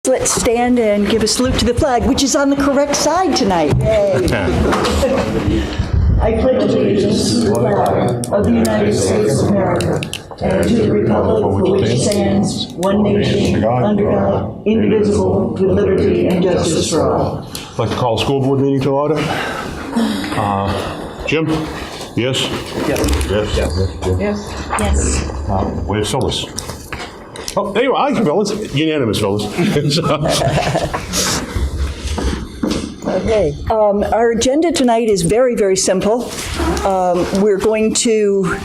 Let's stand and give a salute to the flag, which is on the correct side tonight. Yay. I pledge allegiance to the flag of the United States of America and to the republic for which it stands, one nation, under God, indivisible, with liberty and justice for all. I'd like to call the school board meeting to order. Jim? Yes? Yes. Yes. Yes. Yes. Where's Phyllis? Oh, there you are. Hi, Phyllis. Unanimous, Phyllis. Okay. Our agenda tonight is very, very simple. We're going to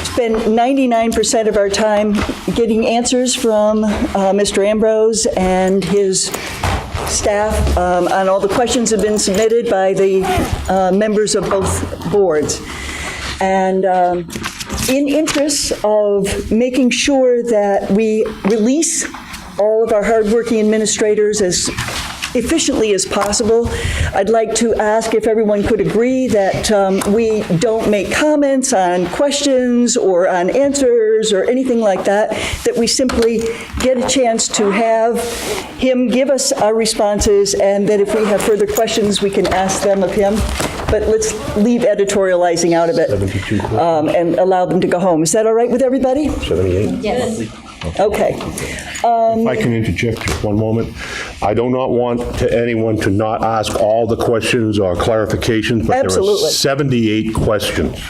spend 99% of our time getting answers from Mr. Ambrose and his staff on all the questions that have been submitted by the members of both boards. And in interest of making sure that we release all of our hardworking administrators as efficiently as possible, I'd like to ask if everyone could agree that we don't make comments on questions or on answers or anything like that, that we simply get a chance to have him give us our responses, and that if we have further questions, we can ask them of him. But let's leave editorializing out of it and allow them to go home. Is that all right with everybody? 78? Yes. Okay. If I can interject just one moment. I do not want anyone to not ask all the questions or clarifications, but Absolutely. there are 78 questions.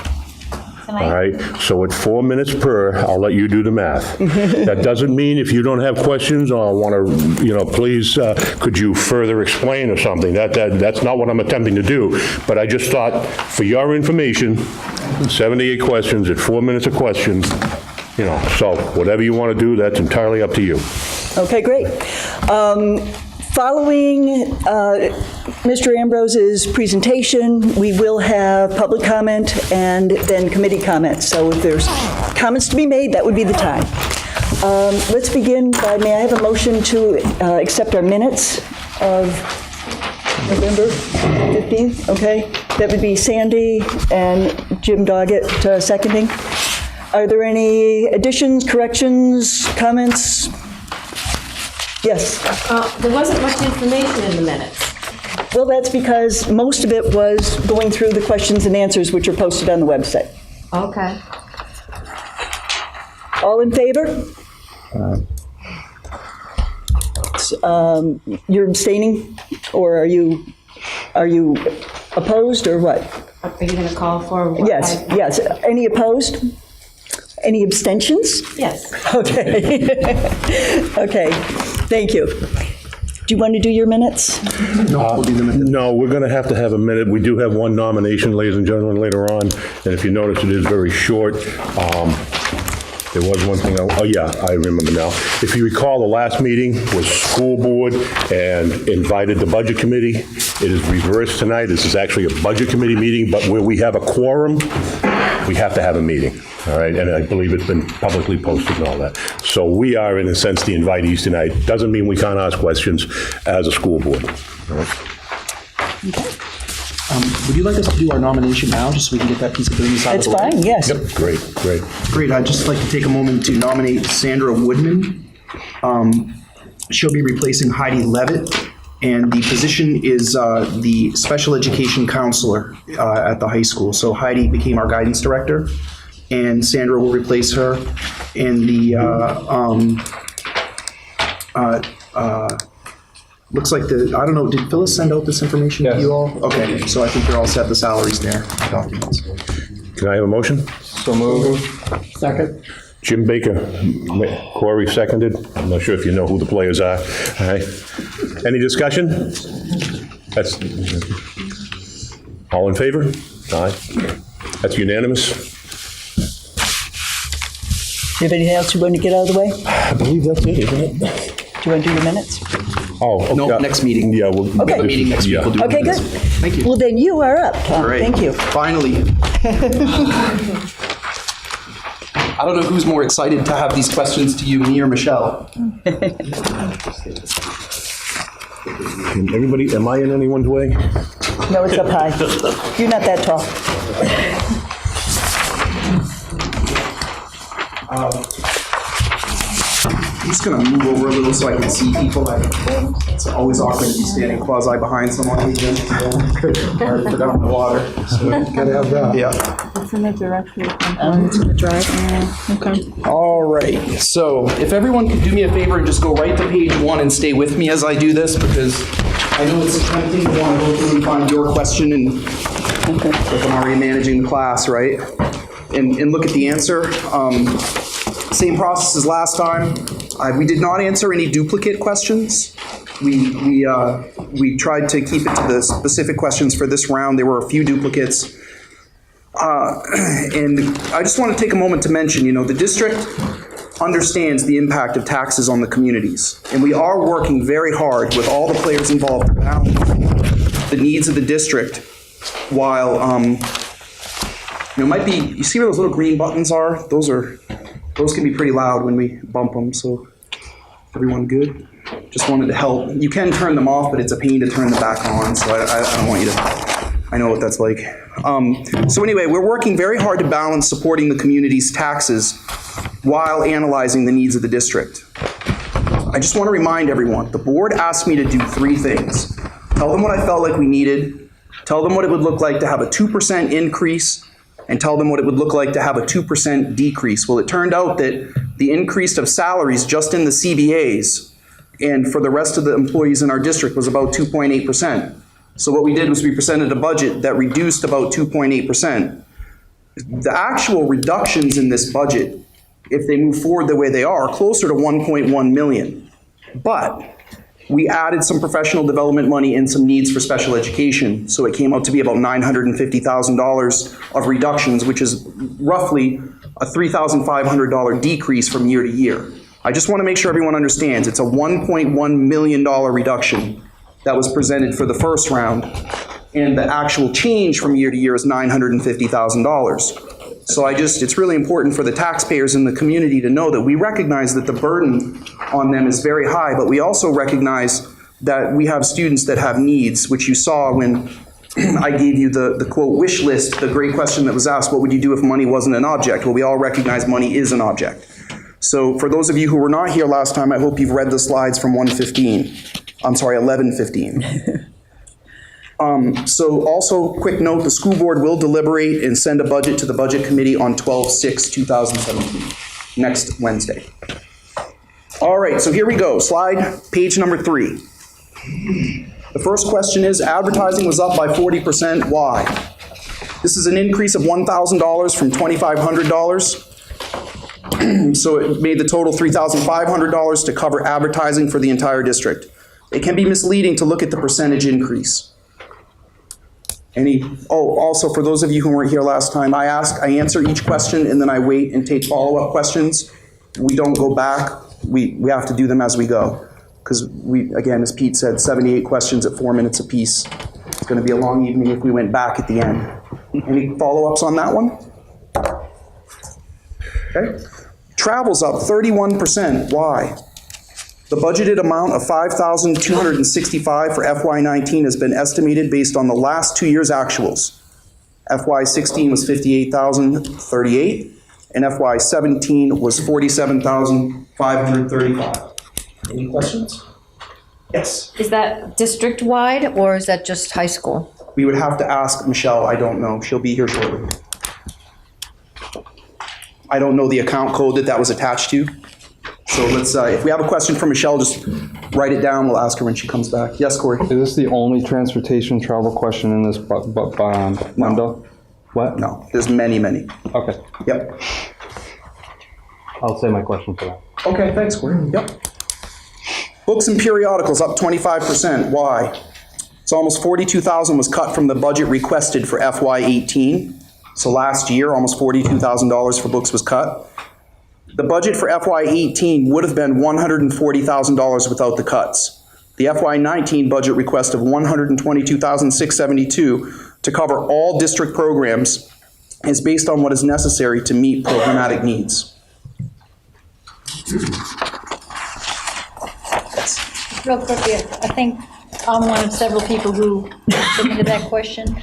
All right, so at 4 minutes per, I'll let you do the math. That doesn't mean if you don't have questions or want to, please, could you further explain or something? That's not what I'm attempting to do. But I just thought, for your information, 78 questions at 4 minutes a question, so whatever you want to do, that's entirely up to you. Okay, great. Following Mr. Ambrose's presentation, we will have public comment and then committee comments. So if there's comments to be made, that would be the time. Let's begin by, may I have a motion to accept our minutes of November 15th? Okay, that would be Sandy and Jim Doggett seconding. Are there any additions, corrections, comments? Yes. There wasn't much information in the minutes. Well, that's because most of it was going through the questions and answers, which are posted on the website. Okay. All in favor? You're abstaining, or are you opposed, or what? Are you going to call for what? Yes, yes. Any opposed? Any abstentions? Yes. Okay. Okay, thank you. Do you want to do your minutes? No, we'll do the minutes. No, we're going to have a minute. We do have one nomination, ladies and gentlemen, later on, and if you notice, it is very short. There was one thing, oh yeah, I remember now. If you recall, the last meeting was school board and invited the budget committee. It is reversed tonight. This is actually a budget committee meeting, but where we have a quorum, we have to have a meeting, all right? And I believe it's been publicly posted and all that. So we are, in a sense, the invitees tonight. Doesn't mean we can't ask questions as a school board. All right? Okay. Would you like us to do our nomination now, just so we can get that piece of business out of the way? That's fine, yes. Yep, great. Great. I'd just like to take a moment to nominate Sandra Woodman. She'll be replacing Heidi Levitt, and the position is the special education counselor at the high school. So Heidi became our guidance director, and Sandra will replace her in the looks like I don't know, did Phyllis send out this information to you all? Okay, so I think you're all set, the salaries there, documents. Can I have a motion? So moved. Second. Jim Baker, Corey seconded. I'm not sure if you know who the players are. All right. Any discussion? That's all in favor? Aye. That's unanimous. Do you have anything else you want to get out of the way? I believe that's it, isn't it? Do you want to do your minutes? Oh, No, yeah. next meeting. Yeah, we'll Okay. Meeting next week. We'll do Okay, good. minutes. Thank you. Well, then you are up, Tom. Great. Thank you. Finally. I don't know who's more excited to have these questions to you, me or Michelle. Everybody, am I in anyone's way? No, it's up high. You're not that tall. I'm just gonna move over a little so I can see people. It's always awkward to be standing quasi behind someone. I already forgot the water. So, Gotta have that. yeah. It's in the directory. It's in the drive, okay. All right, so if everyone could do me a favor and just go right to page 1 and stay with me as I do this, because I know it's tempting to want to go through and find your question, and like I'm already managing the class, right? And look at the answer. Same process as last time. We did not answer any duplicate questions. We tried to keep it to the specific questions for this round. There were a few duplicates. And I just want to take a moment to mention, the district understands the impact of taxes on the communities. And we are working very hard with all the players involved to balance the needs of the district while, might be, you see where those little green buttons are? Those can be pretty loud when we bump them, so everyone good? Just wanted to help. You can turn them off, but it's a pain to turn them back on, so I don't want you to, I know what that's like. So anyway, we're working very hard to balance supporting the community's taxes while analyzing the needs of the district. I just want to remind everyone, the board asked me to do 3 things. Tell them what I felt like we needed, tell them what it would look like to have a 2% increase, and tell them what it would look like to have a 2% decrease. Well, it turned out that the increase of salaries just in the CBAs and for the rest of the employees in our district was about 2.8%. So what we did was we presented a budget that reduced about 2.8%. The actual reductions in this budget, if they move forward the way they are closer to 1.1 million. But we added some professional development money and some needs for special education. So it came out to be about $950,000 of reductions, which is roughly a $3,500 decrease from year to year. I just want to make sure everyone understands it's a $1.1 million reduction that was presented for the first round, and the actual change from year to year is $950,000. So it's really important for the taxpayers in the community to know that we recognize that the burden on them is very high, but we also recognize that we have students that have needs, which you saw when I gave you the quote wish list, the great question that was asked, what would you do if money wasn't an object? Well, we all recognize money is an object. So for those of you who were not here last time, I hope you've read the slides from 11:15. So also, quick note, the school board will deliberate and send a budget to the budget committee on 12/6/2017, next Wednesday. All right, so here we go. Slide, page number 3. The first question is, advertising was up by 40%. Why? This is an increase of $1,000 from $2,500. So it made the total $3,500 to cover advertising for the entire district. It can be misleading to look at the percentage increase. Also for those of you who weren't here last time, I answer each question and then I wait and take follow-up questions. We don't go back. We have to do them as we go. Because again, as Pete said, 78 questions at 4 minutes apiece. It's going to be a long evening if we went back at the end. Any follow-ups on that one? Okay. Travel's up 31%. Why? The budgeted amount of $5,265 for FY19 has been estimated based on the last 2 years' actuals. FY16 was $58,038, and FY17 was $47,535. Any questions? Yes. Is that district-wide, or is that just high school? We would have to ask Michelle. I don't know. She'll be here shortly. I don't know the account code that was attached to. So let's, if we have a question for Michelle, just write it down. We'll ask her when she comes back. Yes, Corey? Is this the only transportation travel question in this window? What? No, there's many, many. Okay. Yep. I'll say my question for that. Okay, thanks, Corey. Yep. Books and periodicals up 25%. Why? It's almost $42,000 was cut from the budget requested for FY18. So last year, almost $42,000 for books was cut. The budget for FY18 would have been $140,000 without the cuts. The FY19 budget request of $122,672 to cover all district programs is based on what is necessary to meet programmatic needs. Real quickly, I think I'm one of several people who submitted that question.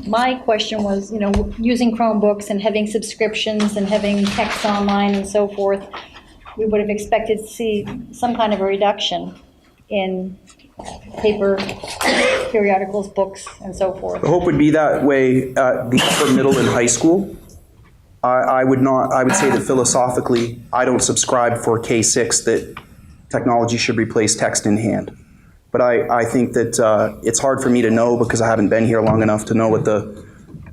My question was, using Chromebooks and having subscriptions and having text online and so forth, we would have expected to see some kind of a reduction in paper, periodicals, books, and so forth. The hope would be that way at the upper middle and high school. I would say that philosophically, I don't subscribe for K-6 that technology should replace text in hand. But I think that it's hard for me to know because I haven't been here long enough to know what the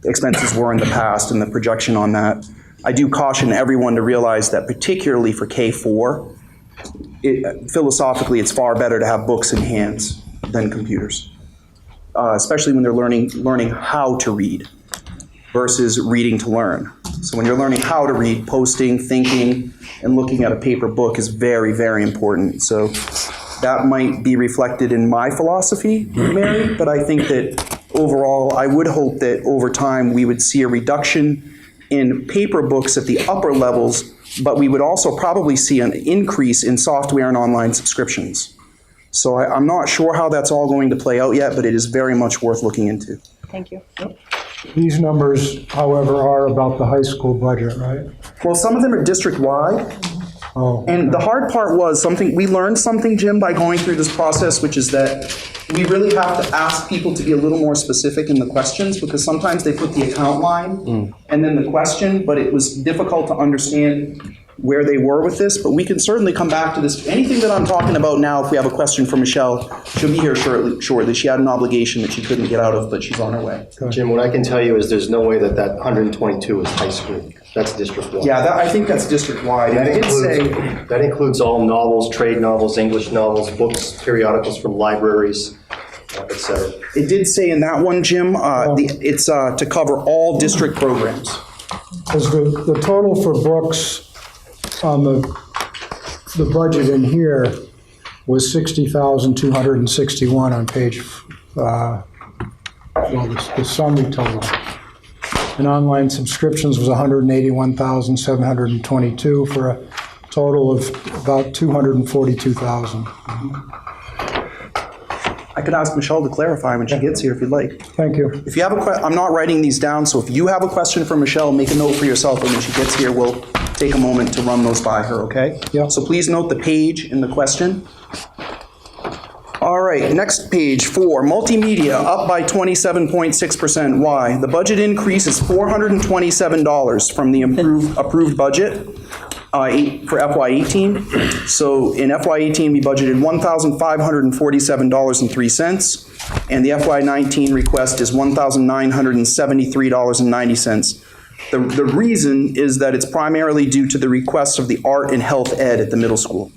expenses were in the past and the projection on that. I do caution everyone to realize that particularly for K-4, philosophically, it's far better to have books in hands than computers, especially when they're learning how to read versus reading to learn. So when you're learning how to read, posting, thinking, and looking at a paper book is very, very important. So that might be reflected in my philosophy, Mary, but I think that overall, I would hope that over time we would see a reduction in paper books at the upper levels, but we would also probably see an increase in software and online subscriptions. So I'm not sure how that's all going to play out yet, but it is very much worth looking into. Thank you. These numbers, however, are about the high school budget, right? Well, some of them are district-wide. Oh, And the hard part was we learned something, Jim, by going through this process, which is that we really have to ask people to be a little more specific in the questions, because sometimes they put the account line and then the question, but it was difficult to understand where they were with this. But we can certainly come back to this. Anything that I'm talking about now, if we have a question for Michelle, she'll be here shortly. She had an obligation that she couldn't get out of, but she's on her way. Jim, what I can tell you is there's no way that 122 is high school. That's district-wide. Yeah, I think that's district-wide. And That includes all novels, trade novels, English novels, books, periodicals from libraries, et cetera. It did say in that one, Jim, it's to cover all district programs. because the total for books on the budget in here was 60,261 on page, the summary total. And online subscriptions was 181,722 for a total of about 242,000. I could ask Michelle to clarify when she gets here if you'd like. Thank you. If you have I'm not writing these down, so if you have a question for Michelle, make a note for yourself, and when she gets here, we'll take a moment to run those by her, okay? Yeah. So please note the page in the question. All right, next page, 4, multimedia, up by 27.6%. Why? The budget increase is $427 from the approved budget for FY18. So in FY18, we budgeted $1,547.03, and the FY19 request is $1,973.90. The reason is that it's primarily due to the request of the art and health ed at the middle school.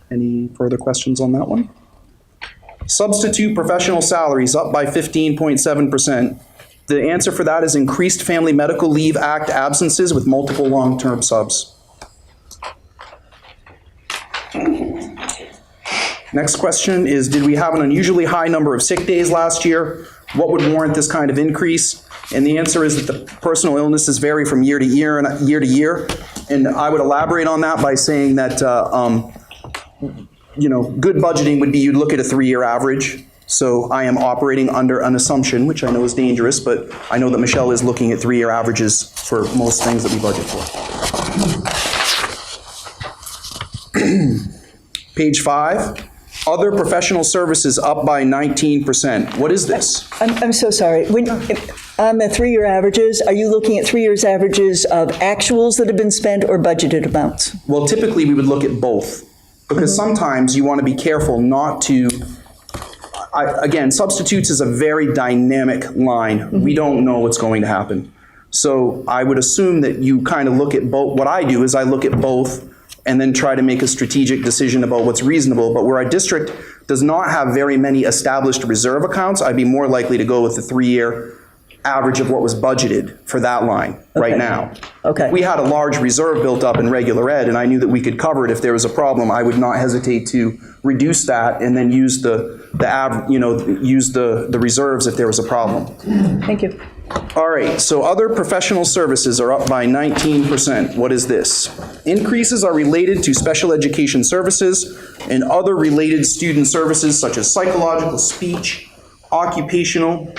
Any further questions on that one? Substitute professional salaries up by 15.7%. The answer for that is increased Family Medical Leave Act absences with multiple long-term subs. Next question is, did we have an unusually high number of sick days last year? What would warrant this kind of increase? And the answer is that the personal illnesses vary from year to year and year to year. And I would elaborate on that by saying that good budgeting would be you'd look at a 3-year average. So I am operating under an assumption, which I know is dangerous, but I know that Michelle is looking at 3-year averages for most things that we budget for. Page 5, other professional services up by 19%. What is this? I'm so sorry. On the 3-year averages, are you looking at 3 years averages of actuals that have been spent or budgeted amounts? Well, typically we would look at both, because sometimes you want to be careful not to. Again, substitutes is a very dynamic line. We don't know what's going to happen. So I would assume that you kind of look at both. What I do is I look at both and then try to make a strategic decision about what's reasonable. But where our district does not have very many established reserve accounts, I'd be more likely to go with the 3-year average of what was budgeted for that line right now. Okay. If we had a large reserve built up in regular ed and I knew that we could cover it if there was a problem, I would not hesitate to reduce that and then use the reserves if there was a problem. Thank you. All right, so other professional services are up by 19%. What is this? Increases are related to special education services and other related student services such as psychological, speech, occupational,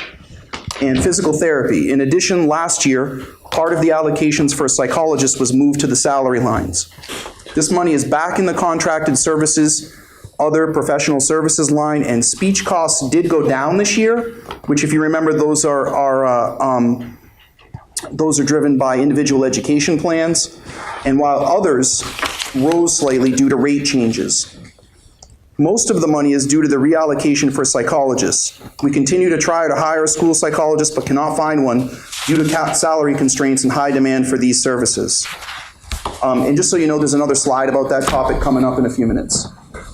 and physical therapy. In addition, last year, part of the allocations for a psychologist was moved to the salary lines. This money is back in the contracted services, other professional services line, and speech costs did go down this year, which, if you remember, those are driven by individual education plans, and while others rose slightly due to rate changes. Most of the money is due to the reallocation for psychologists. We continue to try to hire a school psychologist but cannot find one due to salary constraints and high demand for these services. And just so you know, there's another slide about that topic coming up in a few minutes.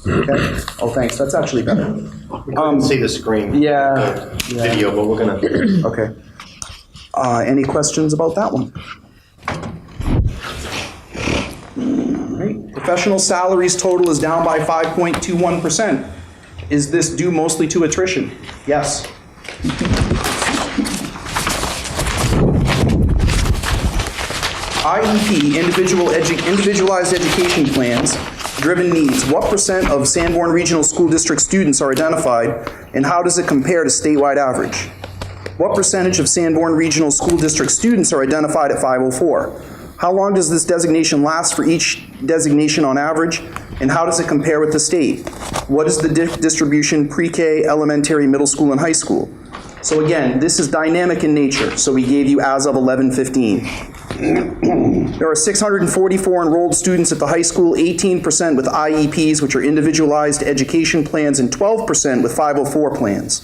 Okay? Oh, thanks. That's actually better. We couldn't see the screen. Yeah. Video, but we're gonna. Okay. Any questions about that one? All right. Professional salaries total is down by 5.21%. Is this due mostly to attrition? Yes. IEP, individualized education plans, driven needs. What percent of Sanborn Regional School District students are identified, and how does it compare to statewide average? What percentage of Sanborn Regional School District students are identified at 504? How long does this designation last for each designation on average, and how does it compare with the state? What is the distribution pre-K, elementary, middle school, and high school? So again, this is dynamic in nature, so we gave you as of 11/15. There are 644 enrolled students at the high school, 18% with IEPs, which are individualized education plans, and 12% with 504 plans.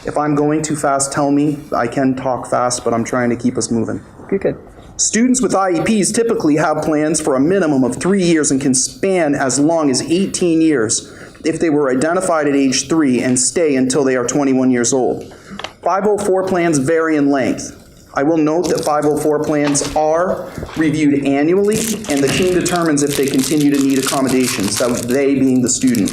If I'm going too fast, tell me. I can talk fast, but I'm trying to keep us moving. Good. Students with IEPs typically have plans for a minimum of 3 years and can span as long as 18 years if they were identified at age 3 and stay until they are 21 years old. 504 plans vary in length. I will note that 504 plans are reviewed annually, and the team determines if they continue to need accommodations, that they being the student.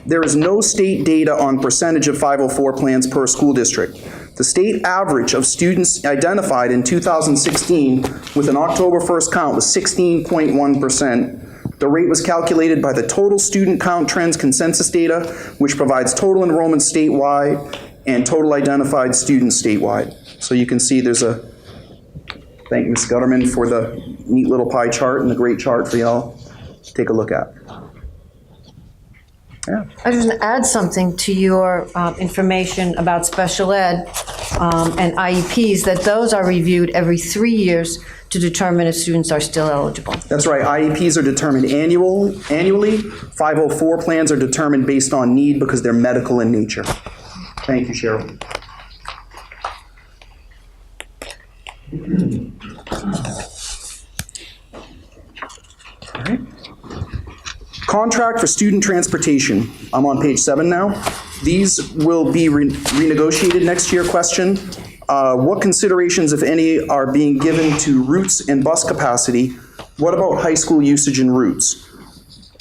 There is no state data on percentage of 504 plans per school district. The state average of students identified in 2016 with an October 1st count was 16.1%. The rate was calculated by the total student count trends consensus data, which provides total enrollment statewide and total identified students statewide. So you can see there's a, thank Ms. Gutterman for the neat little pie chart and the great chart for y'all to take a look at. Yeah. I just want to add something to your information about special ed and IEPs, that those are reviewed every 3 years to determine if students are still eligible. That's right. IEPs are determined annually. 504 plans are determined based on need because they're medical in nature. Thank you, Cheryl. All right. Contract for student transportation. I'm on page 7 now. These will be renegotiated next year. Question, what considerations, if any, are being given to routes and bus capacity? What about high school usage and routes?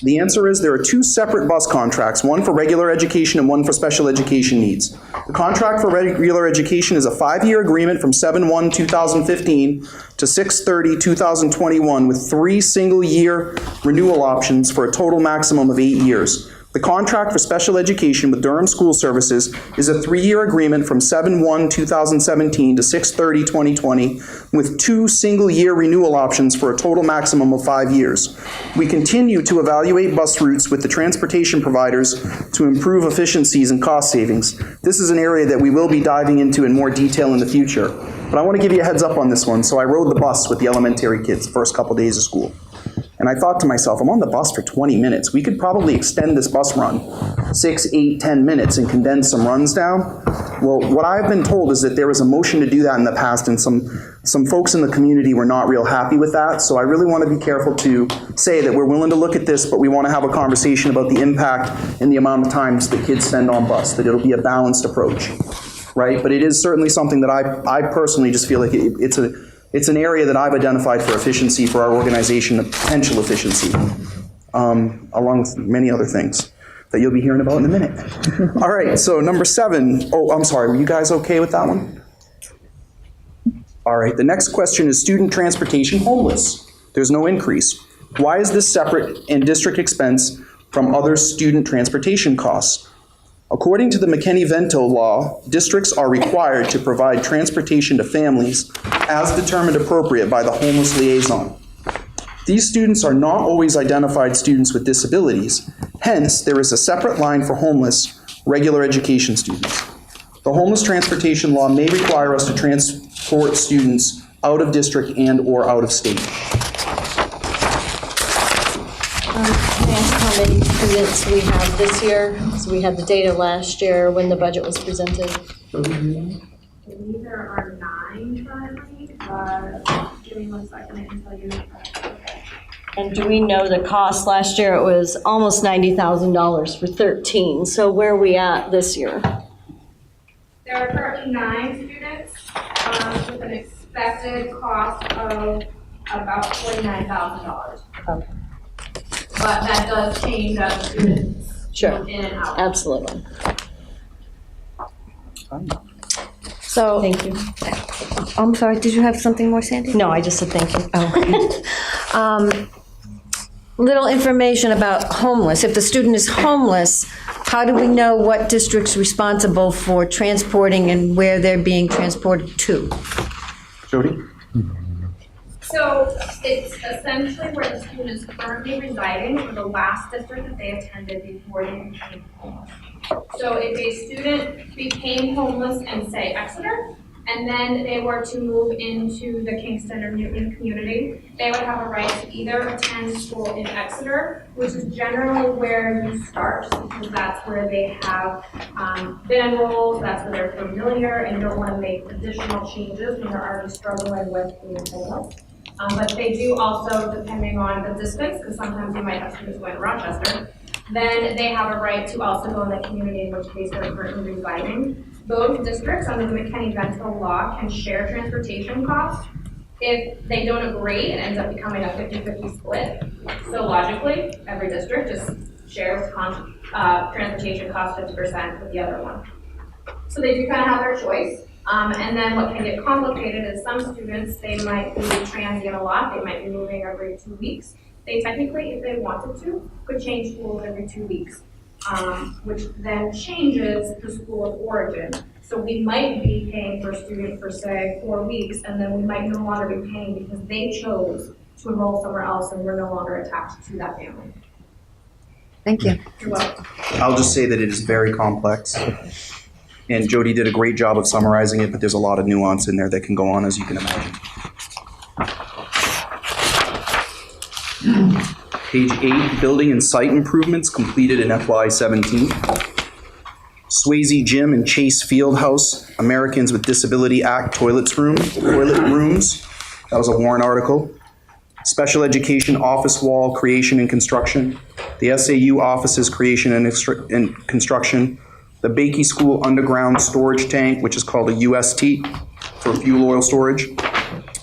The answer is there are 2 separate bus contracts, one for regular education and one for special education needs. The contract for regular education is a 5-year agreement from 7/1/2015 to 6/30/2021 with 3 single-year renewal options for a total maximum of 8 years. The contract for special education with Durham School Services is a 3-year agreement from 7/1/2017 to 6/30/2020 with 2 single-year renewal options for a total maximum of 5 years. We continue to evaluate bus routes with the transportation providers to improve efficiencies and cost savings. This is an area that we will be diving into in more detail in the future. But I want to give you a heads up on this one. So I rode the bus with the elementary kids the first couple days of school. And I thought to myself, I'm on the bus for 20 minutes. We could probably extend this bus run 6, 8, 10 minutes and condense some runs down. Well, what I've been told is that there was a motion to do that in the past, and some folks in the community were not real happy with that. So I really want to be careful to say that we're willing to look at this, but we want to have a conversation about the impact and the amount of times that kids spend on bus, that it'll be a balanced approach, right? But it is certainly something that I personally just feel like it's an area that I've identified for efficiency for our organization, potential efficiency, along with many other things that you'll be hearing about in a minute. All right, so number 7. Oh, I'm sorry, were you guys okay with that one? All right, the next question is student transportation homeless. There's no increase. Why is this separate and district expense from other student transportation costs? According to the McKinney-Vento law, districts are required to provide transportation to families as determined appropriate by the homeless liaison. These students are not always identified students with disabilities. Hence, there is a separate line for homeless regular education students. The homeless transportation law may require us to transport students out of district and/or out of state. Can I ask how many students we have this year? So we had the data last year when the budget was presented. There are 9 currently, but give me 1 second, I can tell you. And do we know the cost? Last year it was almost $90,000 for 13. So where are we at this year? There are currently 9 students with an expected cost of about $49,000. Okay. But that does change as students Sure. move in and out. Absolutely. So, Thank you. I'm sorry, did you have something more, Sandy? No, I just said thank you. Oh. Little information about homeless. If the student is homeless, how do we know what district's responsible for transporting and where they're being transported to? Jody? So it's essentially where the student is currently residing or the last district that they attended before they became homeless. So if a student became homeless in, say, Exeter, and then they were to move into the Kingston or Newton community, they would have a right to either attend school in Exeter, which is generally where you start, because that's where they have been enrolled, that's where they're familiar, and don't want to make additional changes when they're already struggling with being homeless. But they do also, depending on the distance, because sometimes you might have students going to Rochester, then they have a right to also go in the community in which case they're currently residing. Both districts under the McKinney-Vento law can share transportation costs. If they don't agree, it ends up becoming a 50-50 split. So logically, every district just shares transportation costs 50% with the other one. So they do kind of have their choice. And then what can get complicated is some students, they might be transient a lot, they might be moving every 2 weeks. They technically, if they wanted to, could change schools every 2 weeks, which then changes the school of origin. So we might be paying for a student for, say, 4 weeks, and then we might no longer be paying because they chose to enroll somewhere else and we're no longer attached to that family. Thank you. You're welcome. I'll just say that it is very complex. And Jody did a great job of summarizing it, but there's a lot of nuance in there that can go on, as you can imagine. Page 8, building and site improvements completed in FY17. Swayze Gym and Chase Field House, Americans with Disability Act toilet rooms. That was a Warren article. Special Education Office Wall creation and construction. The SAU offices creation and construction. The Bakey School underground storage tank, which is called a UST for fuel oil storage.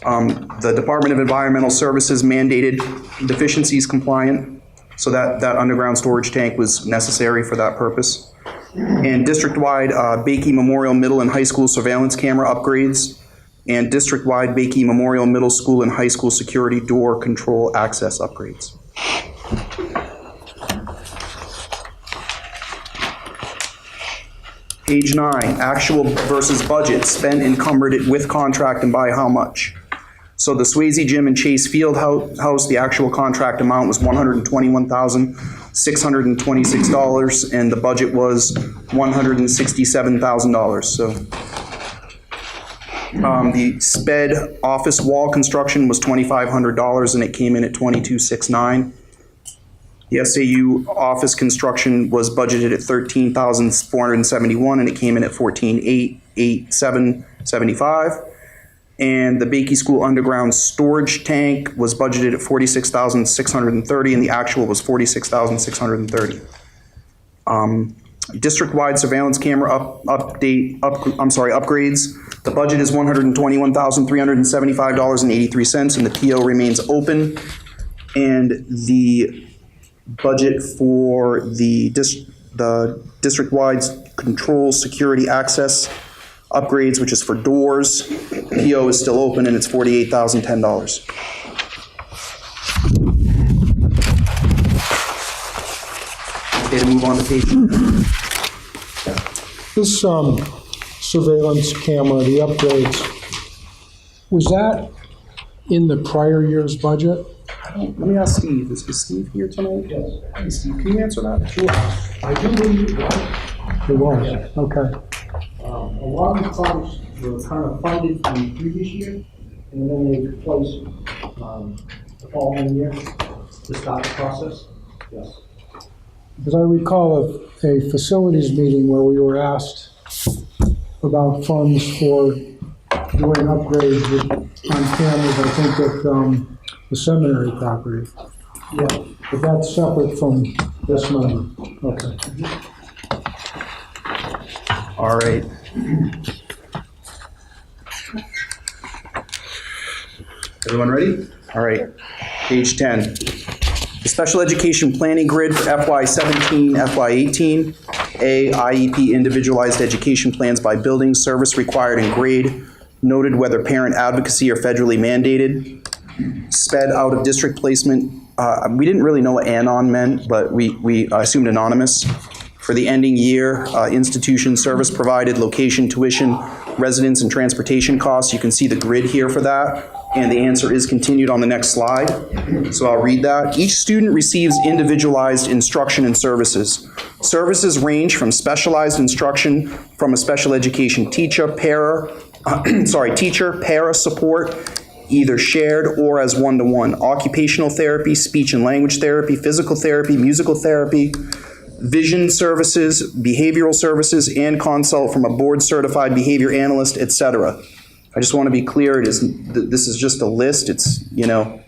The Department of Environmental Services mandated deficiencies compliant, so that underground storage tank was necessary for that purpose. And district-wide Bakey Memorial Middle and High School surveillance camera upgrades, and district-wide Bakey Memorial Middle School and High School security door control access upgrades. Page 9, actual versus budget, spent, encumbered it with contract, and by how much. So the Swayze Gym and Chase Field House, the actual contract amount was $121,626, and the budget was $167,000. So the SPED office wall construction was $2,500, and it came in at $22,690. The SAU office construction was budgeted at $13,471, and it came in at $14,887.75. And the Bakey School underground storage tank was budgeted at $46,630, and the actual was $46,630. District-wide surveillance camera upgrades. The budget is $121,375.83, and the PO remains open. And the budget for the district-wide control security access upgrades, which is for doors, PO is still open, and it's $48,010. Okay, to move on to page. This surveillance camera, the upgrades, was that in the prior year's budget? Let me ask Steve. Is Steve here tonight? Yes. Hey, Steve, can you answer that? Sure. I do believe it was. Okay. A lot of the funds were kind of funded from the previous year, and then they replaced the following year to start the process. Yes. Because I recall a facilities meeting where we were asked about funds for doing upgrades on cameras, I think, at the seminary property. Yeah. But that's separate from this number. Okay. All right. Everyone ready? All right. Page 10. The Special Education Planning Grid for FY17, FY18. A, IEP individualized education plans by building, service required, and grade. Noted whether parent advocacy or federally mandated. SPED out of district placement. We didn't really know what anon meant, but we assumed anonymous. For the ending year, institution, service provided, location, tuition, residence, and transportation costs. You can see the grid here for that. And the answer is continued on the next slide. So I'll read that. Each student receives individualized instruction and services. Services range from specialized instruction from a special education teacher, para support, either shared or as one-to-one, occupational therapy, speech and language therapy, physical therapy, musical therapy, vision services, behavioral services, and consult from a board-certified behavior analyst, etc. I just want to be clear, this is just a list. It's,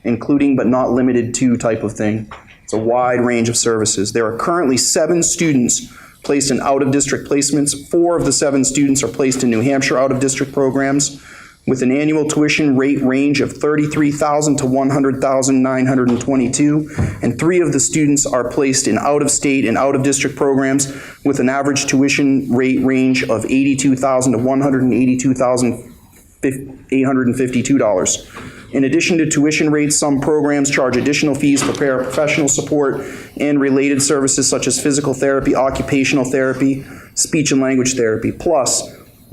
including but not limited to type of thing. It's a wide range of services. There are currently 7 students placed in out-of-district placements. 4 of the 7 students are placed in New Hampshire out-of-district programs with an annual tuition rate range of $33,000 to $100,922, and 3 of the students are placed in out-of-state and out-of-district programs with an average tuition rate range of $82,000 to $182,852. In addition to tuition rates, some programs charge additional fees for paraprofessional support and related services such as physical therapy, occupational therapy, speech and language therapy. Plus,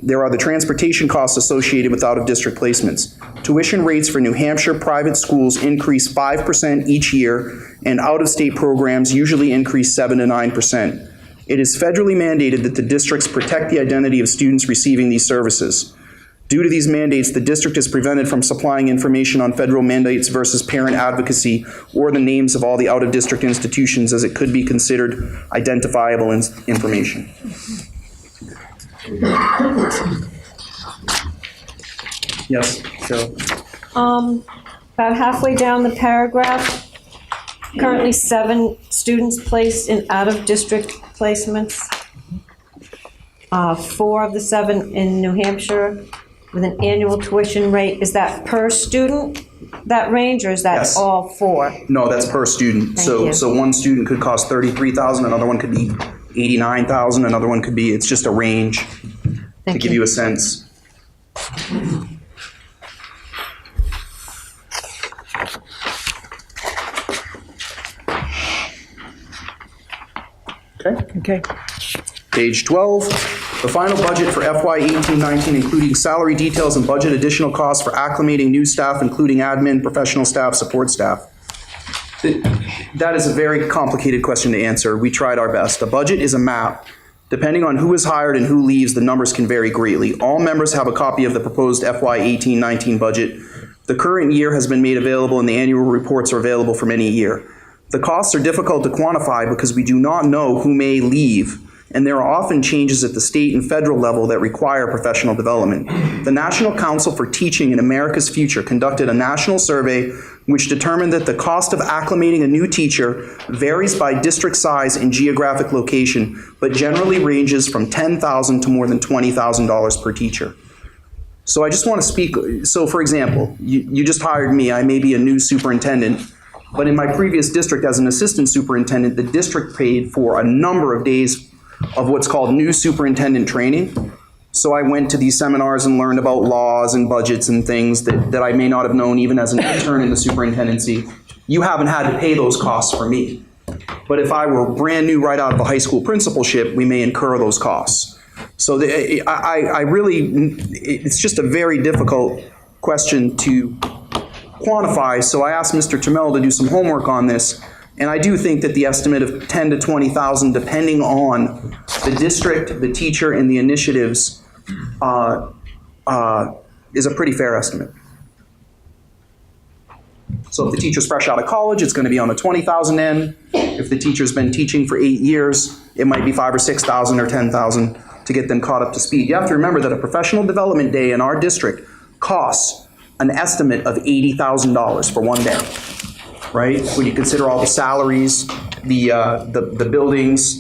there are the transportation costs associated with out-of-district placements. Tuition rates for New Hampshire private schools increase 5% each year, and out-of-state programs usually increase 7 to 9%. It is federally mandated that the districts protect the identity of students receiving these services. Due to these mandates, the district is prevented from supplying information on federal mandates versus parent advocacy or the names of all the out-of-district institutions, as it could be considered identifiable information. Yes, so. About halfway down the paragraph, currently 7 students placed in out-of-district placements. 4 of the 7 in New Hampshire with an annual tuition rate. Is that per student, that range, or is that Yes. all 4? No, that's per student. Thank you. So one student could cost $33,000, another one could be $89,000, another one could be, it's just a range to give you a sense. Okay. Page 12, the final budget for FY 18-19, including salary details and budget additional costs for acclimating new staff, including admin, professional staff, support staff. That is a very complicated question to answer. We tried our best. A budget is a map. Depending on who is hired and who leaves, the numbers can vary greatly. All members have a copy of the proposed FY 18-19 budget. The current year has been made available and the annual reports are available from any year. The costs are difficult to quantify because we do not know who may leave, and there are often changes at the state and federal level that require professional development. The National Council for Teaching in America's Future conducted a national survey which determined that the cost of acclimating a new teacher varies by district size and geographic location, but generally ranges from $10,000 to more than $20,000 per teacher. So I just want to speak, so for example, you just hired me, I may be a new superintendent, but in my previous district as an assistant superintendent, the district paid for a number of days of what's called new superintendent training. So I went to these seminars and learned about laws and budgets and things that I may not have known even as an intern in the superintendency. You haven't had to pay those costs for me. But if I were brand new right out of a high school principalship, we may incur those costs. So I really, it's just a very difficult question to quantify. So I asked Mr. Trammell to do some homework on this. And I do think that the estimate of 10 to 20,000, depending on the district, the teacher, and the initiatives, is a pretty fair estimate. So if the teacher's fresh out of college, it's going to be on the 20,000 end. If the teacher's been teaching for 8 years, it might be 5,000 or 6,000 or 10,000 to get them caught up to speed. You have to remember that a professional development day in our district costs an estimate of $80,000 for one day, right? When you consider all the salaries, the buildings,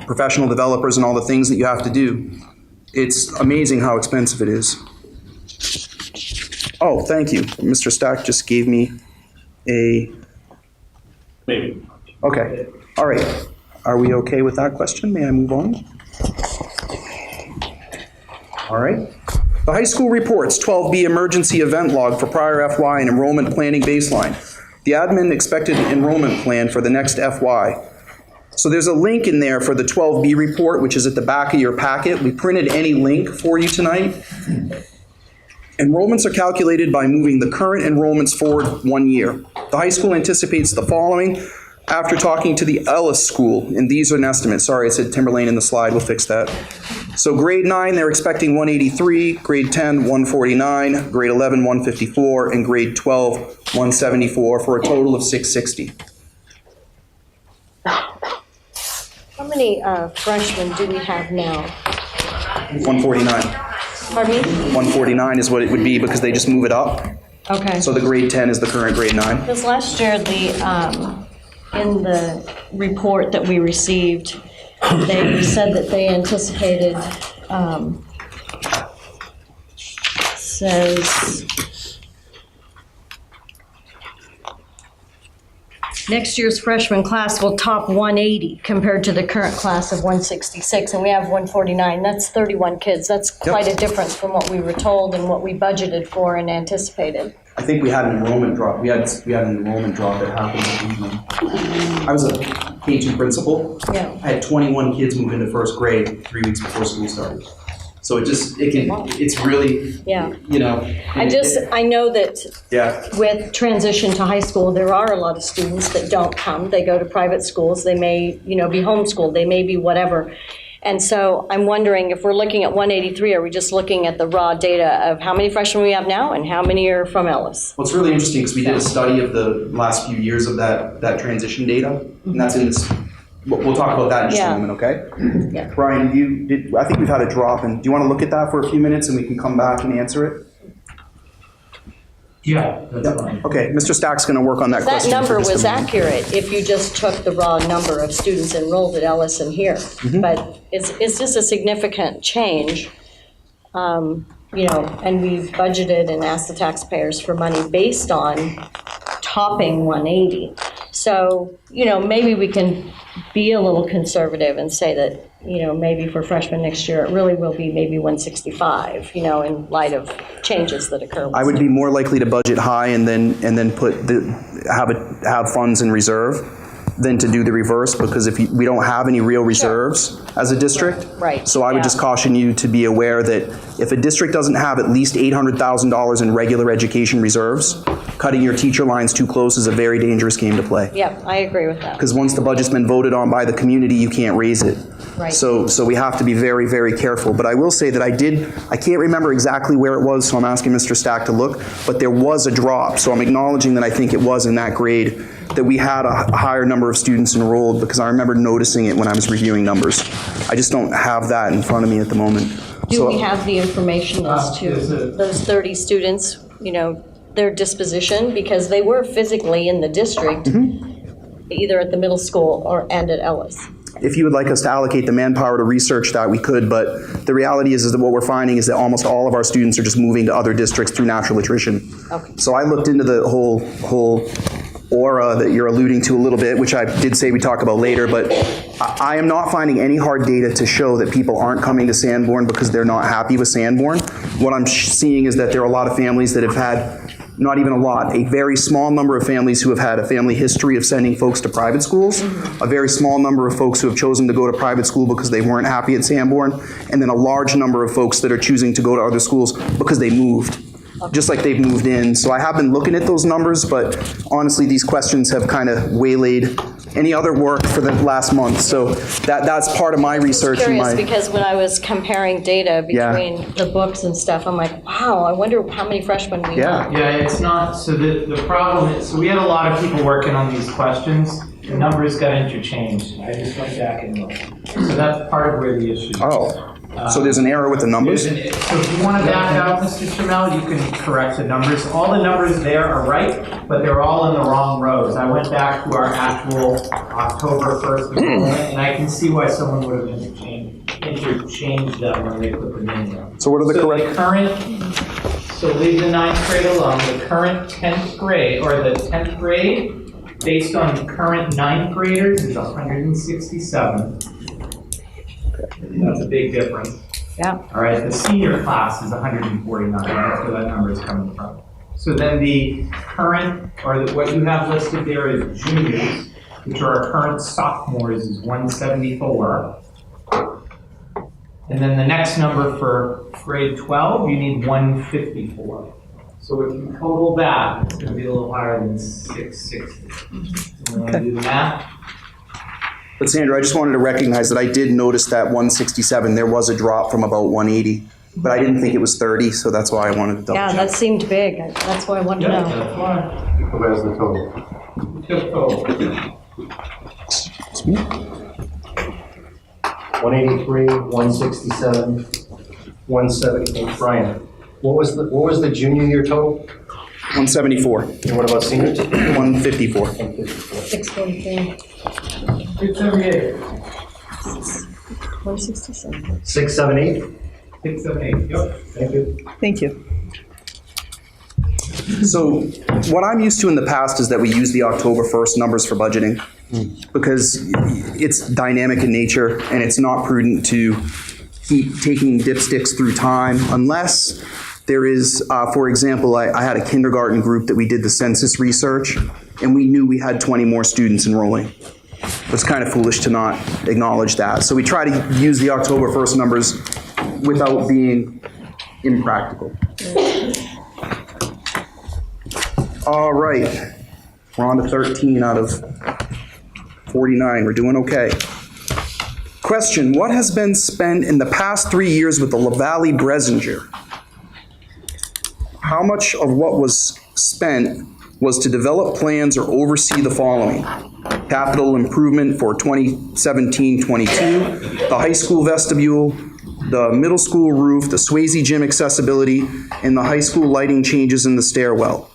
professional developers, and all the things that you have to do. It's amazing how expensive it is. Oh, thank you. Mr. Stack just gave me a... Maybe. Okay, all right. Are we okay with that question? May I move on? All right. The high school reports 12B emergency event log for prior FY and enrollment planning baseline. The admin expected enrollment plan for the next FY. So there's a link in there for the 12B report, which is at the back of your packet. We printed any link for you tonight. Enrollments are calculated by moving the current enrollments forward 1 year. The high school anticipates the following after talking to the Ellis School, and these are an estimate. Sorry, I said Timberlane in the slide. We'll fix that. So grade 9, they're expecting 183, grade 10, 149, grade 11, 154, and grade 12, 174, for a total of 660. How many freshmen do we have now? 149. Pardon me? 149 is what it would be because they just move it up. Okay. So the grade 10 is the current grade 9. Because last year, in the report that we received, they said that they anticipated, says, next year's freshman class will top 180 compared to the current class of 166, and we have 149. That's 31 kids. That's quite a difference from what we were told and what we budgeted for and anticipated. I think we had an enrollment drop. We had an enrollment drop that happened this evening. I was a K2 principal. Yeah. I had 21 kids move into first grade 3 weeks before school started. So it's really, Yeah. you know. I know that Yeah. with transition to high school, there are a lot of students that don't come. They go to private schools. They may, be homeschooled. They may be whatever. And so I'm wondering if we're looking at 183, are we just looking at the raw data of how many freshmen we have now and how many are from Ellis? Well, it's really interesting because we did a study of the last few years of that transition data, and that's in this. We'll talk about that in just a moment, okay? Yeah. Brian, I think we've had a drop, and do you want to look at that for a few minutes and we can come back and answer it? Yeah, that's fine. Okay, Mr. Stack's going to work on that That question. number for just a was moment. accurate if you just took the raw number of students enrolled at Ellis and here. But it's just a significant change, and we've budgeted and asked the taxpayers for money based on topping 180. So, maybe we can be a little conservative and say that, maybe for freshmen next year, it really will be maybe 165, in light of changes that occur. I would be more likely to budget high and then have funds in reserve than to do the reverse, because we don't have any real reserves as a district. Right. So I would just caution you to be aware that if a district doesn't have at least $800,000 in regular education reserves, cutting your teacher lines too close is a very dangerous game to play. Yeah, I agree with that. Because once the budget's been voted on by the community, you can't raise it. Right. So we have to be very, very careful. But I will say that I can't remember exactly where it was, so I'm asking Mr. Stack to look, but there was a drop. So I'm acknowledging that I think it was in that grade that we had a higher number of students enrolled, because I remember noticing it when I was reviewing numbers. I just don't have that in front of me at the moment. Do we have the information as to those 30 students, their disposition? Because they were physically in the district, either at the middle school and at Ellis. If you would like us to allocate the manpower to research that, we could, but the reality is that what we're finding is that almost all of our students are just moving to other districts through natural attrition. Okay. So I looked into the whole aura that you're alluding to a little bit, which I did say we talk about later, but I am not finding any hard data to show that people aren't coming to Sanborn because they're not happy with Sanborn. What I'm seeing is that there are a lot of families that have had not even a lot, a very small number of families who have had a family history of sending folks to private schools, a very small number of folks who have chosen to go to private school because they weren't happy at Sanborn, and then a large number of folks that are choosing to go to other schools because they moved, just like they've moved in. So I have been looking at those numbers, but honestly, these questions have kind of waylaid any other work for the last month. So that's part of my research. and Curious, my because when I was comparing data Yeah. between the books and stuff, I'm like, wow, I wonder how many freshmen we have. Yeah. Yeah, it's not, so the problem is, so we had a lot of people working on these questions, the numbers got interchanged, I just went back and looked. So that's part of where the issue is. Oh, so there's an error with the numbers? So if you want to back out, Mr. Chamel, you can correct the numbers. All the numbers there are right, but they're all in the wrong rows. I went back to our actual October 1st enrollment, and I can see why someone would have interchanged them when they put them in there. So what are the correct? The current, so leave the 9th grade alone, the current 10th grade, or the 10th grade, based on current 9th graders, is 167. That's a big difference. Yeah. All right, the senior class is 149, that's where that number is coming from. So then the current, or what you have listed there is juniors, which are our current sophomores, is 174. And then the next number for grade 12, you need 154. So if you total that, it's gonna be a little higher than 660. You wanna do the math? But Sandra, I just wanted to recognize that I did notice that 167, there was a drop from about 180, but I didn't think it was 30, so that's why I wanted to double Yeah, check. that seemed big. That's why I wanted to Yeah, know. that's why. Where's the total? Just total. 183, 167, 170. Brian, what was the junior year total? 174, And what about seniors? 154. 643, 678. 167. 678? 678, yep. Thank you. Thank you. So what I'm used to in the past is that we use the October 1st numbers for budgeting because it's dynamic in nature and it's not prudent to keep taking dipsticks through time unless there is, for example, I had a kindergarten group that we did the census research and we knew we had 20 more students enrolling. It's kind of foolish to not acknowledge that. So we try to use the October 1st numbers without being impractical. All right, we're on to 13 out of 49. We're doing okay. Question, what has been spent in the past 3 years with the LaValle Bresinger? How much of what was spent was to develop plans or oversee the following? Capital improvement for 2017-22, the high school vestibule, the middle school roof, the Swayze gym accessibility, and the high school lighting changes in the stairwell.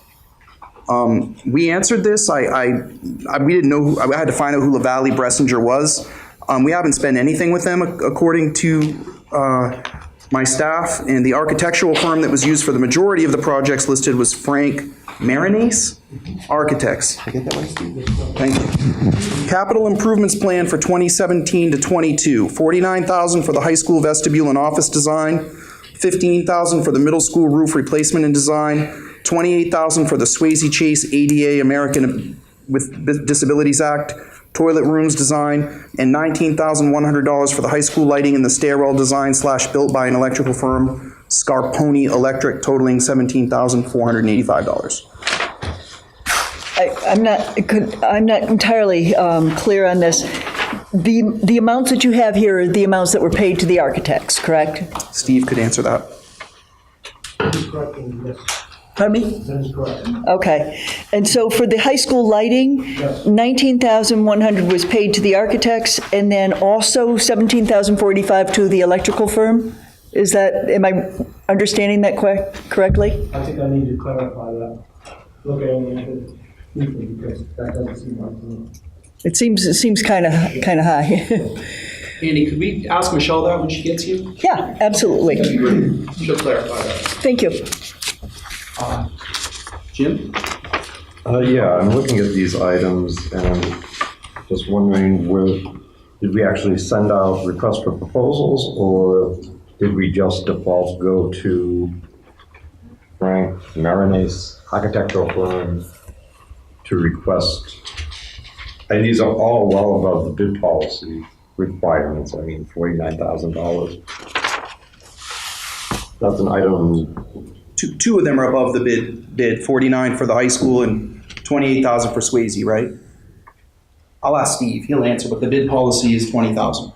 We answered this. We didn't know. I had to find out who LaValle Bresinger was. We haven't spent anything with them, according to my staff. And the architectural firm that was used for the majority of the projects listed was Frank Marinese Architects. Did I get that right, Steve? Thank you. Capital improvements plan for 2017-22: $49,000 for the high school vestibule and office design, $15,000 for the middle school roof replacement and design, $28,000 for the Swayze Chase ADA American with Disabilities Act toilet rooms design, and $19,100 for the high school lighting and the stairwell design / built by an electrical firm, Scarponi Electric, totaling $17,485. I'm not entirely clear on this. The amounts that you have here are the amounts that were paid to the architects, correct? Steve could answer that. Yes, Pardon me? that is correct. Okay. And so for the high school lighting, Yes. $19,100 was paid to the architects, and then also $17,485 to the electrical firm? Am I understanding that correctly? I think I need to clarify that. Look at it briefly because that doesn't seem right to me. It seems kind of high. Andy, could we ask Michelle that when she gets here? Yeah, absolutely. That'd be great. She'll clarify that. Thank you. Jim? Yeah, I'm looking at these items and just wondering, did we actually send out requests for proposals, or did we just default go to Frank Marinese architectural firm to request, and these are all well above the bid policy requirements. I mean, $49,000. That's an item. Two of them are above the bid, 49 for the high school and 28,000 for Swayze, right? I'll ask Steve, he'll answer, but the bid policy is 20,000.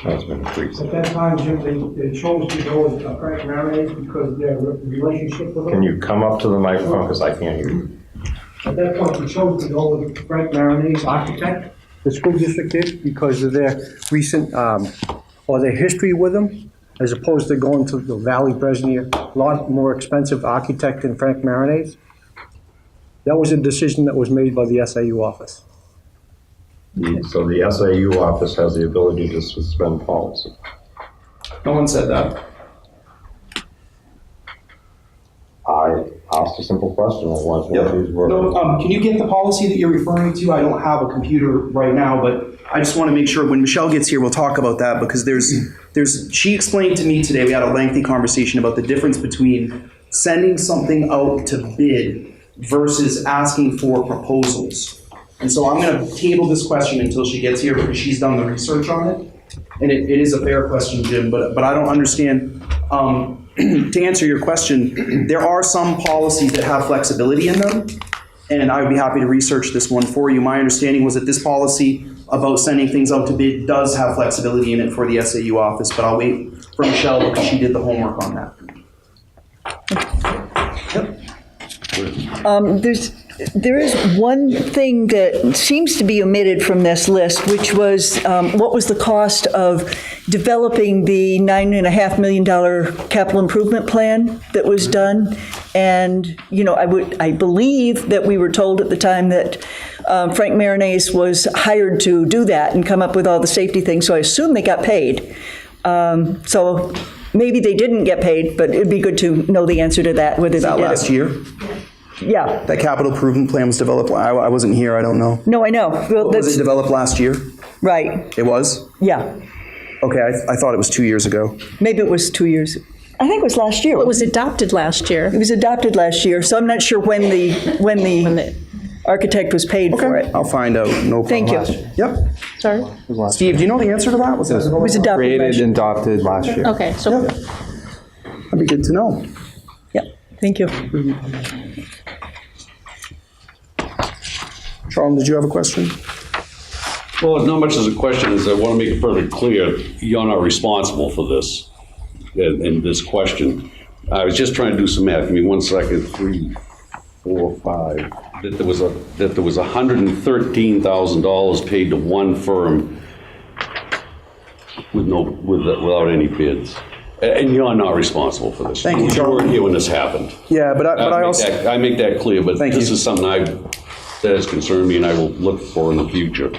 That's been increased. At that time, Jim, they chose to go with Frank Marinade because of their relationship with him. Can you come up to the microphone, because I can't hear you? At that point, we chose to go with Frank Marinade's architect, the school district did, because of their recent, or their history with him, as opposed to going to the Valley Bresnia, a lot more expensive architect than Frank Marinade's. That was a decision that was made by the SAU office. So the SAU office has the ability to suspend policy. No one said that. I asked a simple question on what these were. No, can you get the policy that you're referring to? I don't have a computer right now, but I just want to make sure when Michelle gets here, we'll talk about that because she explained to me today, we had a lengthy conversation about the difference between sending something out to bid versus asking for proposals. And so I'm going to table this question until she gets here because she's done the research on it. And it is a fair question, Jim, but I don't understand. To answer your question, there are some policies that have flexibility in them, and I would be happy to research this one for you. My understanding was that this policy about sending things out to bid does have flexibility in it for the SAU office, but I'll wait for Michelle because she did the homework on that. There is one thing that seems to be omitted from this list, which was what was the cost of developing the $9.5 million capital improvement plan that was done. And, you know, I believe that we were told at the time that Frank Marinese was hired to do that and come up with all the safety things, so I assume they got paid. So maybe they didn't get paid, but it'd be good to know the answer to that, whether they did Last year? Yeah. That capital improvement plan was developed, I wasn't here, I don't know. No, I know. Well, Was it developed last year? Right. It was? Yeah. Okay, I thought it was 2 years ago. Maybe it was 2 years. I think it was last year. It was adopted last year. It was adopted last year, so I'm not sure when the architect was paid for it. I'll find out, no problem. Thank you. Last year. Yep. Sorry? Steve, do you know the answer to that? Was It was adopted Created last and year. adopted last year. Okay, so That'd be good to know. Yeah, thank you. Charles, did you have a question? Well, not much as a question, as I want to make it further clear, you're not responsible for this, in this question. I was just trying to do some math. Give me 1 second. 3, 4, 5. That there was $113,000 paid to one firm without any bids. And you're not responsible for this. Thank you, You Charles. weren't here when this happened. Yeah, but I also... I make that clear, but Thank this you. is something that has concerned me and I will look for in the future.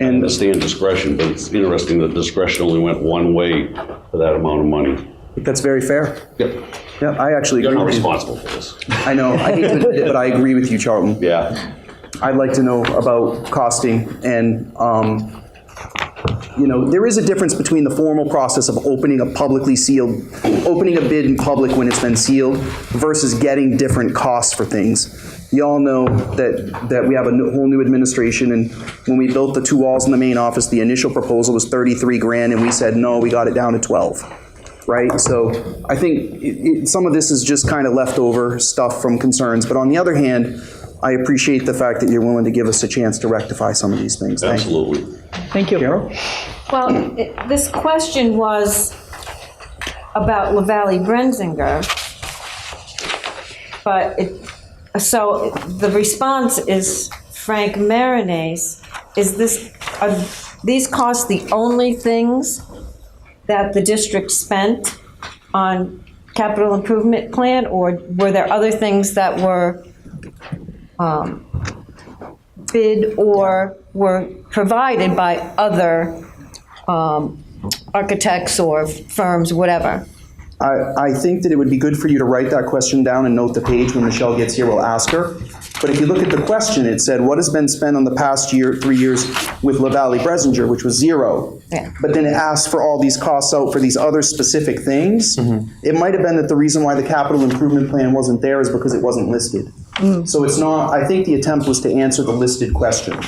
I understand discretion, but it's interesting that discretion only went one way for that amount of money. That's very fair. Yep. Yeah, I actually You're agree not with you. responsible for this. I know, I hate to admit it, but I agree with you, Charlton. Yeah. I'd like to know about costing and, you know, there is a difference between the formal process of opening a bid in public when it's been sealed versus getting different costs for things. You all know that we have a whole new administration, and when we built the 2 walls in the main office, the initial proposal was 33 grand, and we said, no, we got it down to 12, right? So I think some of this is just kind of leftover stuff from concerns, but on the other hand, I appreciate the fact that you're willing to give us a chance to rectify some of these things. Thank Absolutely. you. Thank you. Carol? Well, this question was about LaValle Brenzinger, but so the response is Frank Marinese. Are these costs the only things that the district spent on capital improvement plan, or were there other things that were bid or were provided by other architects or firms, whatever? I think that it would be good for you to write that question down and note the page when Michelle gets here, we'll ask her. But if you look at the question, it said, what has been spent on the past 3 years with La Valley Bressinger, which was 0. Yeah. But then it asked for all these costs out for these other specific things. It might have been that the reason why the capital improvement plan wasn't there is because it wasn't listed. So it's not, I think the attempt was to answer the listed question.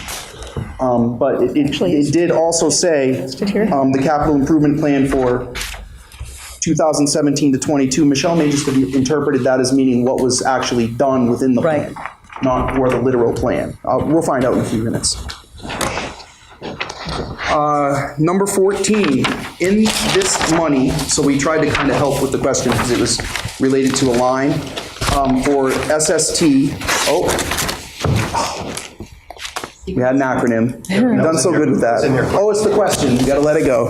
But it did also say, the capital improvement plan for 2017 to 22, Michelle may just have interpreted that as meaning what was actually done within the plan, not for the literal plan. We'll find out in a few minutes. Number 14, in this money, so we tried to kind of help with the question because it was related to a line, for SST, we had an acronym. We've done so good with that. Oh, it's the question. You got to let it go.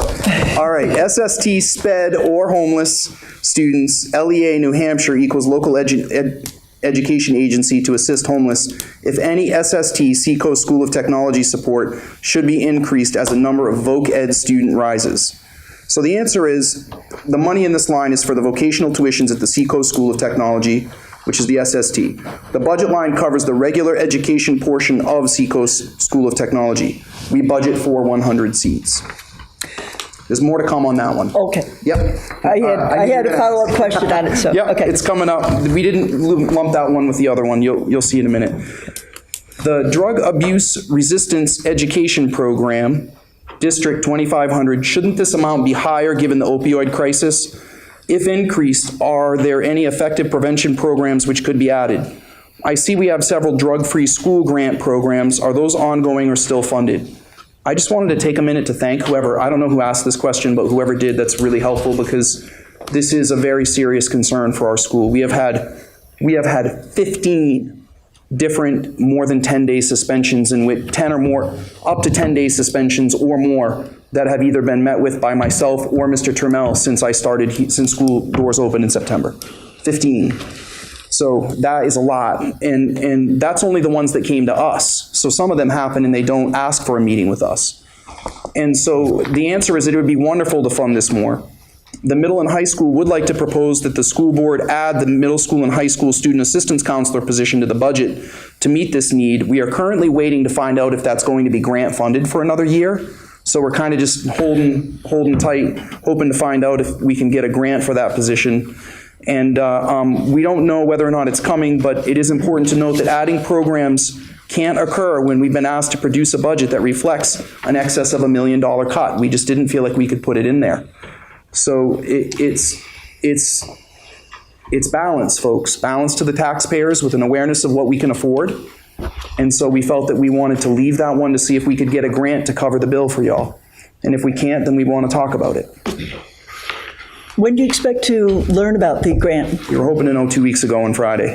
All right. SST, SPED, or homeless students, LEA New Hampshire equals local education agency to assist homeless. If any SST, Seacoast School of Technology support should be increased as the number of voc ed student rises. So the answer is the money in this line is for the vocational tuitions at the Seacoast School of Technology, which is the SST. The budget line covers the regular education portion of Seacoast School of Technology. We budget for 100 seats. There's more to come on that one. Okay. Yep. I had a follow-up question on it, so. Yep, okay. It's coming up. We didn't lump that one with the other one. You'll see in a minute. The Drug Abuse Resistance Education Program, District 2500, shouldn't this amount be higher given the opioid crisis? If increased, are there any effective prevention programs which could be added? I see we have several drug-free school grant programs. Are those ongoing or still funded? I just wanted to take a minute to thank whoever, I don't know who asked this question, but whoever did, that's really helpful because this is a very serious concern for our school. We have had 15 different more than 10-day suspensions in which 10 or more, up to 10-day suspensions or more that have either been met with by myself or Mr. Trammell since school doors opened in September. 15. So that is a lot, and that's only the ones that came to us. So some of them happen and they don't ask for a meeting with us. And so the answer is that it would be wonderful to fund this more. The middle and high school would like to propose that the school board add the middle school and high school student assistance counselor position to the budget to meet this need. We are currently waiting to find out if that's going to be grant funded for another year. So we're kind of just holding tight, hoping to find out if we can get a grant for that position. And we don't know whether or not it's coming, but it is important to note that adding programs can't occur when we've been asked to produce a budget that reflects an excess of $1 million cut. We just didn't feel like we could put it in there. So it's balance, folks. Balance to the taxpayers with an awareness of what we can afford. And so we felt that we wanted to leave that one to see if we could get a grant to cover the bill for y'all. And if we can't, then we want to talk about it. When do you expect to learn about the grant? We were hoping to know 2 weeks ago on Friday.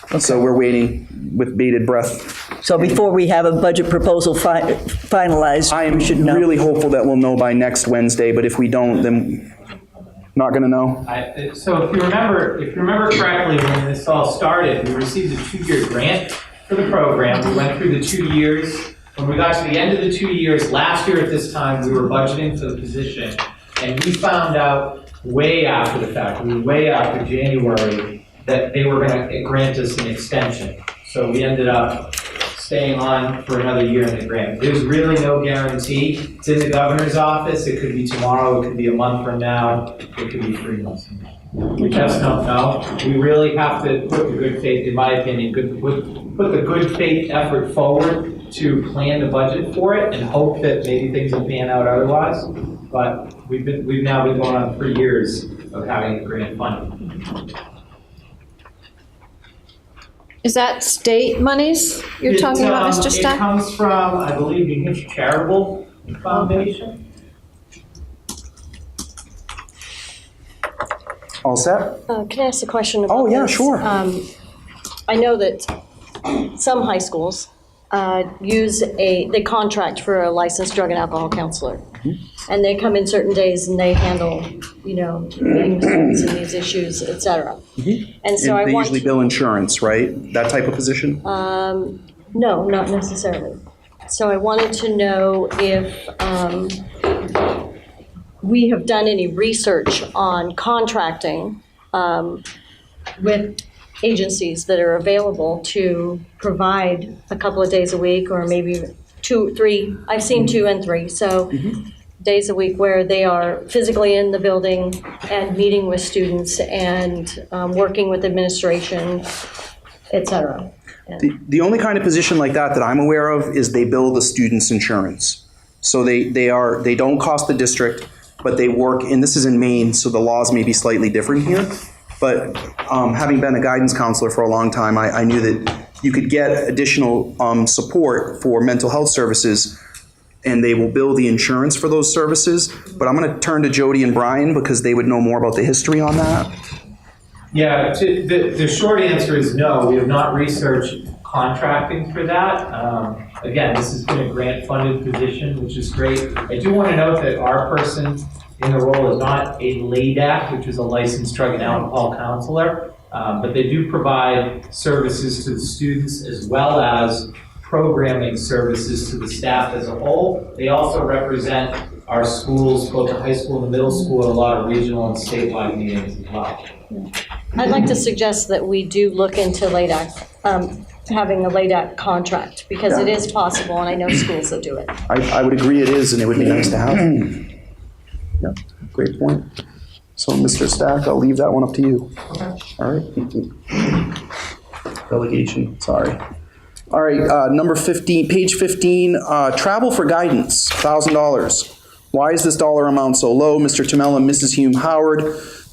Okay. So we're waiting with bated breath. So before we have a budget proposal finalized, I am we should know. really hopeful that we'll know by next Wednesday, but if we don't, then not going to know. So if you remember correctly, when this all started, we received a 2-year grant for the program. We went through the 2 years. When we got to the end of the 2 years, last year at this time, we were budgeting for the position, and we found out way after the fact, way after January, that they were going to grant us an extension. So we ended up staying on for another year in the grant. There's really no guarantee. It's in the governor's office. It could be tomorrow. It could be a month from now. It could be 3 months from now. We just don't know. We really have to put the good faith, in my opinion, put the good faith effort forward to plan the budget for it and hope that maybe things will pan out otherwise. But we've now been going on 3 years of having the grant funding. Is that state monies you're talking about, Mr. Stack? It comes from, I believe, New Hampshire Charitable Foundation. All set? Can I ask a question about Oh, yeah, this? sure. I know that some high schools they contract for a licensed drug and alcohol counselor. Mm-hmm. And they come in certain days and they handle, meeting students and these issues, et cetera. Mm-hmm. And so I they want usually bill insurance, right? That type of position? no, not necessarily. So I wanted to know if we have done any research on contracting with agencies that are available to provide a couple of days a week, or maybe 2, 3. I've seen 2 and 3, so days a week where they are physically in the building and meeting with students and working with administration, et cetera. The only kind of position like that I'm aware of is they bill the student's insurance. So they don't cost the district, but they work, and this is in Maine, so the laws may be slightly different here. But having been a guidance counselor for a long time, I knew that you could get additional support for mental health services, and they will bill the insurance for those services. But I'm going to turn to Jody and Brian because they would know more about the history on that. Yeah, the short answer is no. We have not researched contracting for that. Again, this has been a grant-funded position, which is great. I do want to note that our person in the role is not a LADAC, which is a licensed drug and alcohol counselor, but they do provide services to the students as well as programming services to the staff as a whole. They also represent our schools, both the high school and the middle school, at a lot of regional and statewide meetings as well. I'd like to suggest that we do look into LADAC, having a LADAC contract, because it is possible, and I know schools that do it. I would agree it is, and it would be nice to have. Yeah, great point. So, Mr. Stack, I'll leave that one up to you. Okay. All right. Delegation, sorry. All right, number 15, page 15, travel for guidance, $1,000. Why is this dollar amount so low? Mr. Tamela and Mrs. Hume Howard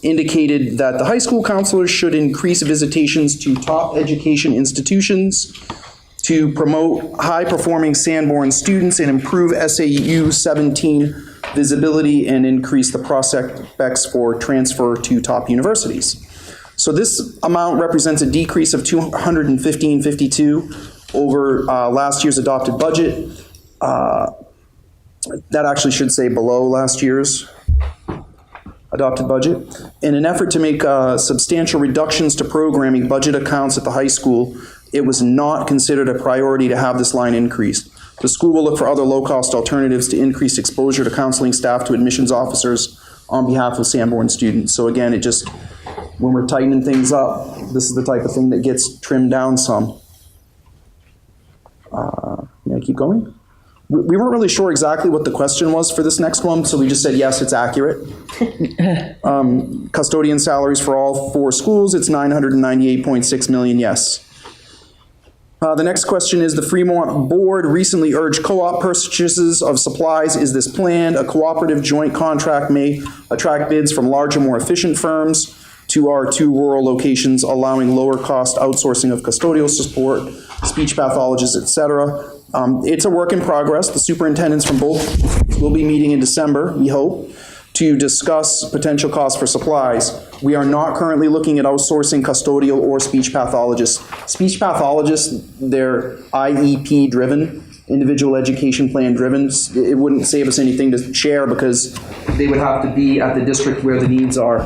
indicated that the high school counselors should increase visitations to top education institutions to promote high-performing Sanborn students and improve SAU 17 visibility and increase the prospects for transfer to top universities. So this amount represents a decrease of $215.52 over last year's adopted budget. That actually should say below last year's adopted budget. In an effort to make substantial reductions to programming budget accounts at the high school, it was not considered a priority to have this line increased. The school will look for other low-cost alternatives to increase exposure to counseling staff to admissions officers on behalf of Sanborn students. So again, it just, when we're tightening things up, this is the type of thing that gets trimmed down some. May I keep going? We weren't really sure exactly what the question was for this next one, so we just said, yes, it's accurate. Custodian salaries for all 4 schools, it's $998.6 million, yes. The next question is, the Fremont Board recently urged co-op purchases of supplies. Is this planned? A cooperative joint contract may attract bids from larger, more efficient firms to our 2 rural locations, allowing lower cost outsourcing of custodial support, speech pathologists, et cetera. It's a work in progress. The superintendents from both will be meeting in December, we hope, to discuss potential costs for supplies. We are not currently looking at outsourcing custodial or speech pathologists. Speech pathologists, they're IEP driven, individual education plan driven. It wouldn't save us anything to share because they would have to be at the district where the needs are.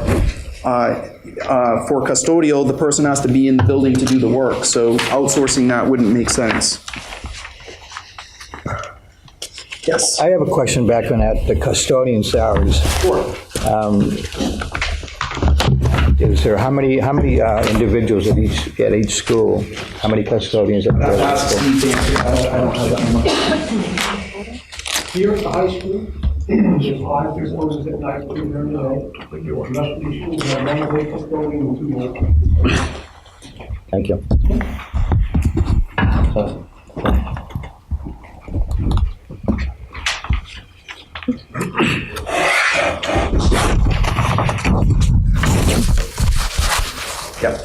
For custodial, the person has to be in the building to do the work, so outsourcing that wouldn't make sense. Yes. I have a question back on that, the custodian salaries. Sure. Is there, how many individuals at each school? How many custodians at the school? I don't have that number. Here at the high school, there's 5 custodians at night, 2 during the day. The rest of the schools have 1 day custodian and 2 more. Thank you. Yep.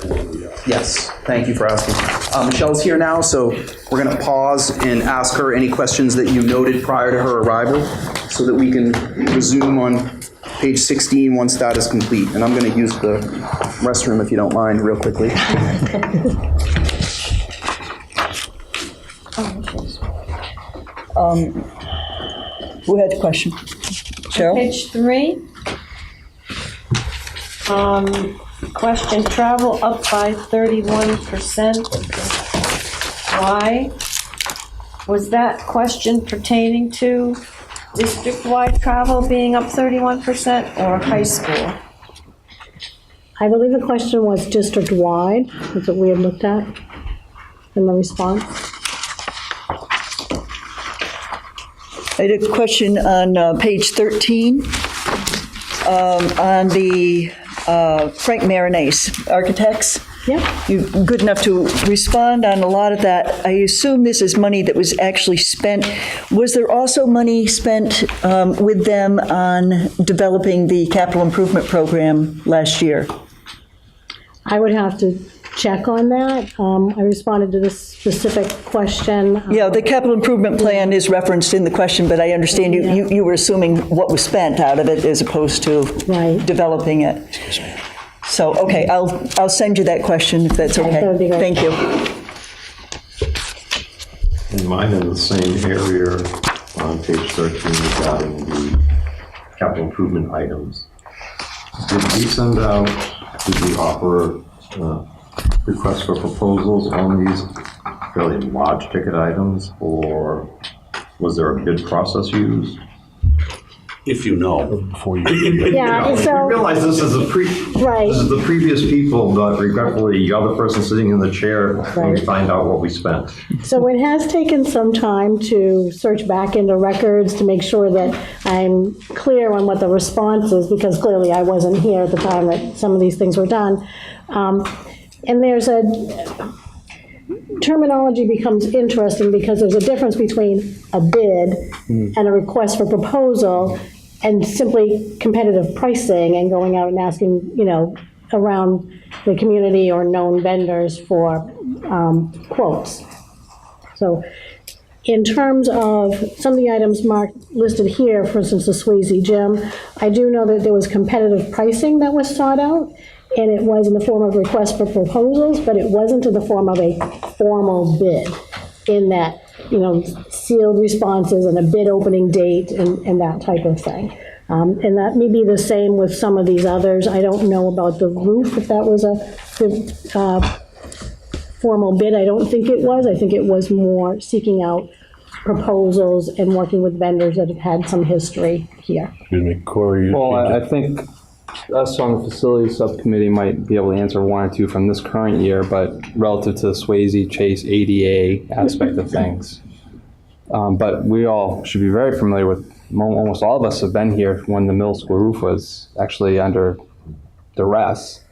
Yes, thank you for asking. Michelle's here now, so we're going to pause and ask her any questions that you noted prior to her arrival so that we can resume on page 16 once that is complete. And I'm going to use the restroom, if you don't mind, real quickly. Who had the question? Cheryl? Page 3. Question, travel up by 31%. Why? Was that question pertaining to district-wide travel being up 31% or high school? I believe the question was district-wide, that's what we had looked at in the response. I had a question on page 13, on the Frank Marinese Architects. Yeah. You're good enough to respond on a lot of that. I assume this is money that was actually spent. Was there also money spent with them on developing the capital improvement program last year? I would have to check on that. I responded to this specific question. Yeah, the capital improvement plan is referenced in the question, but I understand you were assuming what was spent out of it as opposed to developing it. So, okay, I'll send you that question if that's okay. That would be great. Thank you. And mine in the same area on page 13 regarding the capital improvement items. Did we send out, did we offer requests for proposals on these fairly large ticket items, or was there a bid process used? If you know. Before you. Yeah, so. We realize this is this is the previous people, but regretfully, you're the person sitting in the chair when we find out what we spent. So it has taken some time to search back into records to make sure that I'm clear on what the response is, because clearly I wasn't here at the time that some of these things were done. And there's a terminology becomes interesting because there's a difference between a bid and a request for proposal and simply competitive pricing and going out and asking, around the community or known vendors for quotes. So in terms of some of the items listed here, for instance, the Swayze Gym, I do know that there was competitive pricing that was sought out, and it was in the form of requests for proposals, but it wasn't in the form of a formal bid in that, sealed responses and a bid opening date and that type of thing. And that may be the same with some of these others. I don't know about the roof, if that was a formal bid. I don't think it was. I think it was more seeking out proposals and working with vendors that have had some history here. Excuse me, Corey. Well, I think us on the facilities subcommittee might be able to answer one or two from this current year, but relative to the Swayze Chase ADA aspect of things. But we all should be very familiar with, almost all of us have been here when the middle school roof was actually under duress.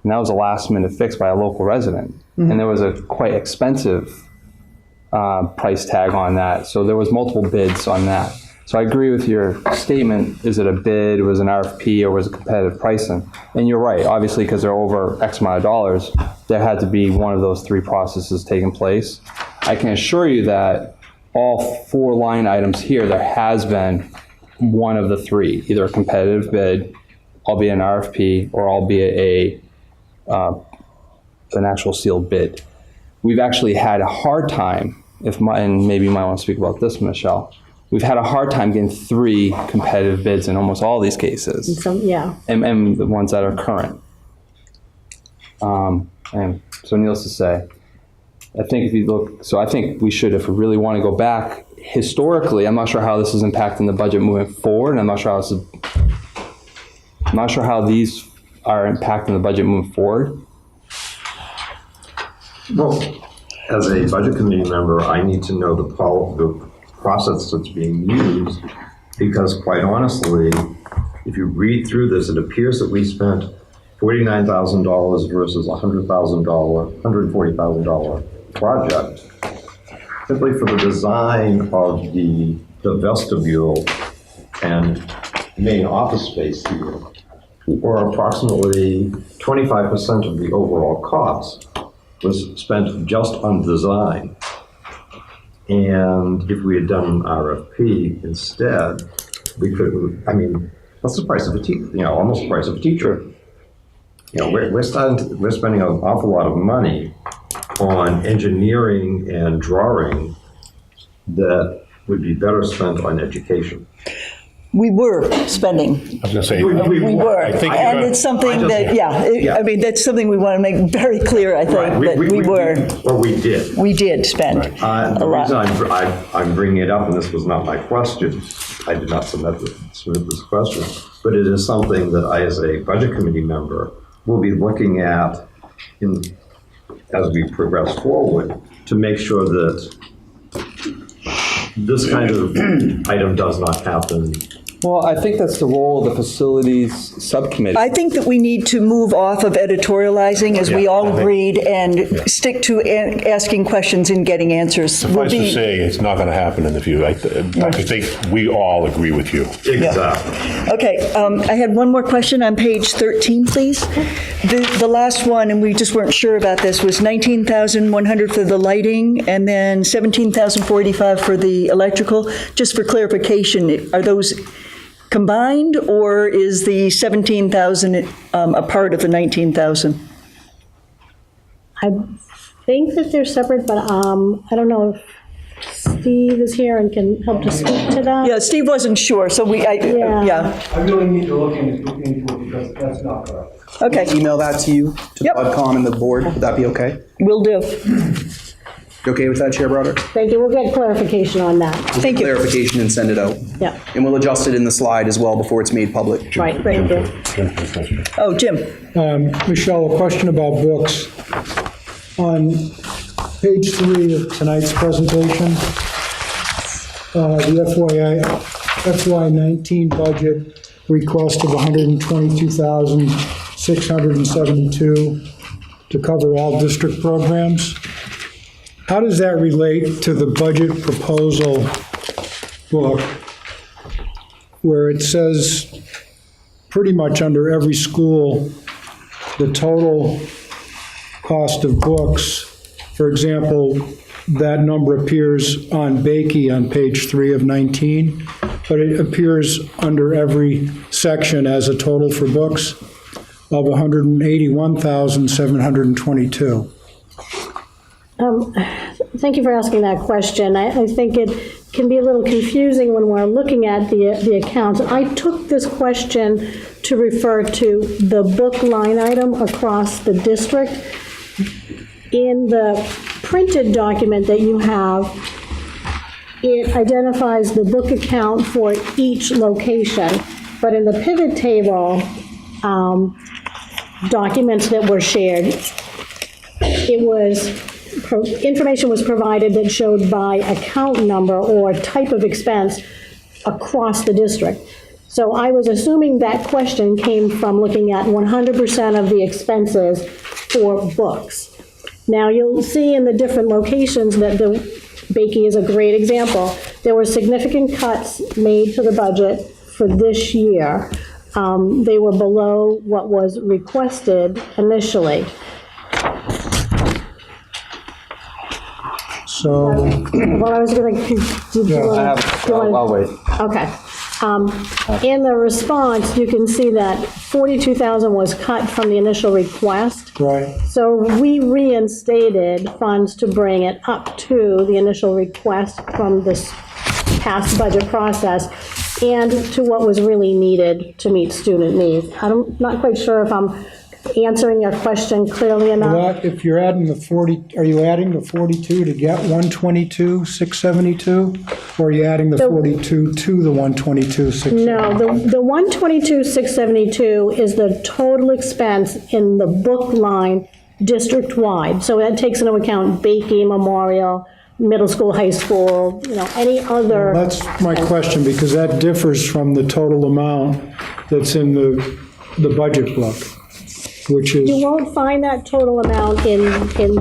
And that was a last minute fix by a local resident. Mm-hmm. And there was a quite expensive price tag on that. So there was multiple bids on that. So I agree with your statement. Is it a bid, was it an RFP, or was it competitive pricing? And you're right, obviously, because they're over X amount of dollars, there had to be one of those three processes taking place. I can assure you that all 4 line items here, there has been one of the 3, either a competitive bid, albeit an RFP, or albeit an actual sealed bid. We've actually had a hard time, and maybe you might want to speak about this, Michelle, we've had a hard time getting 3 competitive bids in almost all these cases. And the ones that are current. And so needless to say, I think if you look, so I think we should, if we really want to go back historically, I'm not sure how this is impacting the budget moving forward, and I'm not sure how these are impacting the budget moving forward. Well, as a budget committee member, I need to know the process that's being used, because quite honestly, if you read through this, it appears that we spent $49,000 versus $140,000 project simply for the design of the vestibule and main office space here, or approximately 25% of the overall cost was spent just on design. And if we had done an RFP instead, we could, that's the price of a teacher, almost the price of a teacher. We're spending an awful lot of money on engineering and drawing that would be better spent on education. We were spending. I was going to say. We were. And it's something that, that's something we want to make very clear, I think, that we were. Well, we did. We did spend a lot. The reason I'm bringing it up, and this was not my question, I did not submit this question, but it is something that I, as a budget committee member, we'll be looking at as we progress forward to make sure that this kind of item does not happen. Well, I think that's the role of the facilities subcommittee. I think that we need to move off of editorializing, as we Yeah, all I think- agreed, and stick to asking questions and getting answers. Suffice to say, it's not going to happen in the future. I think we all agree with you. Exactly. Okay, I had one more question on page 13, please. The last one, and we just weren't sure about this, was 19,100 for the lighting and then 17,485 for the electrical. Just for clarification, are those combined, or is the 17,000 a part of the 19,000? I think that they're separate, but I don't know if Steve is here and can help to speak to that. Yeah, Steve wasn't sure, so yeah. I really need to look into it because that's not correct. Okay. Email that to you, to Yep. BudCom and the board. Would that be okay? Will do. You okay with that, Chair Broderick? Thank you, we'll get clarification on that. Thank you. Clarification and send it out. Yeah, And we'll adjust it in the slide as well before it's made public. right, thank you. Oh, Jim. Michelle, a question about books. On page 3 of tonight's presentation, the FY19 budget request of $122,672 to cover all district programs. How does that relate to the budget proposal book, where it says pretty much under every school, the total cost of books? For example, that number appears on Bakey on page 3 of 19, but it appears under every section as a total for books of $181,722. Thank you for asking that question. I think it can be a little confusing when we're looking at the accounts. I took this question to refer to the book line item across the district. In the printed document that you have, it identifies the book account for each location, but in the pivot table documents that were shared, information was provided that showed by account number or type of expense across the district. So I was assuming that question came from looking at 100% of the expenses for books. Now, you'll see in the different locations that the Bakey is a great example. There were significant cuts made to the budget for this year. They were below what was requested initially. So, Well, I was going to, I'll wait. Okay. In the response, you can see that 42,000 was cut from the initial request. right. So we reinstated funds to bring it up to the initial request from this past budget process and to what was really needed to meet student needs. I'm not quite sure if I'm answering your question clearly enough. Well, if you're adding the 40, are you adding the 42 to get 122,672? Or are you adding the 42 to the 122,672? No, the 122,672 is the total expense in the book line district-wide. So that takes into account Bakey, Memorial, middle school, high school, any other. That's my question, because that differs from the total amount that's in the budget book, which is. You won't find that total amount in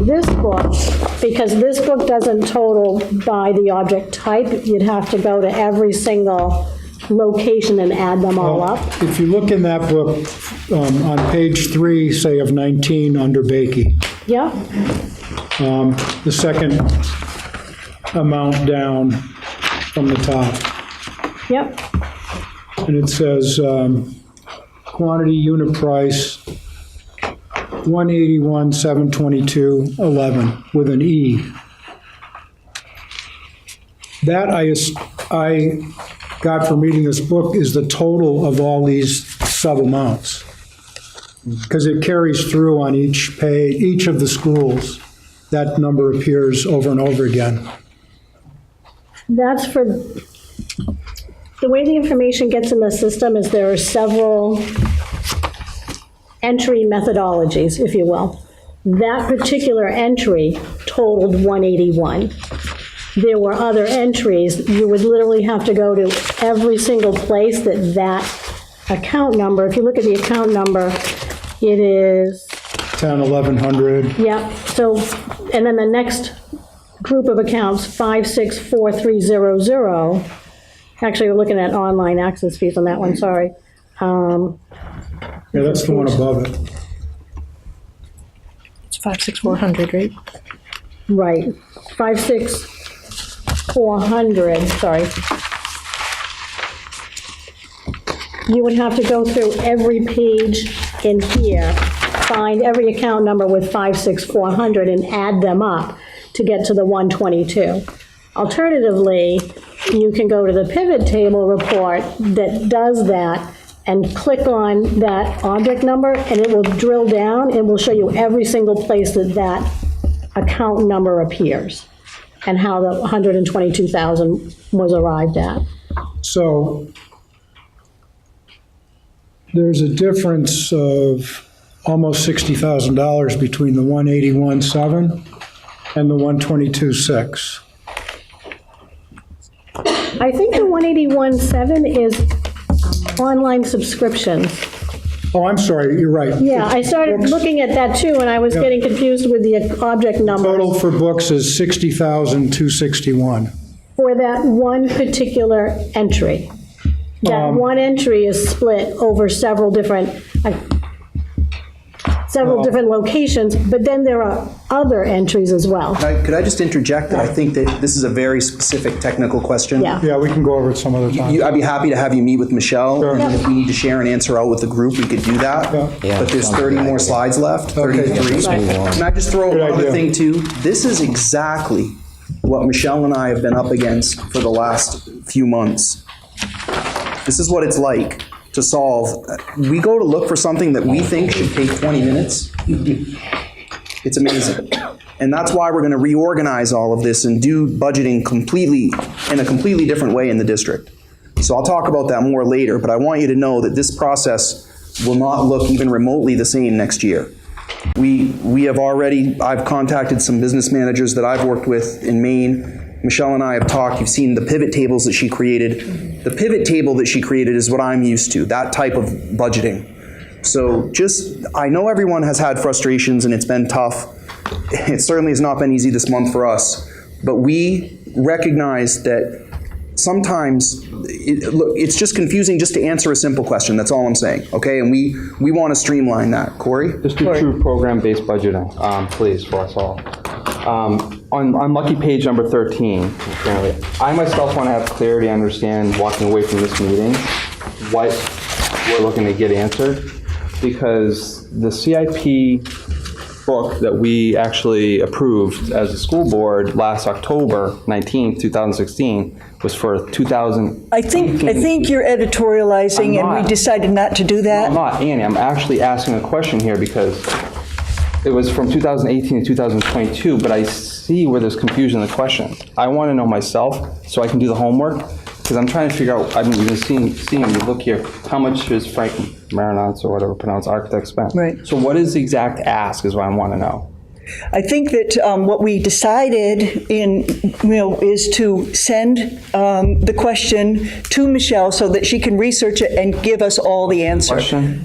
this book, because this book doesn't total by the object type. You'd have to go to every single location and add them all up. If you look in that book, on page 3, say of 19, under Bakey, Yeah, the second amount down from the top, yep, and it says, quantity unit price, 181,722.11 with an E. That I got from reading this book is the total of all these sub-amounts, because it carries through on each page, each of the schools. That number appears over and over again. that's for, the way the information gets in the system is there are several entry methodologies, if you will. That particular entry totaled 181. There were other entries. You would literally have to go to every single place that account number, if you look at the account number, it is 10, 1100. yeah, so, and then the next group of accounts, 564300, actually, we're looking at online access fees on that one, sorry. Yeah, that's the one above it. It's 56400, right? Right, 56400, sorry. You would have to go through every page in here, find every account number with 56400 and add them up to get to the 122. Alternatively, you can go to the pivot table report that does that and click on that object number and it will drill down and will show you every single place that account number appears and how the 122,000 was arrived at. So there's a difference of almost $60,000 between the 181.7 and the 122.6. I think the 181.7 is online subscriptions. Oh, I'm sorry, you're right. Yeah, I started looking at that too, and I was getting confused with the object numbers. Total for books is $60,261. For that one particular entry. That one entry is split over several different locations, but then there are other entries as well. Could I just interject that I think that this is a very specific technical question? Yeah. Yeah, we can go over it some other time. I'd be happy to have you meet with Michelle, and then if we need to share an answer out with the group, we could do that. But there's 30 more slides left, 33. Can I just throw another thing too? This is exactly what Michelle and I have been up against for the last few months. This is what it's like to solve. We go to look for something that we think should take 20 minutes. It's amazing. And that's why we're going to reorganize all of this and do budgeting in a completely different way in the district. So I'll talk about that more later, but I want you to know that this process will not look even remotely the same next year. I've contacted some business managers that I've worked with in Maine. Michelle and I have talked. You've seen the pivot tables that she created. The pivot table that she created is what I'm used to, that type of budgeting. So I know everyone has had frustrations and it's been tough. It certainly has not been easy this month for us, but we recognize that sometimes it's just confusing just to answer a simple question. That's all I'm saying, okay? And we want to streamline that. Corey? Just do true program-based budgeting, please, for us all. On lucky page number 13, apparently, I myself want to have clarity, understand, walking away from this meeting, what we're looking to get answered, because the CIP book that we actually approved as a school board last October 19th, 2016, was for 2000. I think you're editorializing, and we decided not to do that. No, I'm not, Annie. I'm actually asking a question here because it was from 2018 to 2022, but I see where there's confusion in the question. I want to know myself so I can do the homework, because I'm trying to figure out, I've been seeing you look here, how much is Frank Marinance or whatever pronounced architect spent? Right. So what is the exact ask is what I want to know. I think that what we decided is to send the question to Michelle so that she can research it and give us all the answer. Question?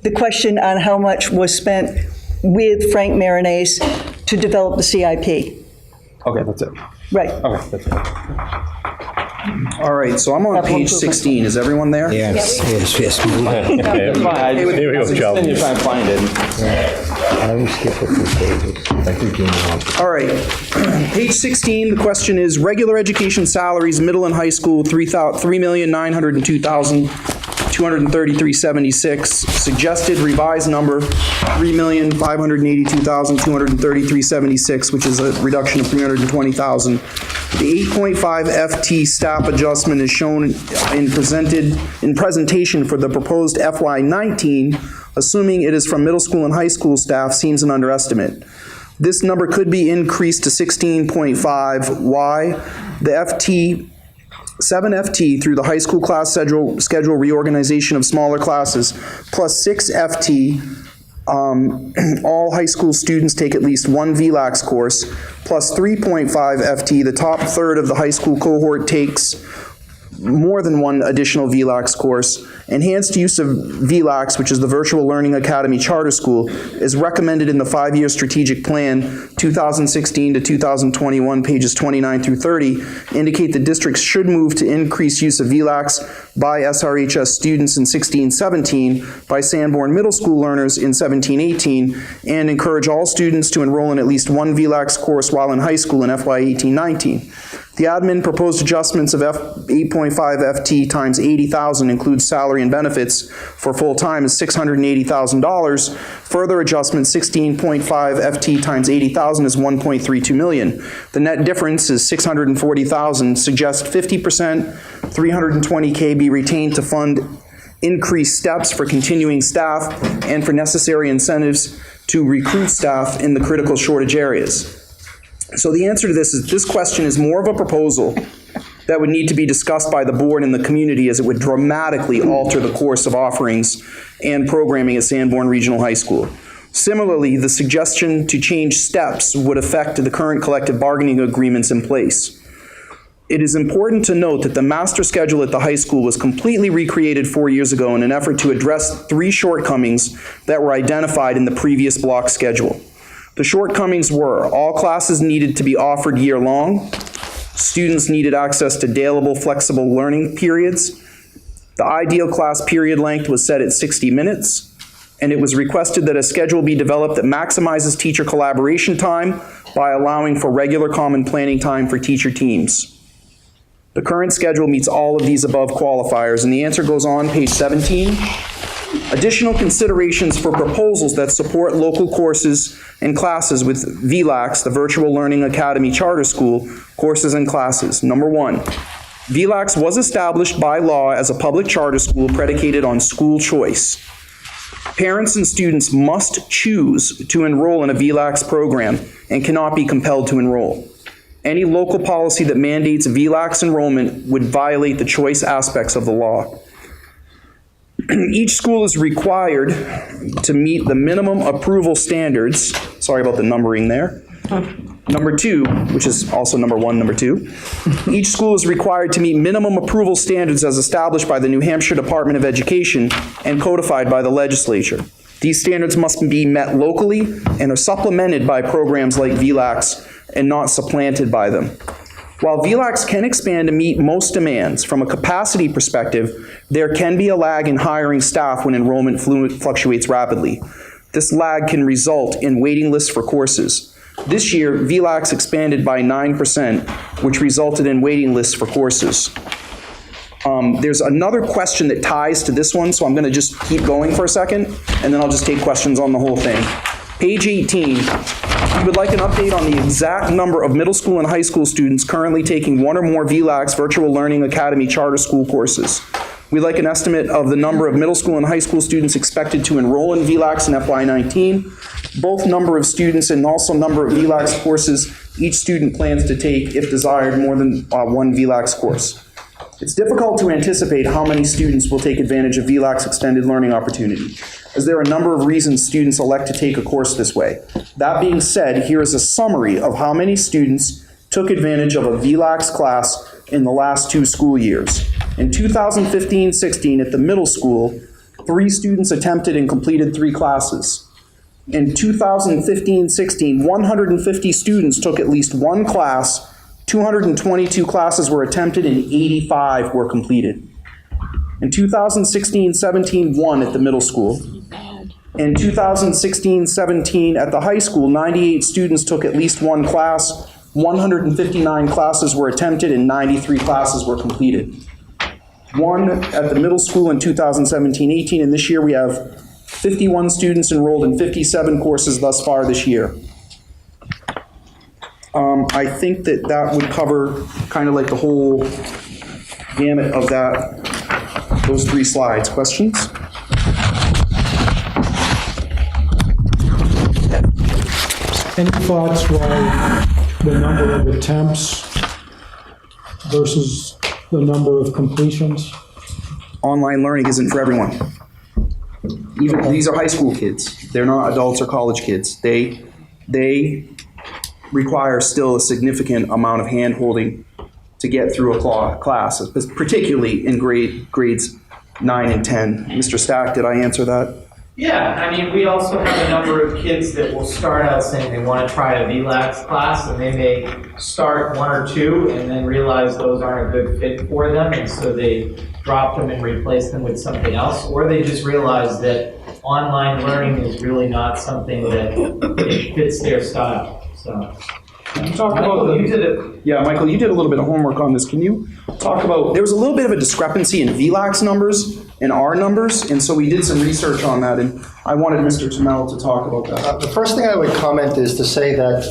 The question on how much was spent with Frank Marinese to develop the CIP. Okay, that's it. Right. Okay, that's it. All right, so I'm on page 16. Is everyone there? Yes. It's fine. Here we go, Joe. Then you're trying to find it. I will skip a few pages. I think you know. All right, page 16, the question is regular education salaries, middle and high school, $3,902,233.76. Suggested revised number, $3,582,233.76, which is a reduction of $320,000. The 8.5 FT staff adjustment is shown in presentation for the proposed FY19, assuming it is from middle school and high school staff, seems an underestimate. This number could be increased to 16.5. Why? The 7 FT through the high school class schedule reorganization of smaller classes, plus 6 FT All high school students take at least one VLAX course, plus 3.5 FT. The top third of the high school cohort takes more than one additional VLAX course. Enhanced use of VLAX, which is the Virtual Learning Academy Charter School, is recommended in the 5-year strategic plan, 2016 to 2021, pages 29 through 30, indicate that districts should move to increase use of VLAX by SRHS students in 16-17, by Sanborn Middle School learners in 17-18, and encourage all students to enroll in at least one VLAX course while in high school in FY 18-19. The admin proposed adjustments of 8.5 FT times 80,000 includes salary and benefits for full-time is $680,000. Further adjustment, 16.5 FT times 80,000 is 1.32 million. The net difference is 640,000. Suggest 50%, 320K be retained to fund increased steps for continuing staff and for necessary incentives to recruit staff in the critical shortage areas. So the answer to this is, this question is more of a proposal that would need to be discussed by the board and the community, as it would dramatically alter the course of offerings and programming at Sanborn Regional High School. Similarly, the suggestion to change steps would affect the current collective bargaining agreements in place. It is important to note that the master schedule at the high school was completely recreated 4 years ago in an effort to address 3 shortcomings that were identified in the previous block schedule. The shortcomings were: all classes needed to be offered year-long, students needed access to dayable, flexible learning periods, the ideal class period length was set at 60 minutes, and it was requested that a schedule be developed that maximizes teacher collaboration time by allowing for regular common planning time for teacher teams. The current schedule meets all of these above qualifiers, and the answer goes on page 17. Additional considerations for proposals that support local courses and classes with VLAX, the Virtual Learning Academy Charter School, courses and classes. Number 1, VLAX was established by law as a public charter school predicated on school choice. Parents and students must choose to enroll in a VLAX program and cannot be compelled to enroll. Any local policy that mandates VLAX enrollment would violate the choice aspects of the law. Each school is required to meet the minimum approval standards. Sorry about the numbering there. Number 2, which is also number 1, number 2. Each school is required to meet minimum approval standards as established by the New Hampshire Department of Education and codified by the legislature. These standards must be met locally and are supplemented by programs like VLAX and not supplanted by them. While VLAX can expand to meet most demands, from a capacity perspective, there can be a lag in hiring staff when enrollment fluctuates rapidly. This lag can result in waiting lists for courses. This year, VLAX expanded by 9%, which resulted in waiting lists for courses. There's another question that ties to this one, so I'm going to just keep going for a second, and then I'll just take questions on the whole thing. Page 18. We would like an update on the exact number of middle school and high school students currently taking one or more VLAX Virtual Learning Academy Charter School courses. We'd like an estimate of the number of middle school and high school students expected to enroll in VLAX in FY19, both number of students and also number of VLAX courses each student plans to take, if desired, more than one VLAX course. It's difficult to anticipate how many students will take advantage of VLAX extended learning opportunity, as there are a number of reasons students elect to take a course this way. That being said, here is a summary of how many students took advantage of a VLAX class in the last 2 school years. In 2015-16 at the middle school, 3 students attempted and completed 3 classes. In 2015-16, 150 students took at least 1 class, 222 classes were attempted, and 85 were completed. In 2016-17, 1 at the middle school. In 2016-17 at the high school, 98 students took at least 1 class, 159 classes were attempted, and 93 classes were completed. 1 at the middle school in 2017-18, and this year we have 51 students enrolled in 57 courses thus far this year. I think that would cover kind of like the whole gamut of those 3 slides. Questions? Any thoughts why the number of attempts versus the number of completions? Online learning isn't for everyone. Even, these are high school kids. They're not adults or college kids. They require still a significant amount of hand-holding to get through a class, particularly in grades 9 and 10. Mr. Stack, did I answer that? Yeah, I mean, we also have a number of kids that will start out saying they want to try a VLAX class, and they may start one or two and then realize those aren't a good fit for them, and so they drop them and replace them with something else, or they just realize that online learning is really not something that fits their style. So, Can you talk about Michael, you did a little bit of homework on this. Can you talk about, there was a little bit of a discrepancy in VLAX numbers and our numbers, and so we did some research on that, and I wanted Mr. Tamel to talk about that. The first thing I would comment is to say that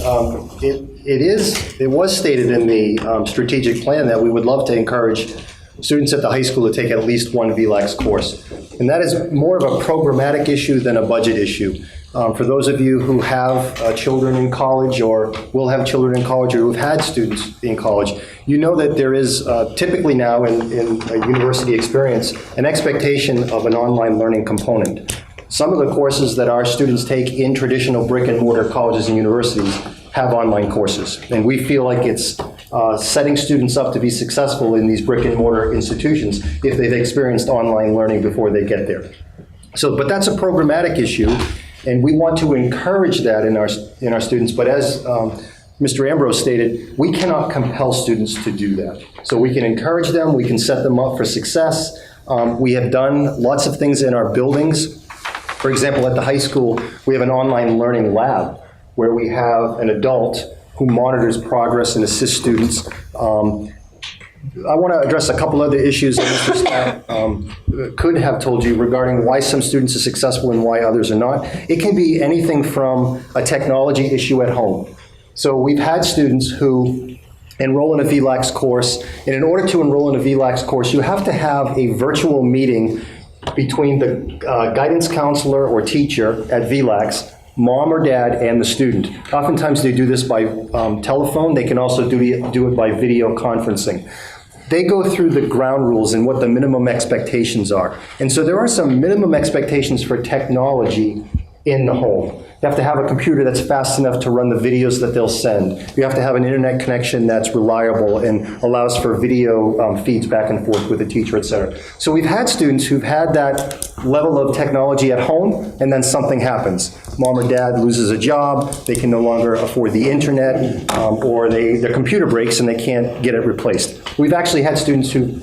it was stated in the strategic plan that we would love to encourage students at the high school to take at least one VLAX course. And that is more of a programmatic issue than a budget issue. For those of you who have children in college or will have children in college or who've had students in college, you know that there is typically now in a university experience an expectation of an online learning component. Some of the courses that our students take in traditional brick and mortar colleges and universities have online courses. And we feel like it's setting students up to be successful in these brick and mortar institutions if they've experienced online learning before they get there. So, but that's a programmatic issue, and we want to encourage that in our students. But as Mr. Ambrose stated, we cannot compel students to do that. So we can encourage them, we can set them up for success. We have done lots of things in our buildings. For example, at the high school, we have an online learning lab where we have an adult who monitors progress and assists students. I want to address a couple other issues that Mr. Stack could have told you regarding why some students are successful and why others are not. It can be anything from a technology issue at home. So we've had students who enroll in a VLAX course, and in order to enroll in a VLAX course, you have to have a virtual meeting between the guidance counselor or teacher at VLAX, mom or dad, and the student. Oftentimes they do this by telephone. They can also do it by video conferencing. They go through the ground rules and what the minimum expectations are. And so there are some minimum expectations for technology in the home. You have to have a computer that's fast enough to run the videos that they'll send. You have to have an internet connection that's reliable and allows for video feeds back and forth with the teacher, et cetera. So we've had students who've had that level of technology at home, and then something happens. Mom or dad loses a job, they can no longer afford the internet, or their computer breaks and they can't get it replaced. We've actually had students who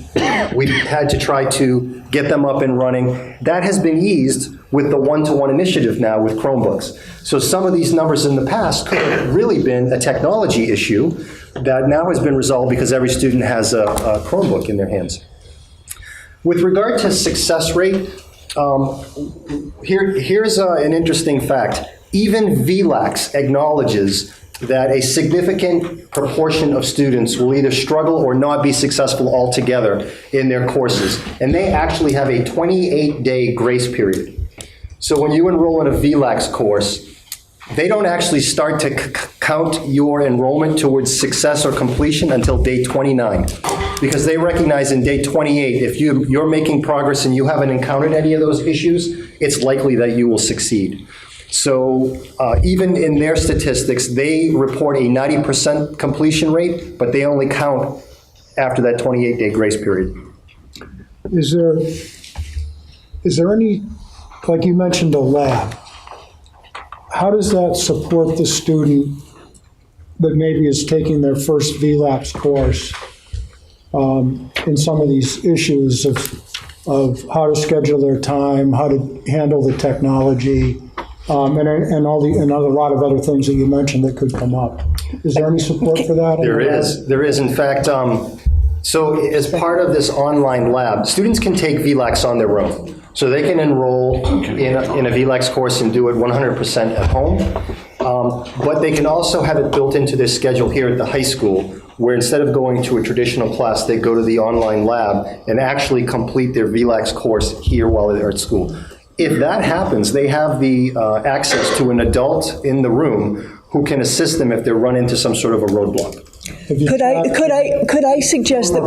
we've had to try to get them up and running. That has been eased with the one-to-one initiative now with Chromebooks. So some of these numbers in the past could have really been a technology issue that now has been resolved because every student has a Chromebook in their hands. With regard to success rate, here's an interesting fact. Even VLAX acknowledges that a significant proportion of students will either struggle or not be successful altogether in their courses. And they actually have a 28-day grace period. So when you enroll in a VLAX course, they don't actually start to count your enrollment towards success or completion until day 29. Because they recognize in day 28, if you're making progress and you haven't encountered any of those issues, it's likely that you will succeed. So even in their statistics, they report a 90% completion rate, but they only count after that 28-day grace period. Is there any, like you mentioned, a lab? How does that support the student that maybe is taking their first VLAX course in some of these issues of how to schedule their time, how to handle the technology, and a lot of other things that you mentioned that could come up? Is there any support for that? There is. In fact, so as part of this online lab, students can take VLAX on their own. So they can enroll in a VLAX course and do it 100% at home. But they can also have it built into their schedule here at the high school, where instead of going to a traditional class, they go to the online lab and actually complete their VLAX course here while they're at school. If that happens, they have the access to an adult in the room who can assist them if they run into some sort of a roadblock. Could I suggest that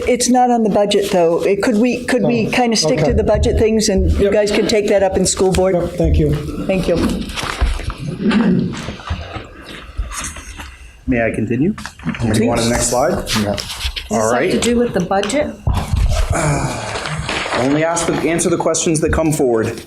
it's not on the budget, though. Could we kind of stick to the budget things, and you guys can take that up in school board? Yep, thank you. Thank you. May I continue? Do you want the next slide? All right. To do with the budget? Only answer the questions that come forward.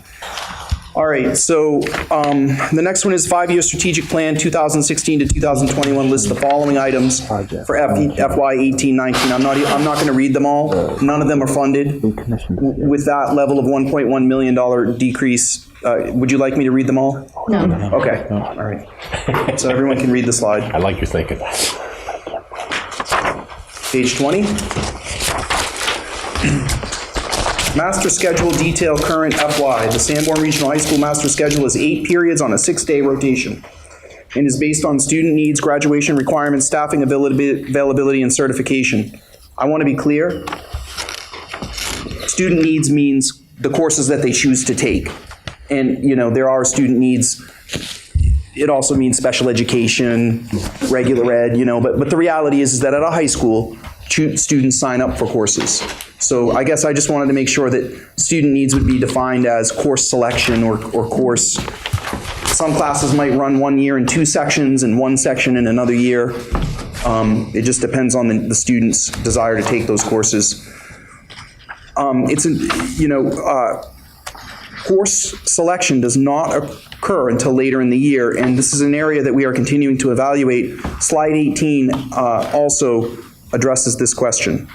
All right, so the next one is 5-year strategic plan, 2016 to 2021, lists the following items for FY 18-19. I'm not going to read them all. None of them are funded. With that level of $1.1 million decrease, would you like me to read them all? No. Okay, all right. So everyone can read the slide. I like your thinking. Page 20. Master schedule detail current FY. The Sanborn Regional High School master schedule is 8 periods on a 6-day rotation and is based on student needs, graduation requirements, staffing availability, and certification. I want to be clear. Student needs means the courses that they choose to take. And, there are student needs. It also means special education, regular ed, but the reality is that at a high school, students sign up for courses. So I guess I just wanted to make sure that student needs would be defined as course selection or course. Some classes might run 1 year in 2 sections and 1 section in another year. It just depends on the student's desire to take those courses. Course selection does not occur until later in the year, and this is an area that we are continuing to evaluate. Slide 18 also addresses this question.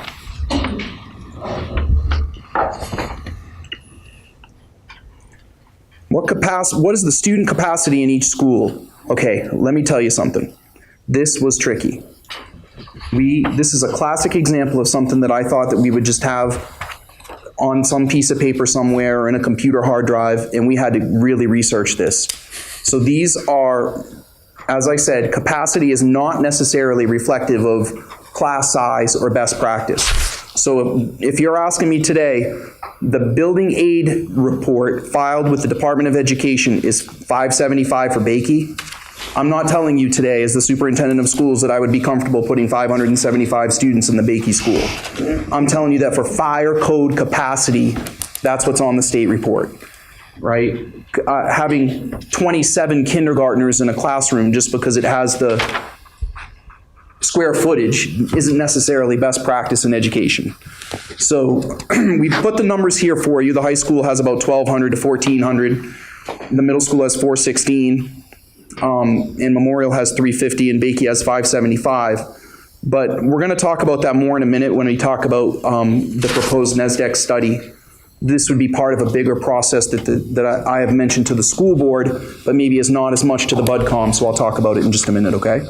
What is the student capacity in each school? Okay, let me tell you something. This was tricky. This is a classic example of something that I thought that we would just have on some piece of paper somewhere or in a computer hard drive, and we had to really research this. So these are, as I said, capacity is not necessarily reflective of class size or best practice. So if you're asking me today, the building aid report filed with the Department of Education is 575 for Bakey. I'm not telling you today, as the superintendent of schools, that I would be comfortable putting 575 students in the Bakey school. I'm telling you that for fire code capacity, that's what's on the state report, right? Having 27 kindergartners in a classroom just because it has the square footage isn't necessarily best practice in education. So we put the numbers here for you. The high school has about 1,200 to 1,400. The middle school has 416. And Memorial has 350 and Bakey has 575. But we're going to talk about that more in a minute when we talk about the proposed NESDEC study. This would be part of a bigger process that I have mentioned to the school board, but maybe is not as much to the BudCom, so I'll talk about it in just a minute, okay?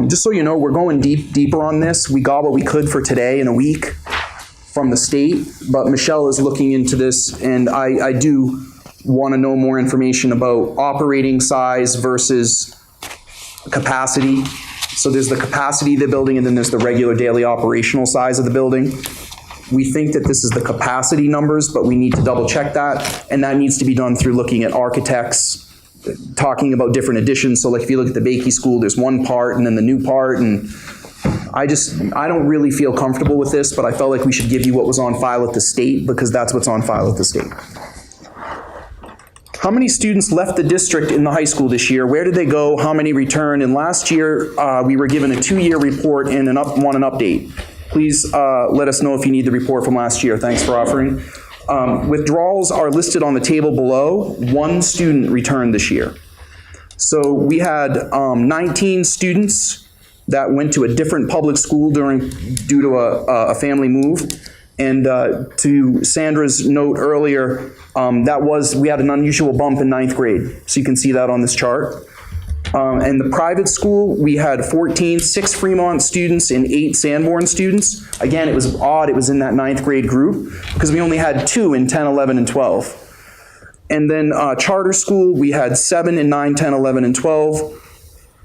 Just so you know, we're going deeper on this. We got what we could for today in a week from the state, but Michelle is looking into this, and I do want to know more information about operating size versus capacity. So there's the capacity of the building, and then there's the regular daily operational size of the building. We think that this is the capacity numbers, but we need to double check that, and that needs to be done through looking at architects, talking about different additions. So like if you look at the Bakey school, there's one part and then the new part, and I don't really feel comfortable with this, but I felt like we should give you what was on file at the state because that's what's on file at the state. How many students left the district in the high school this year? Where did they go? How many returned? And last year, we were given a 2-year report and want an update. Please let us know if you need the report from last year. Thanks for offering. Withdrawals are listed on the table below. 1 student returned this year. So we had 19 students that went to a different public school due to a family move. And to Sandra's note earlier, we had an unusual bump in 9th grade. So you can see that on this chart. And the private school, we had 14, 6 Fremont students and 8 Sanborn students. Again, it was odd, it was in that 9th grade group because we only had 2 in 10, 11, and 12. And then charter school, we had 7 in 9, 10, 11, and 12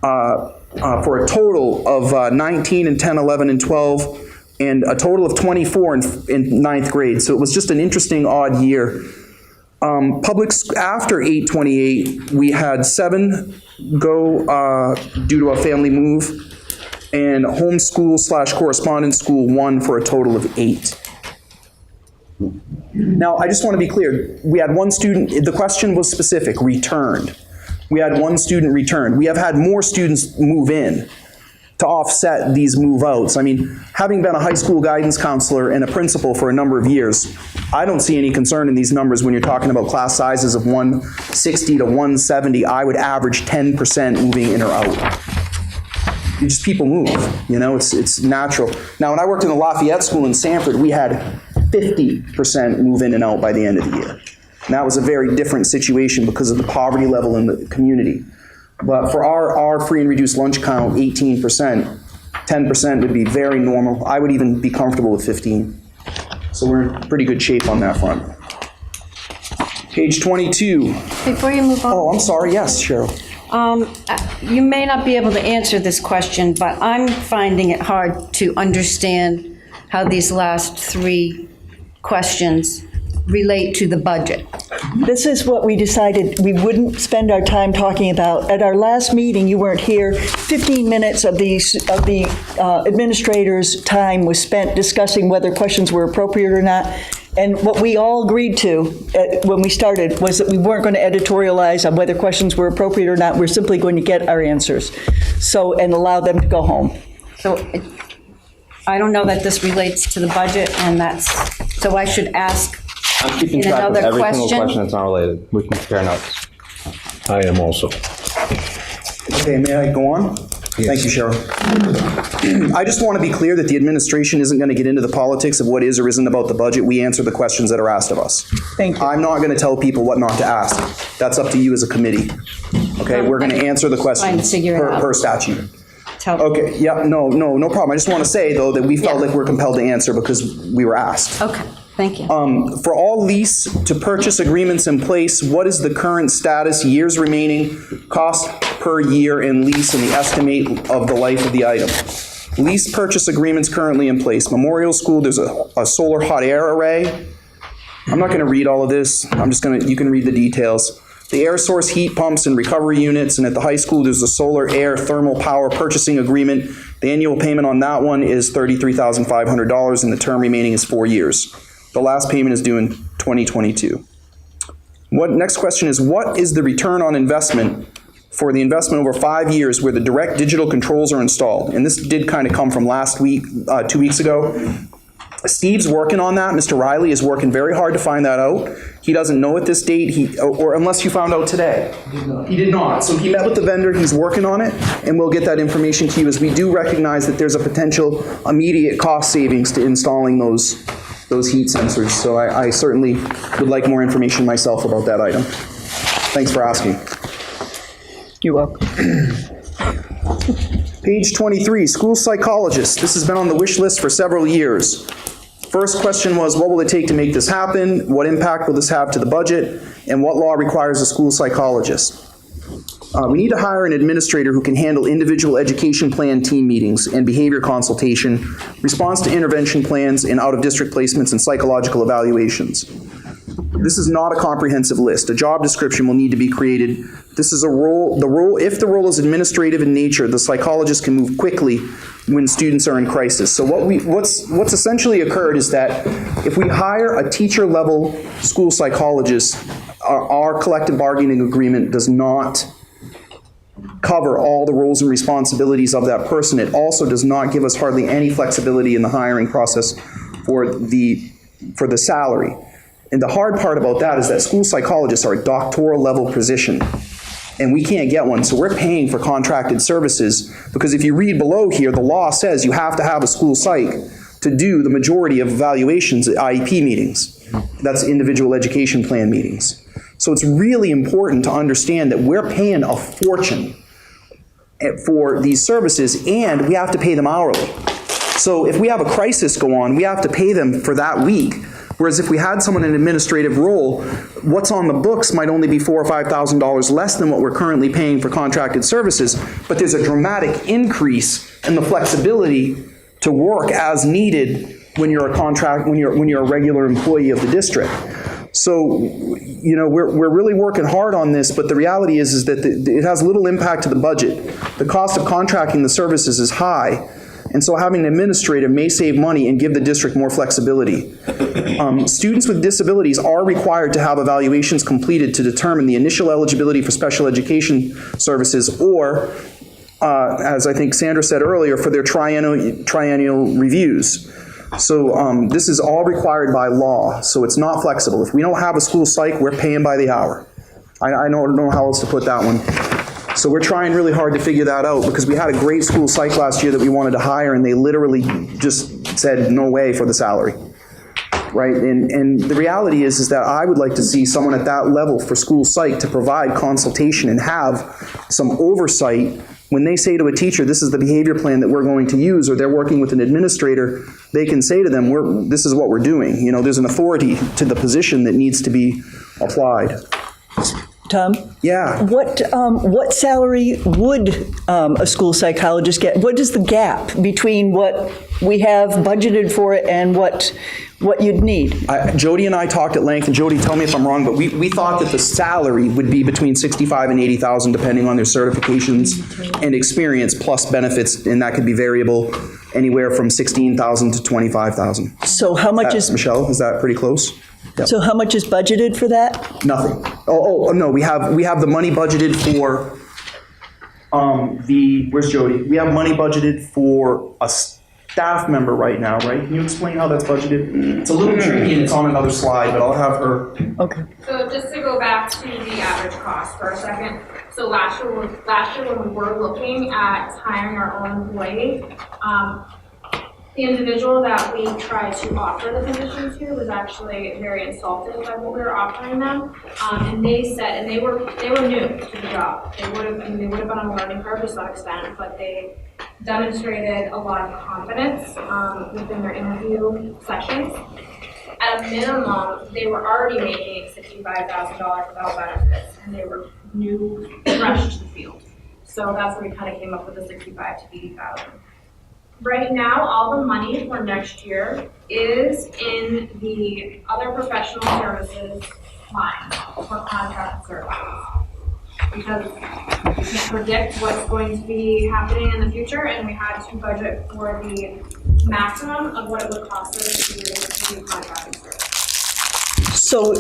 for a total of 19 in 10, 11, and 12. And a total of 24 in 9th grade. So it was just an interesting, odd year. After 8/28, we had 7 go due to a family move, and homeschool/correspondence school 1 for a total of 8. Now, I just want to be clear. We had one student, the question was specific, returned. We had one student returned. We have had more students move in to offset these move outs. I mean, having been a high school guidance counselor and a principal for a number of years, I don't see any concern in these numbers when you're talking about class sizes of 160 to 170. I would average 10% moving in or out. Just people move, you know, it's natural. Now, when I worked in the Lafayette School in Sanford, we had 50% move in and out by the end of the year. And that was a very different situation because of the poverty level in the community. But for our free and reduced lunch count, 18%, 10% would be very normal. I would even be comfortable with 15. So we're in pretty good shape on that front. Page 22. Before you move on. Oh, I'm sorry. Yes, Cheryl. You may not be able to answer this question, but I'm finding it hard to understand how these last 3 questions relate to the budget. This is what we decided we wouldn't spend our time talking about. At our last meeting, you weren't here, 15 minutes of the administrator's time was spent discussing whether questions were appropriate or not. And what we all agreed to when we started was that we weren't going to editorialize on whether questions were appropriate or not. We're simply going to get our answers and allow them to go home. So I don't know that this relates to the budget, and so I should ask I'm keeping in track of another every single question? question that's not related. We can compare notes. I am also. Okay, may I go on? Thank you, Cheryl. I just want to be clear that the administration isn't going to get into the politics of what is or isn't about the budget. We answer the questions that are asked of us. Thank you. I'm not going to tell people what not to ask. That's up to you as a committee. Okay, we're going to answer the questions per statute. Okay, yeah, no problem. I just want to say, though, that we felt like we're compelled to answer because we were asked. Okay, thank you. For all lease to purchase agreements in place, what is the current status, years remaining, cost per year in lease, and the estimate of the life of the item? Lease purchase agreements currently in place. Memorial School, there's a solar hot air array. I'm not going to read all of this. You can read the details. The air source heat pumps and recovery units, and at the high school, there's a solar air thermal power purchasing agreement. The annual payment on that one is $33,500, and the term remaining is 4 years. The last payment is due in 2022. Next question is, what is the return on investment for the investment over 5 years where the direct digital controls are installed? And this did kind of come from last week, 2 weeks ago. Steve's working on that. Mr. Riley is working very hard to find that out. He doesn't know at this date, or unless you found out today. He did not. So he met with the vendor, he's working on it, and we'll get that information to you, as we do recognize that there's a potential immediate cost savings to installing those heat sensors. So I certainly would like more information myself about that item. Thanks for asking. You're welcome. Page 23, school psychologist. This has been on the wish list for several years. First question was, what will it take to make this happen? What impact will this have to the budget? And what law requires a school psychologist? We need to hire an administrator who can handle individual education plan team meetings and behavior consultation, response to intervention plans, and out-of-district placements and psychological evaluations. This is not a comprehensive list. A job description will need to be created. This is a role, if the role is administrative in nature, the psychologist can move quickly when students are in crisis. So what's essentially occurred is that if we hire a teacher-level school psychologist, our collective bargaining agreement does not cover all the roles and responsibilities of that person. It also does not give us hardly any flexibility in the hiring process for the salary. And the hard part about that is that school psychologists are a doctoral level position, and we can't get one. So we're paying for contracted services, because if you read below here, the law says you have to have a school psych to do the majority of evaluations at IEP meetings. That's individual education plan meetings. So it's really important to understand that we're paying a fortune for these services, and we have to pay them hourly. So if we have a crisis go on, we have to pay them for that week. Whereas if we had someone in an administrative role, what's on the books might only be $4,000 or $5,000 less than what we're currently paying for contracted services, but there's a dramatic increase in the flexibility to work as needed when you're a regular employee of the district. So, you know, we're really working hard on this, but the reality is that it has little impact to the budget. The cost of contracting the services is high, and so having an administrator may save money and give the district more flexibility. Students with disabilities are required to have evaluations completed to determine the initial eligibility for special education services, or, as I think Sandra said earlier, for their triennial reviews. So this is all required by law, so it's not flexible. If we don't have a school psych, we're paying by the hour. I don't know how else to put that one. So we're trying really hard to figure that out, because we had a great school psych last year that we wanted to hire, and they literally just said no way for the salary. Right? And the reality is that I would like to see someone at that level for school psych to provide consultation and have some oversight. When they say to a teacher, this is the behavior plan that we're going to use, or they're working with an administrator, they can say to them, this is what we're doing. You know, there's an authority to the position that needs to be applied. Tom? Yeah. What salary would a school psychologist get? What is the gap between what we have budgeted for it and what you'd need? Jody and I talked at length, and Jody, tell me if I'm wrong, but we thought that the salary would be between $65,000 and $80,000, depending on their certifications and experience, plus benefits, and that could be variable anywhere from $16,000 to $25,000. So how much is Michelle? Is that pretty close? Yep. So how much is budgeted for that? Nothing. Oh no, we have the money budgeted for where's Jody? We have money budgeted for a staff member right now, right? Can you explain how that's budgeted? It's a little tricky and it's on another slide, but I'll have her. Okay. So just to go back to the average cost for a second. So last year when we were looking at hiring our own employee, the individual that we tried to offer the position to was actually very insulted by what we were offering them. And they said, and they were new to the job. They would have been on a learning curve to some extent, but they demonstrated a lot of confidence within their interview sessions. At a minimum, they were already making $65,000 without benefits, and they were new, fresh to the field. So that's where we kind of came up with the $65,000 to $80,000. Right now, all the money for next year is in the other professional services line for contract services. Because we can't predict what's going to be happening in the future, and we had to budget for the maximum of what it would cost us to do contracting service. So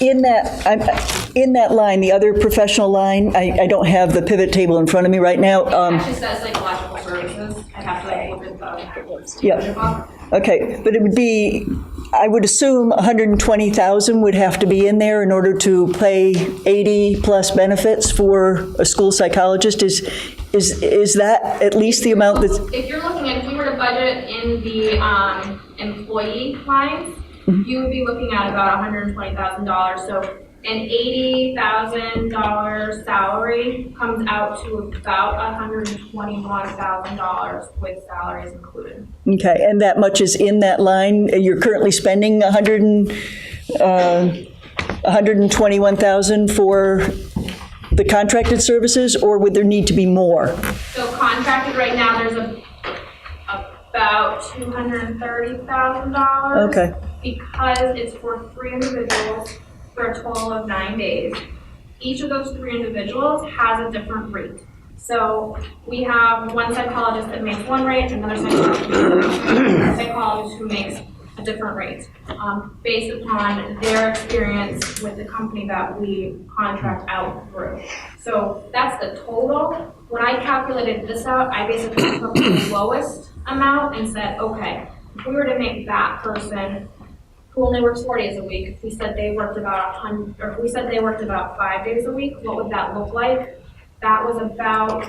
in that line, the other professional line, I don't have the pivot table in front of me right now. It actually says psychological services. I have to look at the Yeah. Okay, but it would be, I would assume 120,000 would have to be in there in order to pay 80 plus benefits for a school psychologist. Is that at least the amount that's? If you're looking at, if we were to budget in the employee lines, you would be looking at about $120,000. So an $80,000 salary comes out to about $121,000 with salaries included. Okay, and that much is in that line. You're currently spending $121,000 for the contracted services, or would there need to be more? So contracted right now, there's about $230,000. Okay. Because it's for 3 individuals for a total of 9 days. Each of those 3 individuals has a different rate. So we have one psychologist that makes one rate, another psychologist who makes a different rate based upon their experience with the company that we contract out through. So that's the total. When I calculated this out, I basically took the lowest amount and said, okay, if we were to make that person who only works 4 days a week, if we said they worked about 100, or if we said they worked about 5 days a week, what would that look like? That was about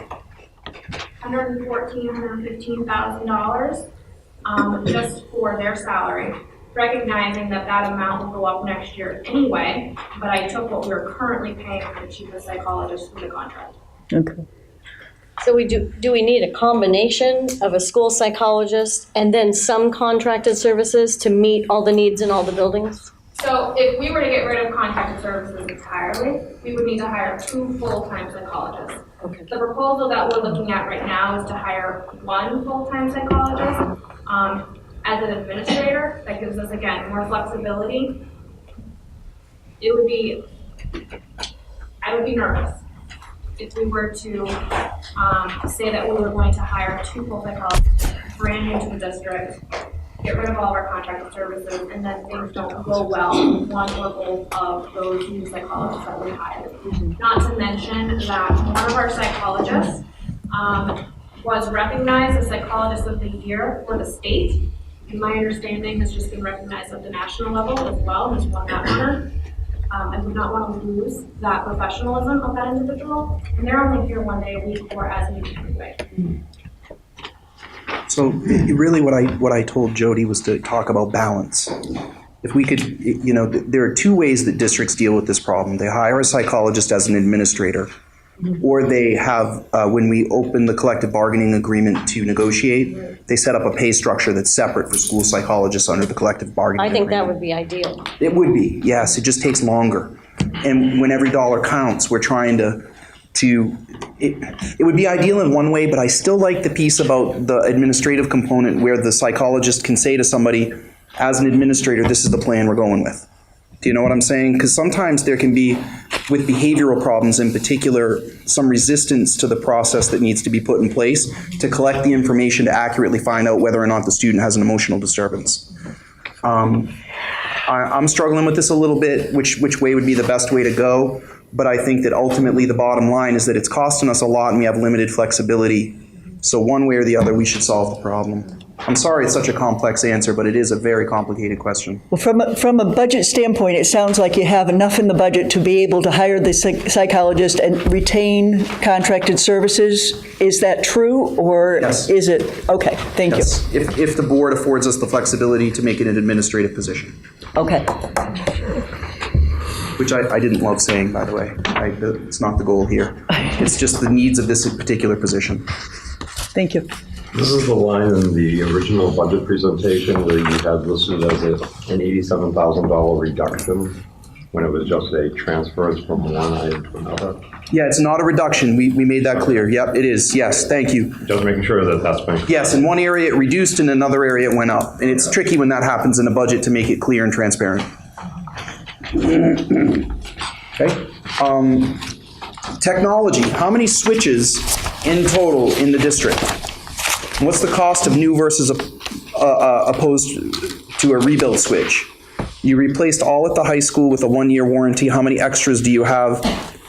$115,000 just for their salary, recognizing that that amount will go up next year anyway, but I took what we're currently paying for the cheapest psychologist through the contract. Okay. So do we need a combination of a school psychologist and then some contracted services to meet all the needs in all the buildings? So if we were to get rid of contracted services entirely, we would need to hire 2 full-time psychologists. Okay. The proposal that we're looking at right now is to hire 1 full-time psychologist as an administrator. That gives us, again, more flexibility. I would be nervous if we were to say that we were going to hire 2 full psychologists brand new to the district, get rid of all of our contracted services, and then things don't go well with one or both of those new psychologists that we hired. Not to mention that one of our psychologists was recognized as Psychologist of the Year for the state. And my understanding has just been recognized at the national level as well, has won that honor. I would not want to lose that professionalism of that individual, and they're only here 1 day a week or as needed anyway. So really what I told Jody was to talk about balance. If we could, there are 2 ways that districts deal with this problem. They hire a psychologist as an administrator, or they have, when we open the collective bargaining agreement to negotiate, they set up a pay structure that's separate for school psychologists under the collective bargaining I think agreement. that would be ideal. It would be, yes, it just takes longer. And when every dollar counts, we're trying it would be ideal in one way, but I still like the piece about the administrative component where the psychologist can say to somebody, as an administrator, this is the plan we're going with. Do you know what I'm saying? Because sometimes there can be, with behavioral problems in particular, some resistance to the process that needs to be put in place to collect the information to accurately find out whether or not the student has an emotional disturbance. I'm struggling with this a little bit, which way would be the best way to go, but I think that ultimately the bottom line is that it's costing us a lot and we have limited flexibility. So one way or the other, we should solve the problem. I'm sorry it's such a complex answer, but it is a very complicated question. Well, from a budget standpoint, it sounds like you have enough in the budget to be able to hire the psychologist and retain contracted services. Is that true, or Yes. is it? Okay, thank you. Yes, if the board affords us the flexibility to make it an administrative position. Okay. Which I didn't love saying, by the way. It's not the goal here. It's just the needs of this particular position. Thank you. This is the line in the original budget presentation where you had listed as an $87,000 reduction when it was just a transfers from one item to another. Yeah, it's not a reduction. We made that clear. Yep, it is. Yes, thank you. Just making sure that that's been. Yes, in one area it reduced, in another area it went up. And it's tricky when that happens in a budget to make it clear and transparent. Okay. Technology. How many switches in total in the district? What's the cost of new versus opposed to a rebuild switch? You replaced all at the high school with a 1-year warranty. How many extras do you have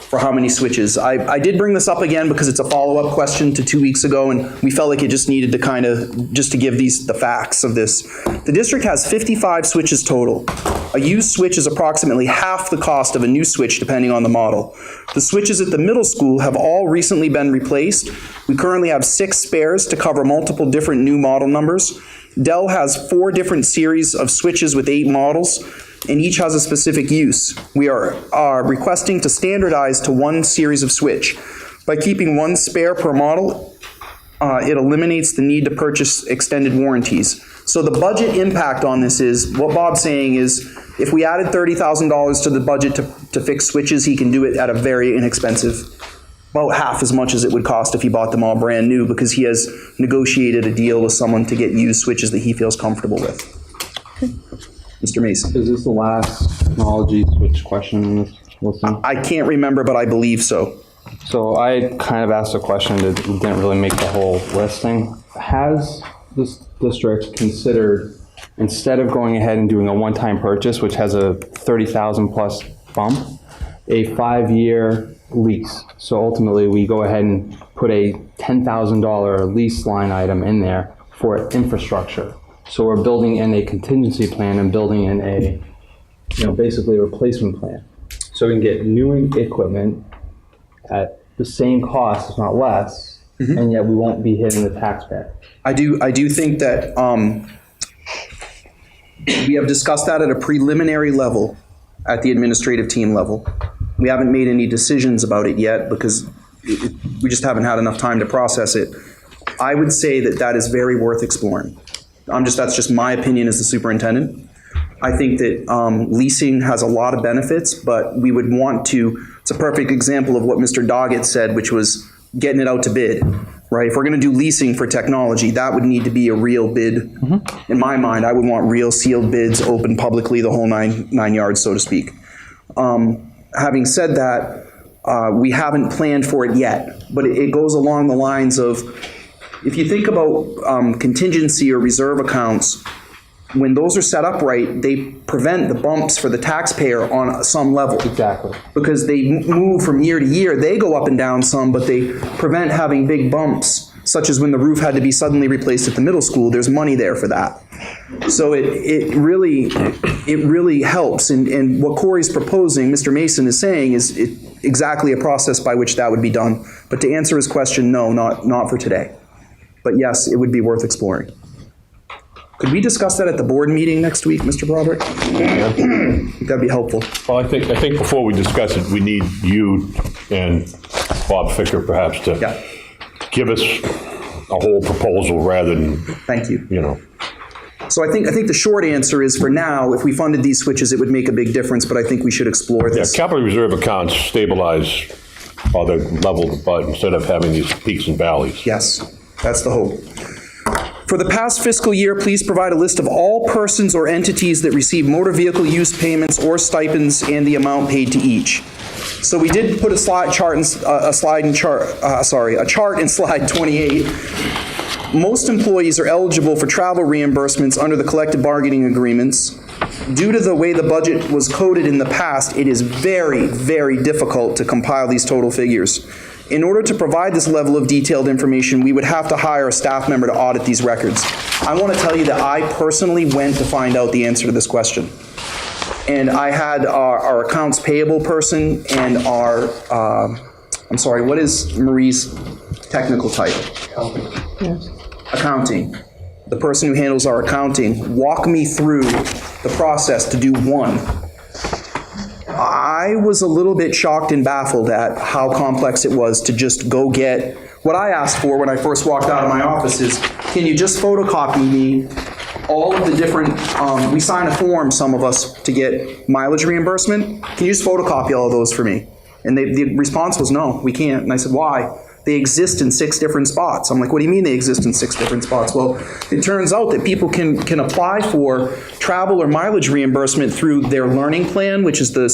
for how many switches? I did bring this up again because it's a follow-up question to 2 weeks ago, and we felt like it just needed to just to give the facts of this. The district has 55 switches total. A used switch is approximately half the cost of a new switch, depending on the model. The switches at the middle school have all recently been replaced. We currently have 6 spares to cover multiple different new model numbers. Dell has 4 different series of switches with 8 models, and each has a specific use. We are requesting to standardize to 1 series of switch. By keeping 1 spare per model, it eliminates the need to purchase extended warranties. So the budget impact on this is, what Bob's saying is, if we added $30,000 to the budget to fix switches, he can do it at a very inexpensive, about half as much as it would cost if he bought them all brand new, because he has negotiated a deal with someone to get used switches that he feels comfortable with. Mr. Mason. Is this the last technology switch question in this listing? I can't remember, but I believe so. So I kind of asked a question that didn't really make the whole listing. Has this district considered, instead of going ahead and doing a one-time purchase, which has a 30,000 plus bump, a 5-year lease? So ultimately, we go ahead and put a $10,000 lease line item in there for infrastructure. So we're building in a contingency plan and building in a, basically a replacement plan. So we can get new equipment at the same cost, if not less, and yet we won't be hitting the taxpayer. I do think that we have discussed that at a preliminary level, at the administrative team level. We haven't made any decisions about it yet because we just haven't had enough time to process it. I would say that is very worth exploring. That's just my opinion as the superintendent. I think that leasing has a lot of benefits, but we would want to, it's a perfect example of what Mr. Doggett said, which was getting it out to bid, right? If we're going to do leasing for technology, that would need to be a real bid. In my mind, I would want real sealed bids, open publicly, the whole nine yards, so to speak. Having said that, we haven't planned for it yet, but it goes along the lines of, if you think about contingency or reserve accounts, when those are set up right, they prevent the bumps for the taxpayer on some level. Exactly. Because they move from year to year. They go up and down some, but they prevent having big bumps, such as when the roof had to be suddenly replaced at the middle school. There's money there for that. So it really helps. And what Corey's proposing, Mr. Mason is saying, is exactly a process by which that would be done. But to answer his question, no, not for today. But yes, it would be worth exploring. Could we discuss that at the board meeting next week, Mr. Broderick? Yeah. That'd be helpful. Well, I think before we discuss it, we need you and Bob Ficker perhaps to give us a whole proposal rather than, thank you. You know. So I think the short answer is, for now, if we funded these switches, it would make a big difference, but I think we should explore this. Yeah, capital reserve accounts stabilize or the level of the budget instead of having these peaks and valleys. Yes, that's the hope. For the past fiscal year, please provide a list of all persons or entities that receive motor vehicle use payments or stipends and the amount paid to each. So we did put a chart in slide 28. Most employees are eligible for travel reimbursements under the collective bargaining agreements. Due to the way the budget was coded in the past, it is very, very difficult to compile these total figures. In order to provide this level of detailed information, we would have to hire a staff member to audit these records. I want to tell you that I personally went to find out the answer to this question. And I had our accounts payable person and our, I'm sorry, what is Marie's technical title? Accounting. The person who handles our accounting walk me through the process to do one. I was a little bit shocked and baffled at how complex it was to just go get, what I asked for when I first walked out of my office is, can you just photocopy me all of the different, we sign a form, some of us, to get mileage reimbursement. Can you just photocopy all of those for me? And the response was, no, we can't. And I said, why? They exist in 6 different spots. I'm like, what do you mean they exist in 6 different spots? Well, it turns out that people can apply for travel or mileage reimbursement through their learning plan, which is the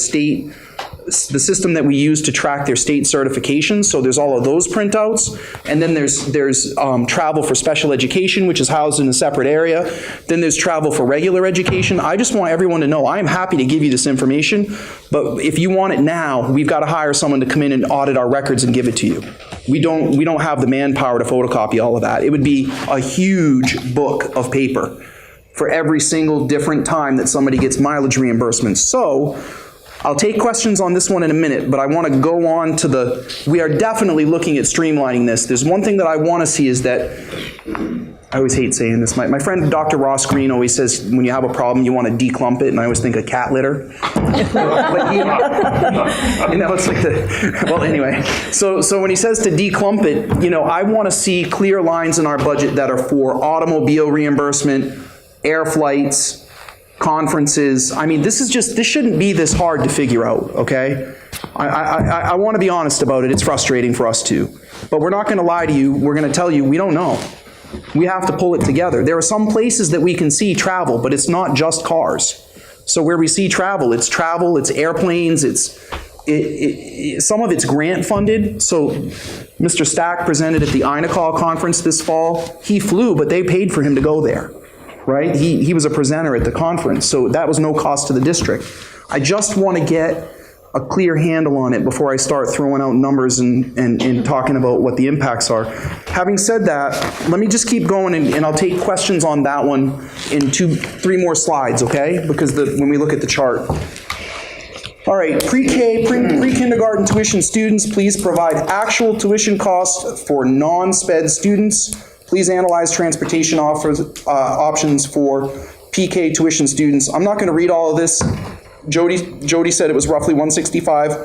system that we use to track their state certifications. So there's all of those printouts. And then there's travel for special education, which is housed in a separate area. Then there's travel for regular education. I just want everyone to know I am happy to give you this information, but if you want it now, we've got to hire someone to come in and audit our records and give it to you. We don't have the manpower to photocopy all of that. It would be a huge book of paper for every single different time that somebody gets mileage reimbursements. So I'll take questions on this one in a minute, but I want to go on to we are definitely looking at streamlining this. There's one thing that I want to see is that, I always hate saying this, my friend Dr. Ross Green always says when you have a problem you want to declump it, and I always think of cat litter. But it's like well anyway, so when he says to declump it, I want to see clear lines in our budget that are for automobile reimbursement, air flights, conferences. I mean, this shouldn't be this hard to figure out, okay? I want to be honest about it. It's frustrating for us too. But we're not going to lie to you. We're going to tell you we don't know. We have to pull it together. There are some places that we can see travel, but it's not just cars. So where we see travel, it's airplanes, some of it's grant funded. So Mr. Stack presented at the INACOL conference this fall. He flew, but they paid for him to go there. Right? He was a presenter at the conference, so that was no cost to the district. I just want to get a clear handle on it before I start throwing out numbers and talking about what the impacts are. Having said that, let me just keep going, and I'll take questions on that one in 2-3 more slides, okay? Because when we look at the chart. All right, pre-kindergarten tuition students, please provide actual tuition costs for non-SPED students. Please analyze transportation options for PK tuition students. I'm not going to read all of this. Jody said it was roughly $165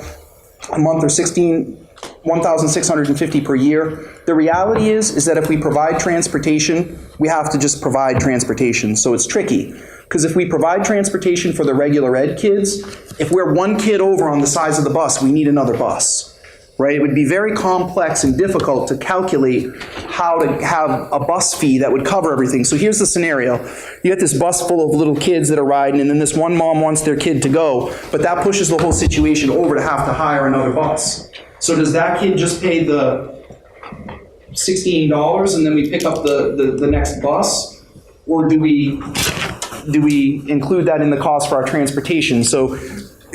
a month or $1,650 per year. The reality is that if we provide transportation, we have to just provide transportation. So it's tricky. Because if we provide transportation for the regular ed kids, if we're one kid over on the size of the bus, we need another bus. right? It would be very complex and difficult to calculate how to have a bus fee that would cover everything. So here's the scenario. You get this bus full of little kids that are riding, and then this one mom wants their kid to go, but that pushes the whole situation over to have to hire another bus. So does that kid just pay the $16 and then we pick up the next bus? Or do we include that in the cost for our transportation? So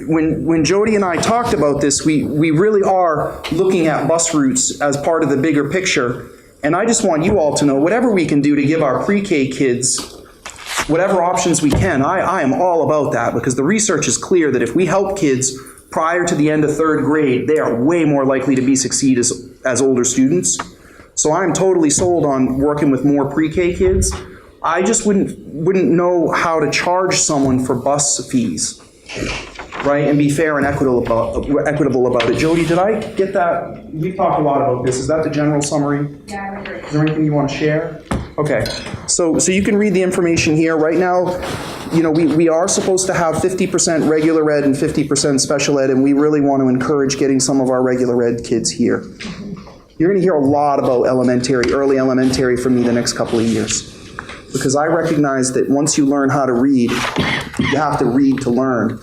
when Jody and I talked about this, we really are looking at bus routes as part of the bigger picture. And I just want you all to know, whatever we can do to give our pre-K kids whatever options we can, I am all about that, because the research is clear that if we help kids prior to the end of third grade, they are way more likely to succeed as older students. So I'm totally sold on working with more pre-K kids. I just wouldn't know how to charge someone for bus fees, right? And be fair and equitable about it. Jody, did I get that? We've talked a lot about this. Is that the general summary? Yeah, I agree. Is there anything you want to share? Okay, so you can read the information here. Right now, you know, we are supposed to have 50% regular ed and 50% special ed, and we really want to encourage getting some of our regular ed kids here. You're going to hear a lot about early elementary from me the next couple of years, because I recognize that once you learn how to read, you have to read to learn,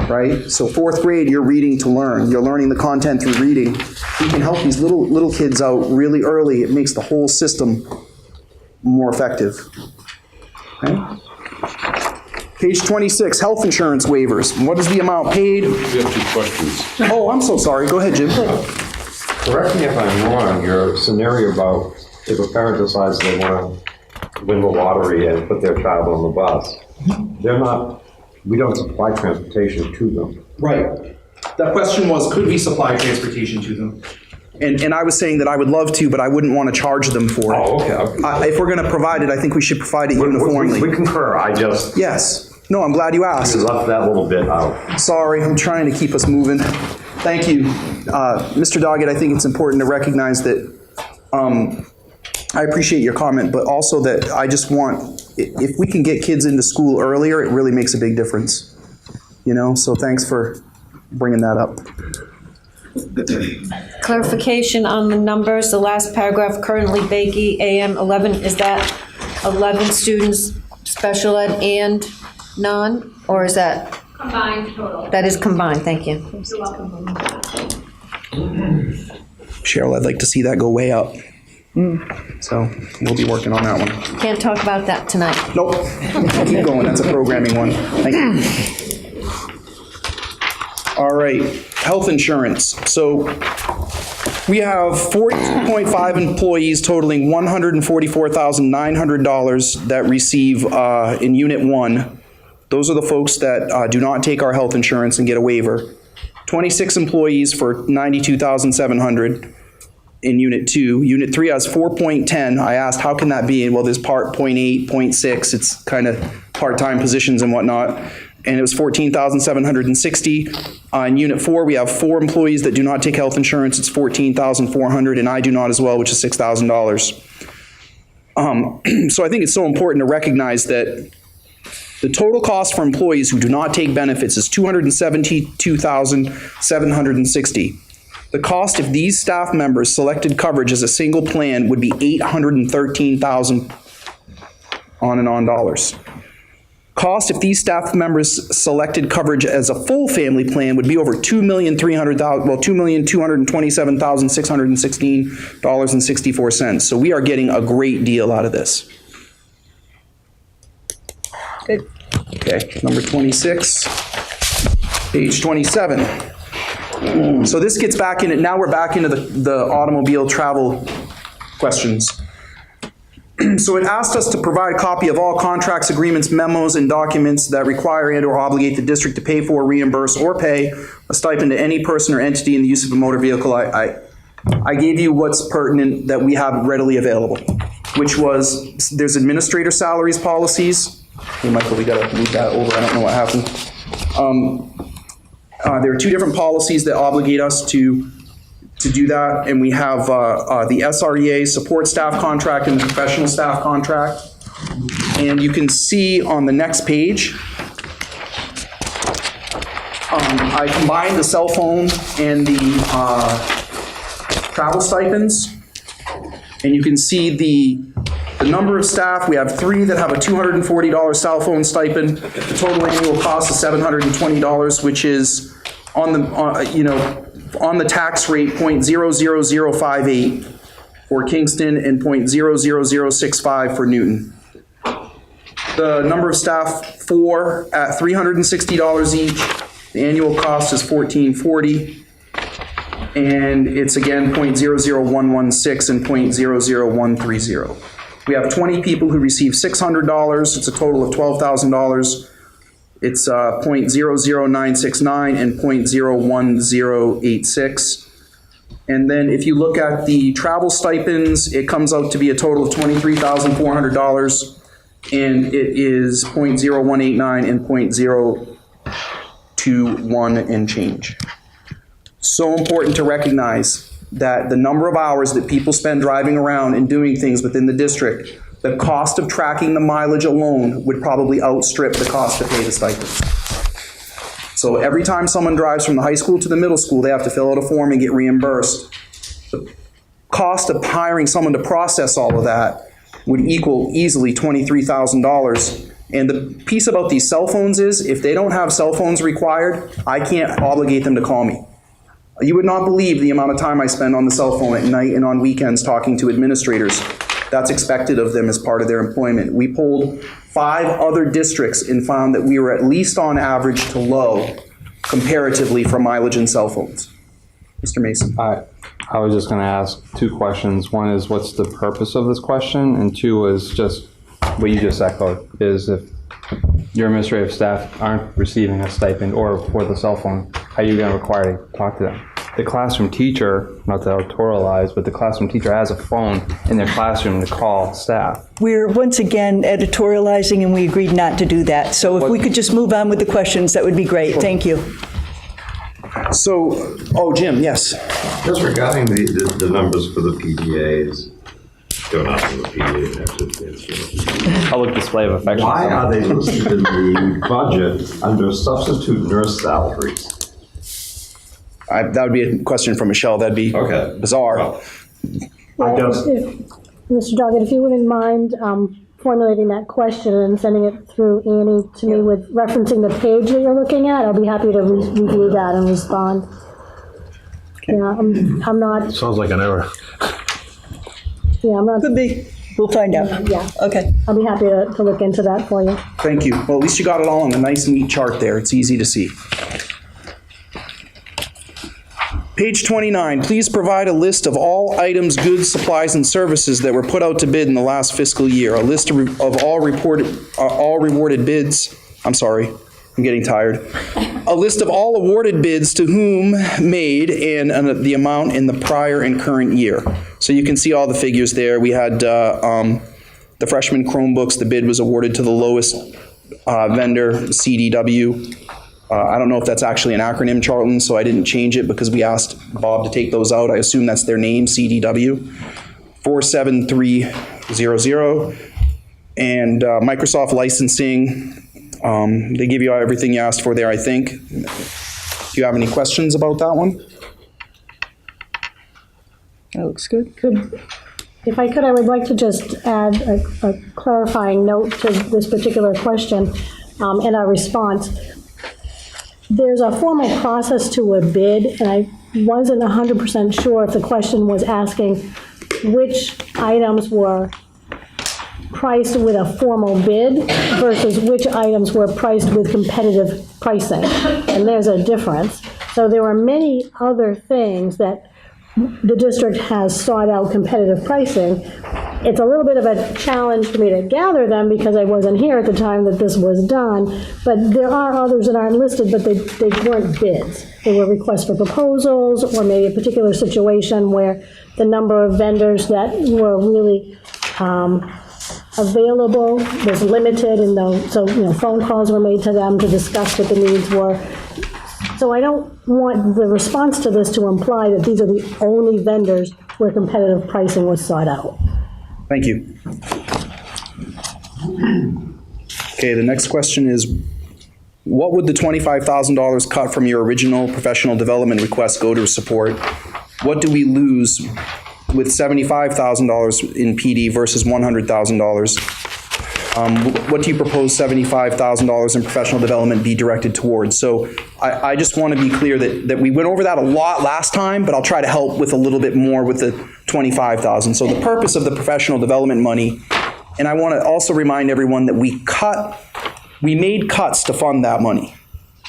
right? So fourth grade, you're reading to learn. You're learning the content through reading. You can help these little kids out really early. It makes the whole system more effective. Okay? Page 26, health insurance waivers. What is the amount paid? We have 2 questions. Oh, I'm so sorry. Go ahead, Jim. Correct me if I'm wrong, your scenario about if a parent decides they want to win the lottery and put their child on the bus, we don't supply transportation to them. Right. That question was, could we supply transportation to them? And I was saying that I would love to, but I wouldn't want to charge them for it. Oh, okay. If we're going to provide it, I think we should provide it uniformly. We concur, Yes. No, I'm glad you asked. You left that little bit out. Sorry, I'm trying to keep us moving. Thank you. Mr. Doggett, I think it's important to recognize that I appreciate your comment, but also that I just want, if we can get kids into school earlier, it really makes a big difference. You know, so thanks for bringing that up. Clarification on the numbers, the last paragraph, currently Bakey, AM 11, is that 11 students, special ed and non, or is that? Combined total. That is combined, thank you. You're welcome. Cheryl, I'd like to see that go way up. So we'll be working on that one. Can't talk about that tonight. Nope. Keep going. That's a programming one. Thank you. All right. Health insurance. So we have 42.5 employees totaling $144,900 that receive in Unit 1. Those are the folks that do not take our health insurance and get a waiver. 26 employees for $92,700 in Unit 2. Unit 3 has 4.10. I asked, how can that be? Well, there's part 0.8, 0.6. It's kind of part-time positions and whatnot. And it was $14,760. In Unit 4, we have 4 employees that do not take health insurance. It's $14,400, and I do not as well, which is $6,000. So I think it's so important to recognize that the total cost for employees who do not take benefits is $272,760. The cost if these staff members selected coverage as a single plan would be $813,000 on and on dollars. Cost if these staff members selected coverage as a full family plan would be over $2,227,616.64. So we are getting a great deal out of this. Good. Okay, number 26, page 27. So this gets back in it. Now we're back into the automobile travel questions. So it asked us to provide a copy of all contracts, agreements, memos, and documents that require and/or obligate the district to pay for, reimburse, or pay a stipend to any person or entity in the use of a motor vehicle. I gave you what's pertinent that we have readily available, which was there's administrator salaries policies. Hey, Michael, we got to move that over. I don't know what happened. There are 2 different policies that obligate us to do that, and we have the SREA support staff contract and the professional staff contract. And you can see on the next page, I combined the cell phone and the travel stipends. And you can see the number of staff. We have 3 that have a $240 cell phone stipend. The total annual cost is $720, which is on the tax rate 0.00058 for Kingston and 0.00065 for Newton. The number of staff, 4 at $360 each. The annual cost is $1440. And it's again 0.00116 and 0.00130. We have 20 people who receive $600. It's a total of $12,000. It's 0.00969 and 0.01086. And then if you look at the travel stipends, it comes out to be a total of $23,400, and it is 0.0189 and 0.021 and change. So important to recognize that the number of hours that people spend driving around and doing things within the district, the cost of tracking the mileage alone would probably outstrip the cost to pay the stipends. So every time someone drives from the high school to the middle school, they have to fill out a form and get reimbursed. The cost of hiring someone to process all of that would equal easily $23,000. And the piece about these cell phones is, if they don't have cell phones required, I can't obligate them to call me. You would not believe the amount of time I spend on the cell phone at night and on weekends talking to administrators. That's expected of them as part of their employment. We polled 5 other districts and found that we were at least on average to low comparatively for mileage and cell phones. Mr. Mason. I was just going to ask 2 questions. One is, what's the purpose of this question? And 2 is just what you just echoed, is if your administrative staff aren't receiving a stipend or for the cell phone, how are you going to require to talk to them? The classroom teacher, not to editorialize, but the classroom teacher has a phone in their classroom to call staff. We're once again editorializing, and we agreed not to do that. So if we could just move on with the questions, that would be great. Thank you. So, Jim, yes. Just regarding the numbers for the PDAs, they're not for the PDAs, actually. Public display of affection. Why are they listed in the budget under substitute nurse salaries? That would be a question for Michelle. That'd be bizarre. Mr. Doggett, if you wouldn't mind formulating that question and sending it through Annie to me with referencing the page that you're looking at, I'll be happy to review that and respond. Okay. Yeah, I'm not. Sounds like an error. Yeah, I'm not. Could be. We'll find out. Yeah. Okay. I'll be happy to look into that for you. Thank you. Well, at least you got it all on a nice, neat chart there. It's easy to see. Page 29, please provide a list of all items, goods, supplies, and services that were put out to bid in the last fiscal year. A list of all rewarded bids. I'm sorry, I'm getting tired. A list of all awarded bids to whom made and the amount in the prior and current year. So you can see all the figures there. We had the freshman Chromebooks. The bid was awarded to the lowest vendor, CDW. I don't know if that's actually an acronym, Charlton, so I didn't change it because we asked Bob to take those out. I assume that's their name, CDW. 47300. And Microsoft licensing, they give you everything you asked for there, I think. Do you have any questions about that one? That looks good. If I could, I would like to just add a clarifying note to this particular question and our response. There's a formal process to a bid, and I wasn't 100% sure if the question was asking which items were priced with a formal bid versus which items were priced with competitive pricing, and there's a difference. So there were many other things that the district has sought out competitive pricing. It's a little bit of a challenge for me to gather them because I wasn't here at the time that this was done, but there are others that aren't listed, but they weren't bids. They were requests for proposals, or maybe a particular situation where the number of vendors that were really available was limited, and so phone calls were made to them to discuss what the needs were. So I don't want the response to this to imply that these are the only vendors where competitive pricing was sought out. Thank you. Okay, the next question is, what would the $25,000 cut from your original professional development request go to support? What do we lose with $75,000 in PD versus $100,000? What do you propose $75,000 in professional development be directed towards? So I just want to be clear that we went over that a lot last time, but I'll try to help with a little bit more with the $25,000. So the purpose of the professional development money, and I want to also remind everyone that we made cuts to fund that money,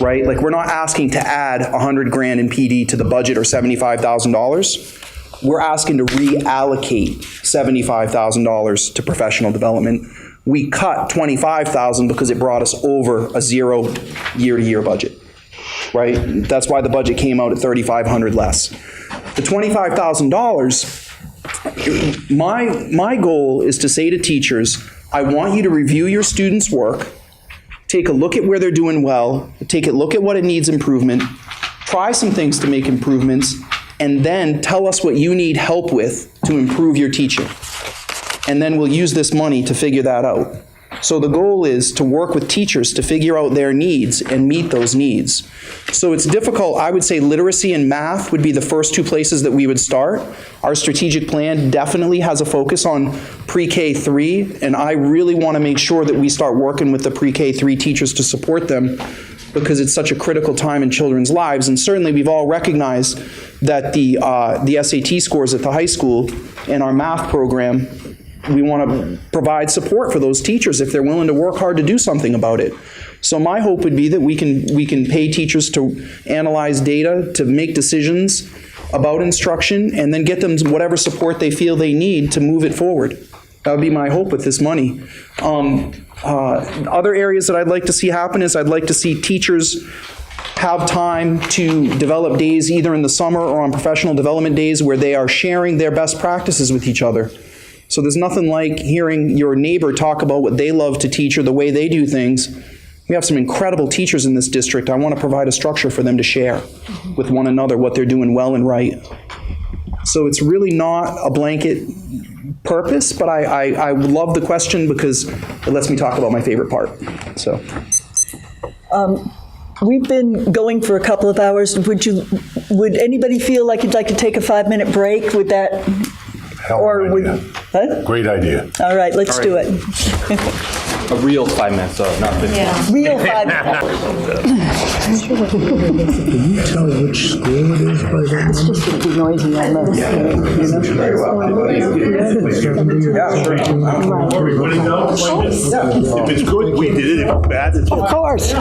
right? Like, we're not asking to add $100,000 in PD to the budget or $75,000. We're asking to reallocate $75,000 to professional development. We cut $25,000 because it brought us over a zero year-to-year budget, right? That's why the budget came out at $3,500 less. The $25,000, my goal is to say to teachers, I want you to review your students' work, take a look at where they're doing well, take a look at what it needs improvement, try some things to make improvements, and then tell us what you need help with to improve your teaching. And then we'll use this money to figure that out. So the goal is to work with teachers to figure out their needs and meet those needs. So it's difficult. I would say literacy and math would be the first two places that we would start. Our strategic plan definitely has a focus on pre-K 3, and I really want to make sure that we start working with the pre-K 3 teachers to support them, because it's such a critical time in children's lives. And certainly we've all recognized that the SAT scores at the high school and our math program, we want to provide support for those teachers if they're willing to work hard to do something about it. So my hope would be that we can pay teachers to analyze data, to make decisions about instruction, and then get them whatever support they feel they need to move it forward. That would be my hope with this money. Other areas that I'd like to see happen is I'd like to see teachers have time to develop days either in the summer or on professional development days where they are sharing their best practices with each other. So there's nothing like hearing your neighbor talk about what they love to teach or the way they do things. We have some incredible teachers in this district. I want to provide a structure for them to share with one another what they're doing well and right. So it's really not a blanket purpose, but I love the question because it lets me talk about my favorite part. So. We've been going for a couple of hours. Would anybody feel like you'd like to take a 5-minute break? Would that? Great idea. All right, let's do it. A real 5 minutes, though, not 15. Yeah. Real 5 minutes. Can you tell which school it is by that? It's just going to be noisy on the. Very well. If it's good, we did it. If it's bad, it's Of course.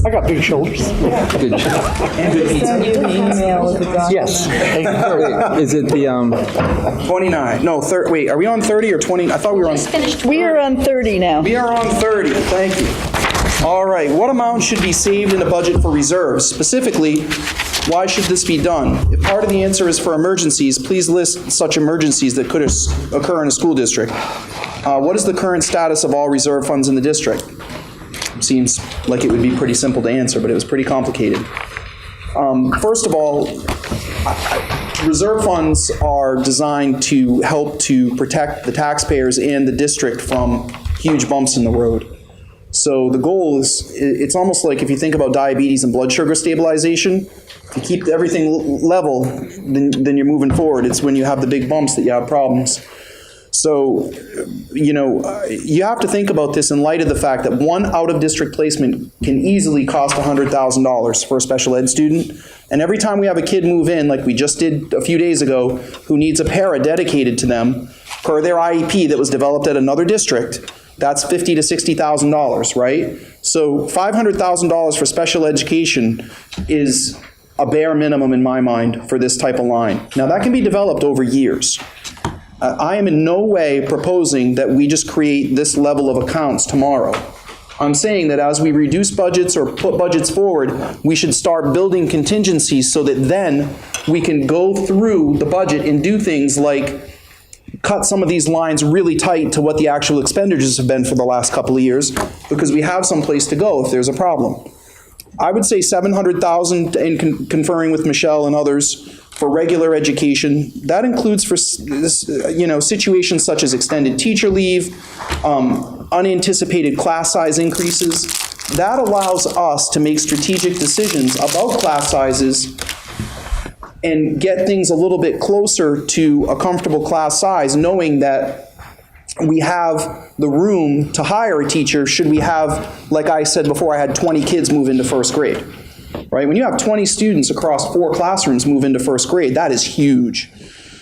I got big shoulders. Good job. Yes. Is it the, 29, no, wait, are we on 30 or 20? I thought we were on. We are on 30 now. We are on 30, thank you. All right, what amount should be saved in the budget for reserves? Specifically, why should this be done? If part of the answer is for emergencies, please list such emergencies that could occur in a school district. What is the current status of all reserve funds in the district? Seems like it would be pretty simple to answer, but it was pretty complicated. First of all, reserve funds are designed to help to protect the taxpayers and the district from huge bumps in the road. So the goal is, it's almost like if you think about diabetes and blood sugar stabilization, if you keep everything level, then you're moving forward. It's when you have the big bumps that you have problems. So, you have to think about this in light of the fact that one out-of-district placement can easily cost $100,000 for a special ed student. And every time we have a kid move in, like we just did a few days ago, who needs a para dedicated to them, per their IEP that was developed at another district, that's $50,000 to $60,000, right? So $500,000 for special education is a bare minimum in my mind for this type of line. Now that can be developed over years. I am in no way proposing that we just create this level of accounts tomorrow. I'm saying that as we reduce budgets or put budgets forward, we should start building contingencies so that then we can go through the budget and do things like cut some of these lines really tight to what the actual expenditures have been for the last couple of years, because we have some place to go if there's a problem. I would say $700,000 in conferring with Michelle and others for regular education. That includes for situations such as extended teacher leave, unanticipated class size increases. that allows us to make strategic decisions about class sizes and get things a little bit closer to a comfortable class size, knowing that we have the room to hire a teacher should we have, like I said before, I had 20 kids move into first grade, right? When you have 20 students across 4 classrooms move into first grade, that is huge.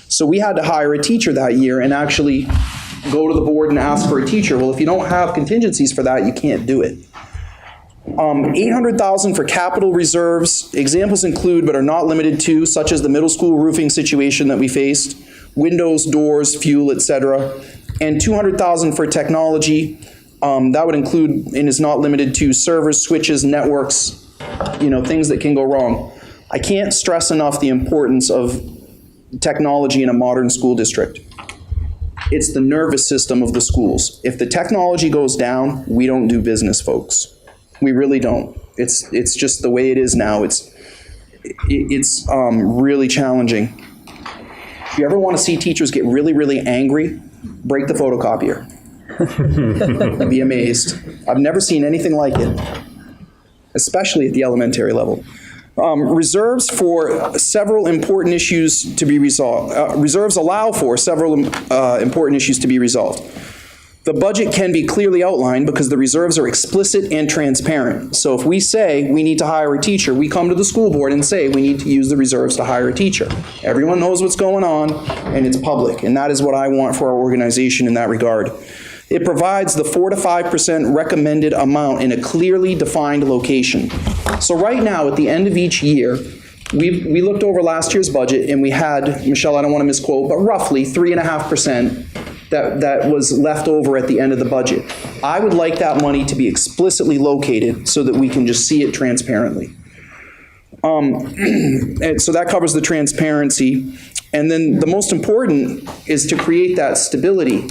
So we had to hire a teacher that year and actually go to the board and ask for a teacher. Well, if you don't have contingencies for that, you can't do it. $800,000 for capital reserves. Examples include, but are not limited to, such as the middle school roofing situation that we faced, windows, doors, fuel, etc. And $200,000 for technology. That would include, and is not limited to, servers, switches, networks, things that can go wrong. I can't stress enough the importance of technology in a modern school district. It's the nervous system of the schools. If the technology goes down, we don't do business, folks. We really don't. It's just the way it is now. It's really challenging. If you ever want to see teachers get really, really angry, break the photocopier. Be amazed. I've never seen anything like it, especially at the elementary level. Reserves for several important issues to be resolved. Reserves allow for several important issues to be resolved. The budget can be clearly outlined because the reserves are explicit and transparent. So if we say we need to hire a teacher, we come to the school board and say we need to use the reserves to hire a teacher. Everyone knows what's going on, and it's public, and that is what I want for our organization in that regard. It provides the 4 to 5% recommended amount in a clearly defined location. So right now, at the end of each year, we looked over last year's budget, and we had, Michelle, I don't want to misquote, but roughly 3.5% that was left over at the end of the budget. I would like that money to be explicitly located so that we can just see it transparently. And so that covers the transparency. And then the most important is to create that stability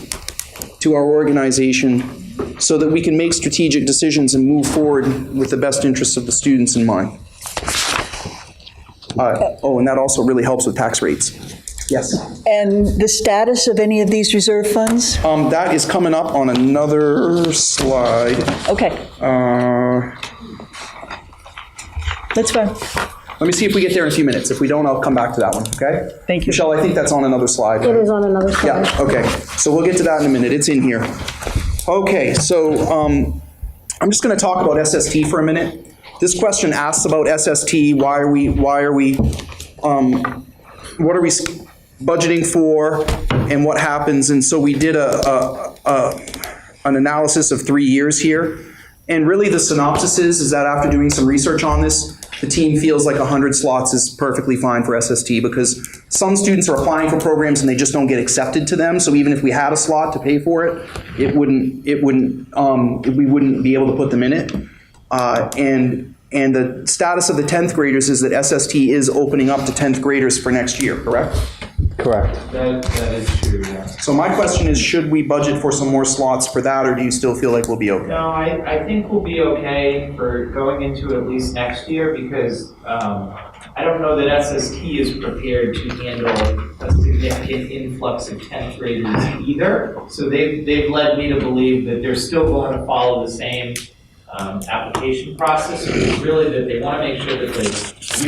to our organization so that we can make strategic decisions and move forward with the best interests of the students in mind. And that also really helps with tax rates. Yes. And the status of any of these reserve funds? That is coming up on another slide. Okay. That's fine. Let me see if we get there in a few minutes. If we don't, I'll come back to that one, okay? Thank you. Michelle, I think that's on another slide. It is on another slide. Yeah, okay. So we'll get to that in a minute. It's in here. Okay, so I'm just going to talk about SST for a minute. This question asks about SST. What are we budgeting for, and what happens? And so we did an analysis of 3 years here. And really the synopsis is that after doing some research on this, the team feels like 100 slots is perfectly fine for SST because some students are applying for programs and they just don't get accepted to them. So even if we had a slot to pay for it, we wouldn't be able to put them in it. And the status of the 10th graders is that SST is opening up to 10th graders for next year, correct? Correct. That is true, yeah. So my question is, should we budget for some more slots for that, or do you still feel like we'll be okay? No, I think we'll be okay for going into at least next year because I don't know that SST is prepared to handle a significant influx of 10th graders either. So they've led me to believe that they're still going to follow the same application process, which is really that they want to make sure that the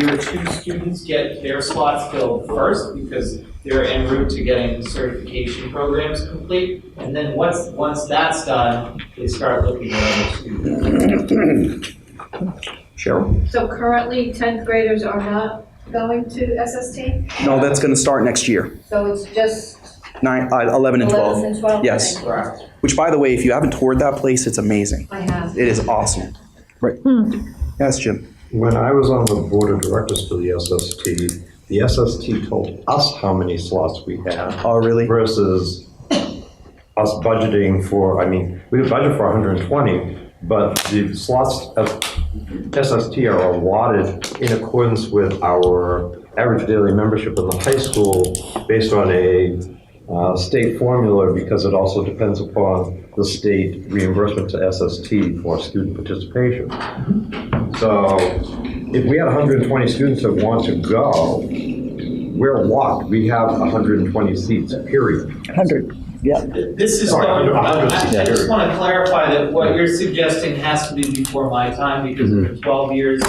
year 2 students get their slots filled first because they're en route to getting the certification programs complete. And then once that's done, they start looking at other students. Cheryl? So currently, 10th graders are not going to SST? No, that's going to start next year. So it's just 11 and 12. 11 and 12? Yes. Okay. Correct. Which, by the way, if you haven't toured that place, it's amazing. I have. It is awesome. Right. Yes, Jim. When I was on the board of directors for the SST told us how many slots we had. Oh, really? Versus us budgeting for, we would budget for 120, but the slots of SST are allotted in accordance with our average daily membership in the high school based on a state formula, because it also depends upon the state reimbursement to SST for student participation. So if we had 120 students that want to go, we're locked. We have 120 seats, period. 100. Yeah. This is, I just want to clarify that what you're suggesting has to be before my time, because in the 12 years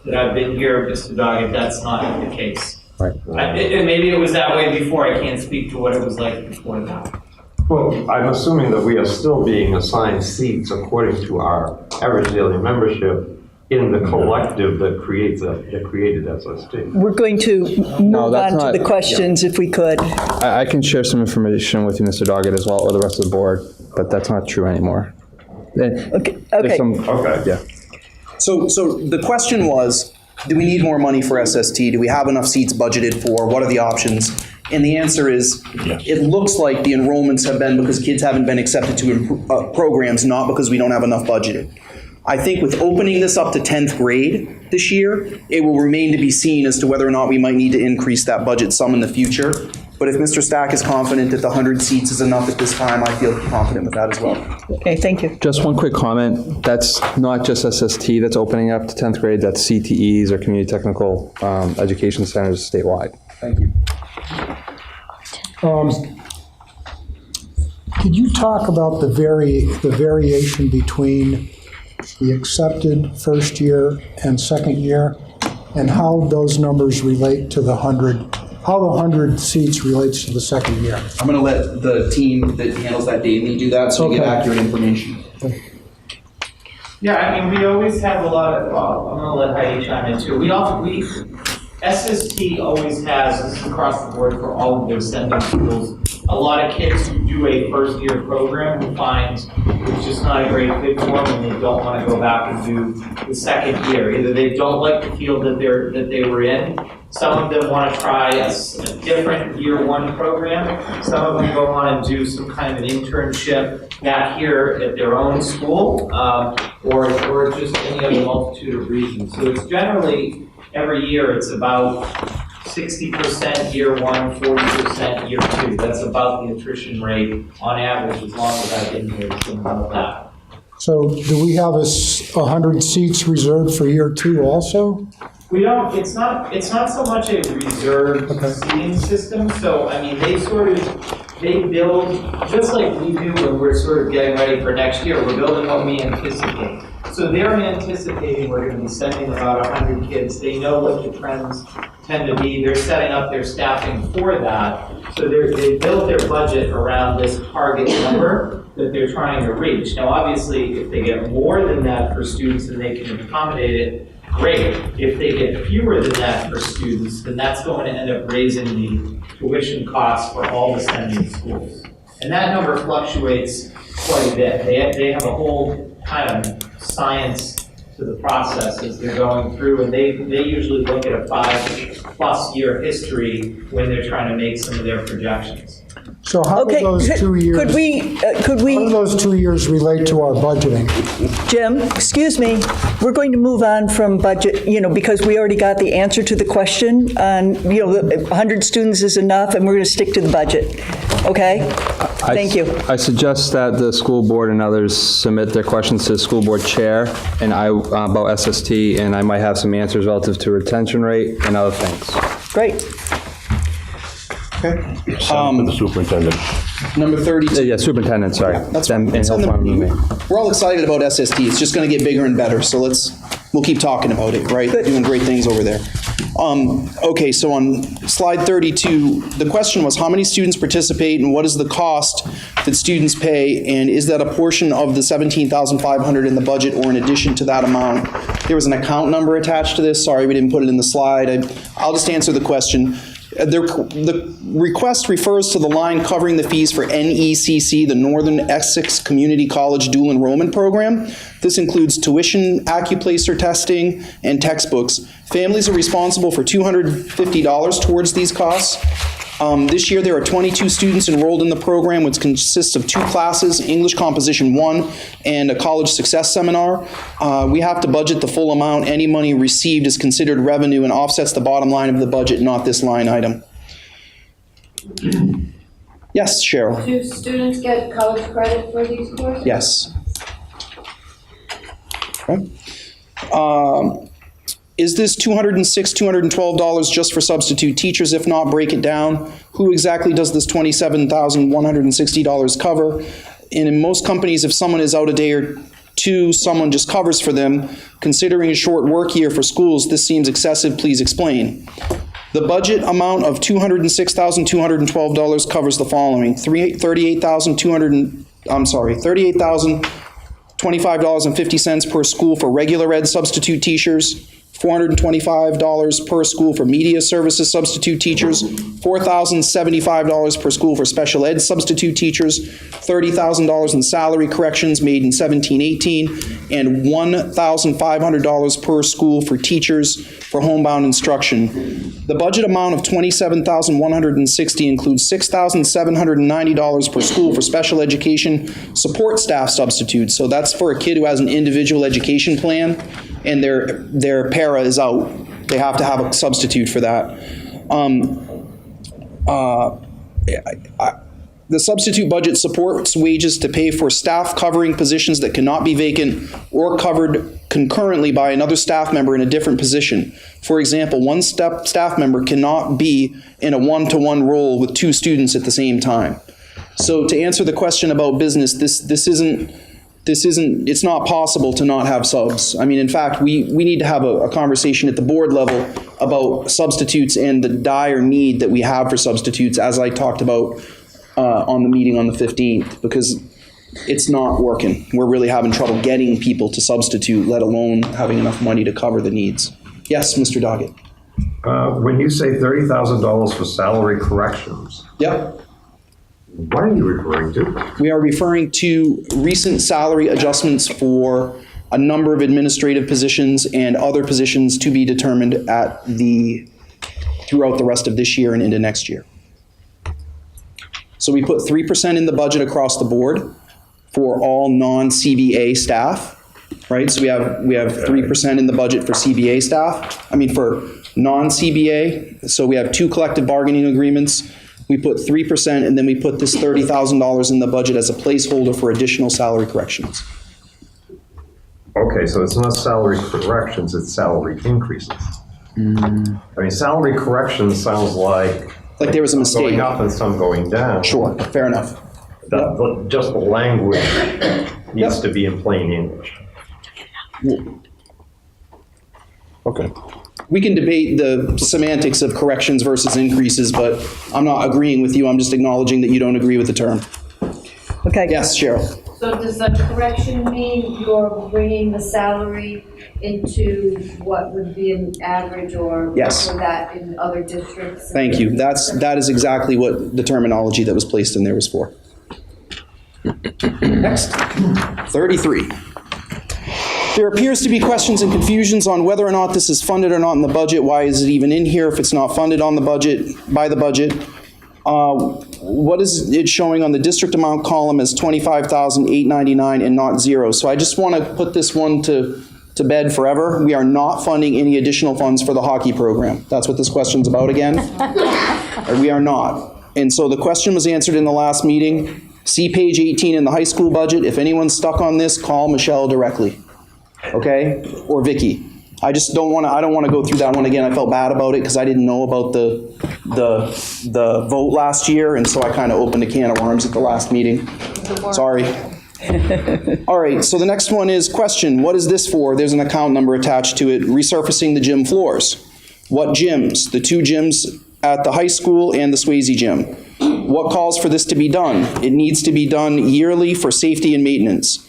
that I've been here, Mr. Doggett, that's not the case. Right. And maybe it was that way before, I can't speak to what it was like before that. Well, I'm assuming that we are still being assigned seats according to our average daily membership in the collective that created SST. We're going to move that's on not- to the questions if we could. I can share some information with you, Mr. Doggett, as well, or the rest of the board, but that's not true anymore. Okay. Yeah. So the question was, do we need more money for SST? Do we have enough seats budgeted for? What are the options? And the answer is, it looks like the enrollments have been because kids haven't been accepted to programs, not because we don't have enough budgeted. I think with opening this up to 10th grade this year, it will remain to be seen as to whether or not we might need to increase that budget some in the future. But if Mr. Stack is confident that the 100 seats is enough at this time, I feel confident with that as well. Okay, thank you. Just one quick comment. That's not just SST that's opening up to 10th grade. That's CTEs or Community Technical Education Centers statewide. Thank you. Could you talk about the variation between the accepted first year and second year, and how those numbers relate to the 100, how the 100 seats relates to the second year? I'm going to let the team that handles that daily do that so we get accurate information. Yeah, I mean, we always have a lot of, I'm going to let Heidi chime in too. SST always has, this is across the board for all of their sending schools, a lot of kids who do a first year program who find it's just not a great fit for them and they don't want to go back and do the second year. Either they don't like the field that they were in. Some of them want to try a different year one program. Some of them go on and do some kind of an internship back here at their own school, or just any other multitude of reasons. So it's generally, every year it's about 60% year one, 40% year two. That's about the attrition rate on average, as long as I've been here, it's been about that. So do we have 100 seats reserved for year two also? We don't, it's not so much a reserved seating system. So, I mean, they build, just like we do when we're sort of getting ready for next year, we're building what we anticipate. So they're anticipating we're going to be sending about 100 kids. They know what the trends tend to be. They're setting up their staffing for that. So they built their budget around this target number that they're trying to reach. Now, obviously, if they get more than that for students and they can accommodate it, great. If they get fewer than that for students, then that's going to end up raising the tuition costs for all the sending schools. And that number fluctuates quite a bit. They have a whole kind of science to the process as they're going through, and they usually look at a 5+ year history when they're trying to make some of their projections. So how do those 2 years? Could we? How do those 2 years relate to our budgeting? Jim, excuse me, we're going to move on from budget, because we already got the answer to the question on, 100 students is enough, and we're going to stick to the budget. Okay? Thank you. I suggest that the school board and others submit their questions to the school board chair and I about SST, and I might have some answers relative to retention rate and other things. Great. Okay. The superintendent. Number 32. Yeah, superintendent, sorry. That's Then- and it's he'll on the- find me. We're all excited about SST. It's just going to get bigger and better. So we'll keep talking about it, right? Doing great things over there. Okay, so on slide 32, the question was how many students participate and what is the cost that students pay, and is that a portion of the $17,500 in the budget or in addition to that amount? There was an account number attached to this. Sorry, we didn't put it in the slide. I'll just answer the question. The request refers to the line covering the fees for NECC, the Northern Essex Community College Dual Enrollment Program. This includes tuition, AccuPlacer testing, and textbooks. Families are responsible for $250 towards these costs. This year, there are 22 students enrolled in the program, which consists of 2 classes, English Composition 1 and a college success seminar. We have to budget the full amount. Any money received is considered revenue and offsets the bottom line of the budget, not this line item. Yes, Cheryl? Do students get college credit for these courses? Yes. Okay. Is this $206, $212 just for substitute teachers? If not, break it down. Who exactly does this $27,160 cover? And in most companies, if someone is out a day or two, someone just covers for them. Considering a short work year for schools, this seems excessive. Please explain. The budget amount of $206,212 covers the following: $38,025.50 per school for regular ed substitute teachers, $425 per school for media services substitute teachers, $4,075 per school for special ed substitute teachers, $30,000 in salary corrections made in 17-18, and $1,500 per school for teachers for homebound instruction. The budget amount of $27,160 includes $6,790 per school for special education support staff substitutes. So that's for a kid who has an individual education plan and their para is out. They have to have a substitute for that. The substitute budget supports wages to pay for staff covering positions that cannot be vacant or covered concurrently by another staff member in a different position. For example, one staff member cannot be in a one-to-one role with two students at the same time. So to answer the question about business, it's not possible to not have subs. I mean, in fact, we need to have a conversation at the board level about substitutes and the dire need that we have for substitutes, as I talked about on the meeting on the 15th, because it's not working. We're really having trouble getting people to substitute, let alone having enough money to cover the needs. Yes, Mr. Doggett. When you say $30,000 for salary corrections. Yep. What are you referring to? We are referring to recent salary adjustments for a number of administrative positions and other positions to be determined throughout the rest of this year and into next year. So we put 3% in the budget across the board for all non-CBA staff, right? So we have 3% in the budget for CBA staff. I mean, for non-CBA. So we have 2 collective bargaining agreements. We put 3%, and then we put this $30,000 in the budget as a placeholder for additional salary corrections. Okay, so it's not salary corrections, it's salary increases. I mean, salary corrections sounds like there was a mistake. Going up and some going down. Sure, fair enough. Just the language needs to be in plain English. Okay. We can debate the semantics of corrections versus increases, but I'm not agreeing with you. I'm just acknowledging that you don't agree with the term. Okay. Yes, Cheryl. So does the correction mean you're bringing the salary into what would be an average or Yes. for that in other districts? Thank you. That is exactly what the terminology that was placed in there was for. Next, 33. There appears to be questions and confusions on whether or not this is funded or not in the budget. Why is it even in here if it's not funded on the budget, by the budget? What is it showing on the district amount column as $25,899 and not zero? So I just want to put this one to bed forever. We are not funding any additional funds for the hockey program. That's what this question's about again. We are not. And so the question was answered in the last meeting. See page 18 in the high school budget. If anyone's stuck on this, call Michelle directly. Okay? Or Vicky. I just don't want to go through that one again. I felt bad about it because I didn't know about the vote last year, and so I kind of opened a can of worms at the last meeting. Sorry. All right, so the next one is question. What is this for? There's an account number attached to it. Resurfacing the gym floors. What gyms? The 2 gyms at the high school and the Swayze gym. What calls for this to be done? It needs to be done yearly for safety and maintenance.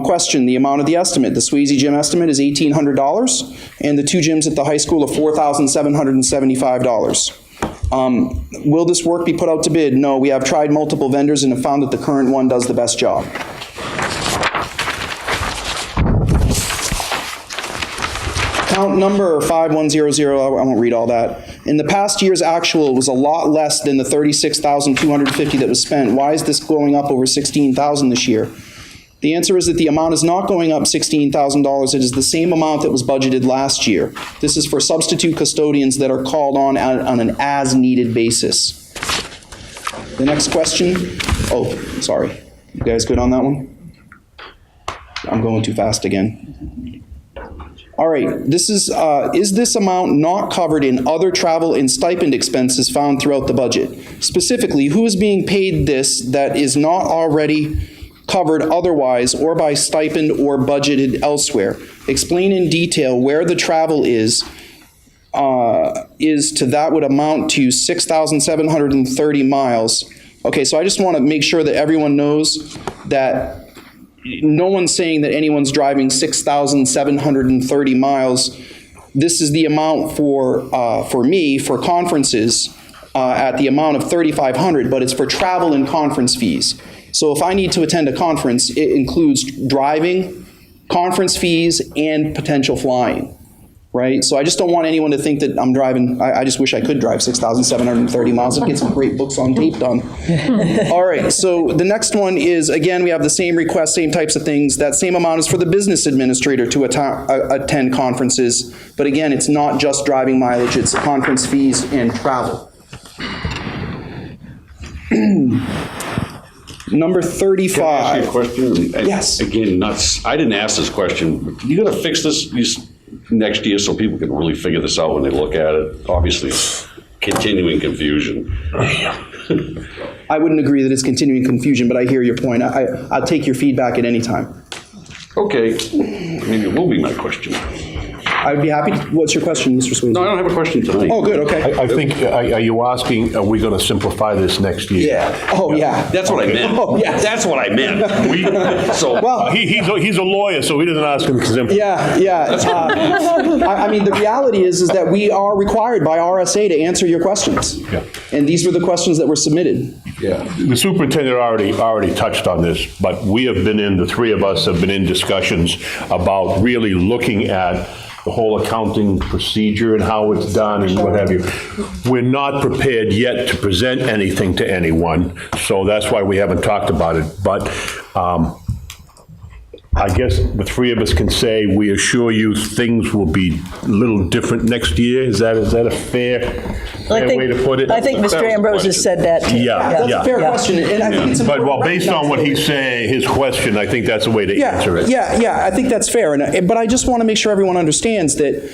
Question, the amount of the estimate. The Swayze gym estimate is $1,800, and the 2 gyms at the high school are $4,775. Will this work be put out to bid? No, we have tried multiple vendors and have found that the current one does the best job. Account number 5100, I won't read all that. In the past year's actual was a lot less than the $36,250 that was spent. Why is this going up over $16,000 this year? The answer is that the amount is not going up $16,000. It is the same amount that was budgeted last year. This is for substitute custodians that are called on an as-needed basis. The next question. Oh, sorry. You guys good on that one? I'm going too fast again. All right, this is this amount not covered in other travel and stipend expenses found throughout the budget? Specifically, who is being paid this that is not already covered otherwise or by stipend or budgeted elsewhere? Explain in detail where the travel is to that would amount to 6,730 miles. Okay, so I just want to make sure that everyone knows that no one's saying that anyone's driving 6,730 miles. This is the amount for me, for conferences, at the amount of 3,500, but it's for travel and conference fees. So if I need to attend a conference, it includes driving, conference fees, and potential flying, right? So I just don't want anyone to think that I'm driving, I just wish I could drive 6,730 miles and get some great books on tape done. All right, so the next one is, again, we have the same request, same types of things. That same amount is for the business administrator to attend conferences. But again, it's not just driving mileage, it's conference fees and travel. Number 35. Can I ask you a question? Yes. Again, I didn't ask this question, but you gotta fix this next year so people can really figure this out when they look at it. Obviously, it's continuing confusion. I wouldn't agree that it's continuing confusion, but I hear your point. I'll take your feedback at any time. Okay, maybe it will be my question. I'd be happy to. What's your question, Mr. Swayze? No, I don't have a question tonight. Oh, good, okay. I think, are you asking, are we going to simplify this next year? Yeah. Oh, yeah. That's what I meant. Oh, yeah. That's what I meant. Well, he's a lawyer, so he doesn't ask him to simplify. Yeah. I mean, the reality is that we are required by RSA to answer your questions. Yeah. And these were the questions that were submitted. Yeah. The superintendent already touched on this, but the three of us have been in discussions about really looking at the whole accounting procedure and how it's done and what have you. We're not prepared yet to present anything to anyone, so that's why we haven't talked about it. But I guess the three of us can say we assure you things will be a little different next year. Is that a fair way to put it? I think Mr. Ambrose has said that too. Yeah. That's a fair question. And I think it's But important based on what he's saying, his question, I think that's a way to answer it. Yeah, I think that's fair. But I just want to make sure everyone understands that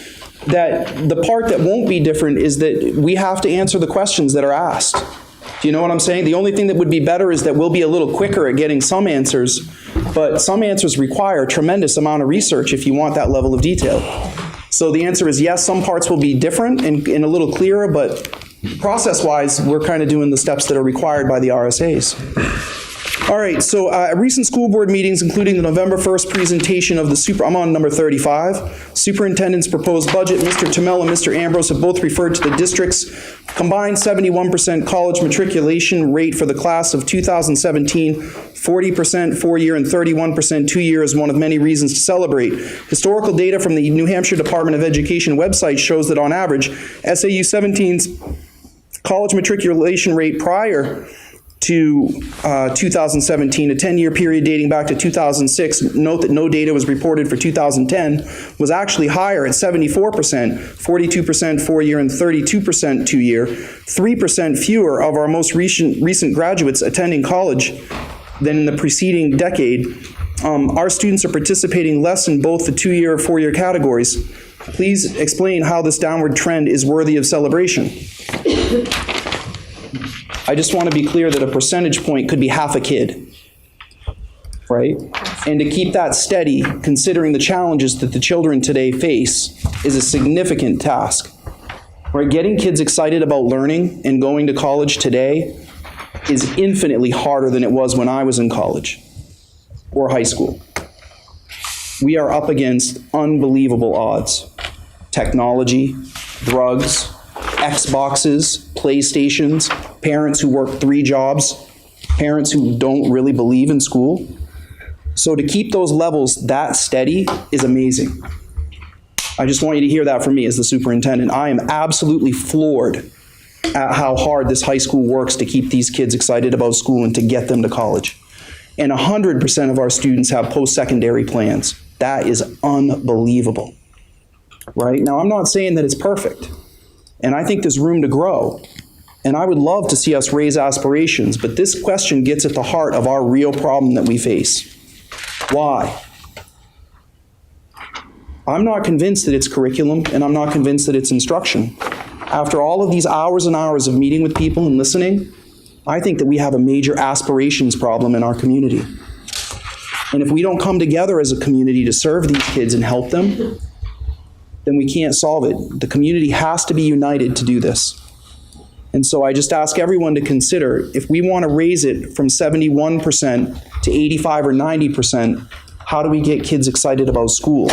the part that won't be different is that we have to answer the questions that are asked. Do you know what I'm saying? The only thing that would be better is that we'll be a little quicker at getting some answers, but some answers require a tremendous amount of research if you want that level of detail. So the answer is yes, some parts will be different and a little clearer, but process-wise, we're kind of doing the steps that are required by the RSAs. All right, so recent school board meetings, including the November 1st presentation of I'm on number 35. Superintendent's proposed budget. Mr. Tamel and Mr. Ambrose have both referred to the district's combined 71% college matriculation rate for the class of 2017, 40% four-year and 31% two-year is one of many reasons to celebrate. Historical data from the New Hampshire Department of Education website shows that on average, SAU 17's college matriculation rate prior to 2017, a 10-year period dating back to 2006, note that no data was reported for 2010, was actually higher at 74%, 42% four-year and 32% two-year, 3% fewer of our most recent graduates attending college than in the preceding decade. Our students are participating less in both the two-year and four-year categories. Please explain how this downward trend is worthy of celebration. I just want to be clear that a percentage point could be half a kid, right? And to keep that steady, considering the challenges that the children today face, is a significant task. Right? Getting kids excited about learning and going to college today is infinitely harder than it was when I was in college or high school. We are up against unbelievable odds. Technology, drugs, Xboxes, PlayStations, parents who work 3 jobs, parents who don't really believe in school. So to keep those levels that steady is amazing. I just want you to hear that from me as the superintendent. I am absolutely floored at how hard this high school works to keep these kids excited about school and to get them to college. And 100% of our students have post-secondary plans. That is unbelievable. Right? Now, I'm not saying that it's perfect. And I think there's room to grow. And I would love to see us raise aspirations, but this question gets at the heart of our real problem that we face. Why? I'm not convinced that it's curriculum, and I'm not convinced that it's instruction. After all of these hours and hours of meeting with people and listening, I think that we have a major aspirations problem in our community. And if we don't come together as a community to serve these kids and help them, then we can't solve it. The community has to be united to do this. And so I just ask everyone to consider, if we want to raise it from 71% to 85 or 90%, how do we get kids excited about school?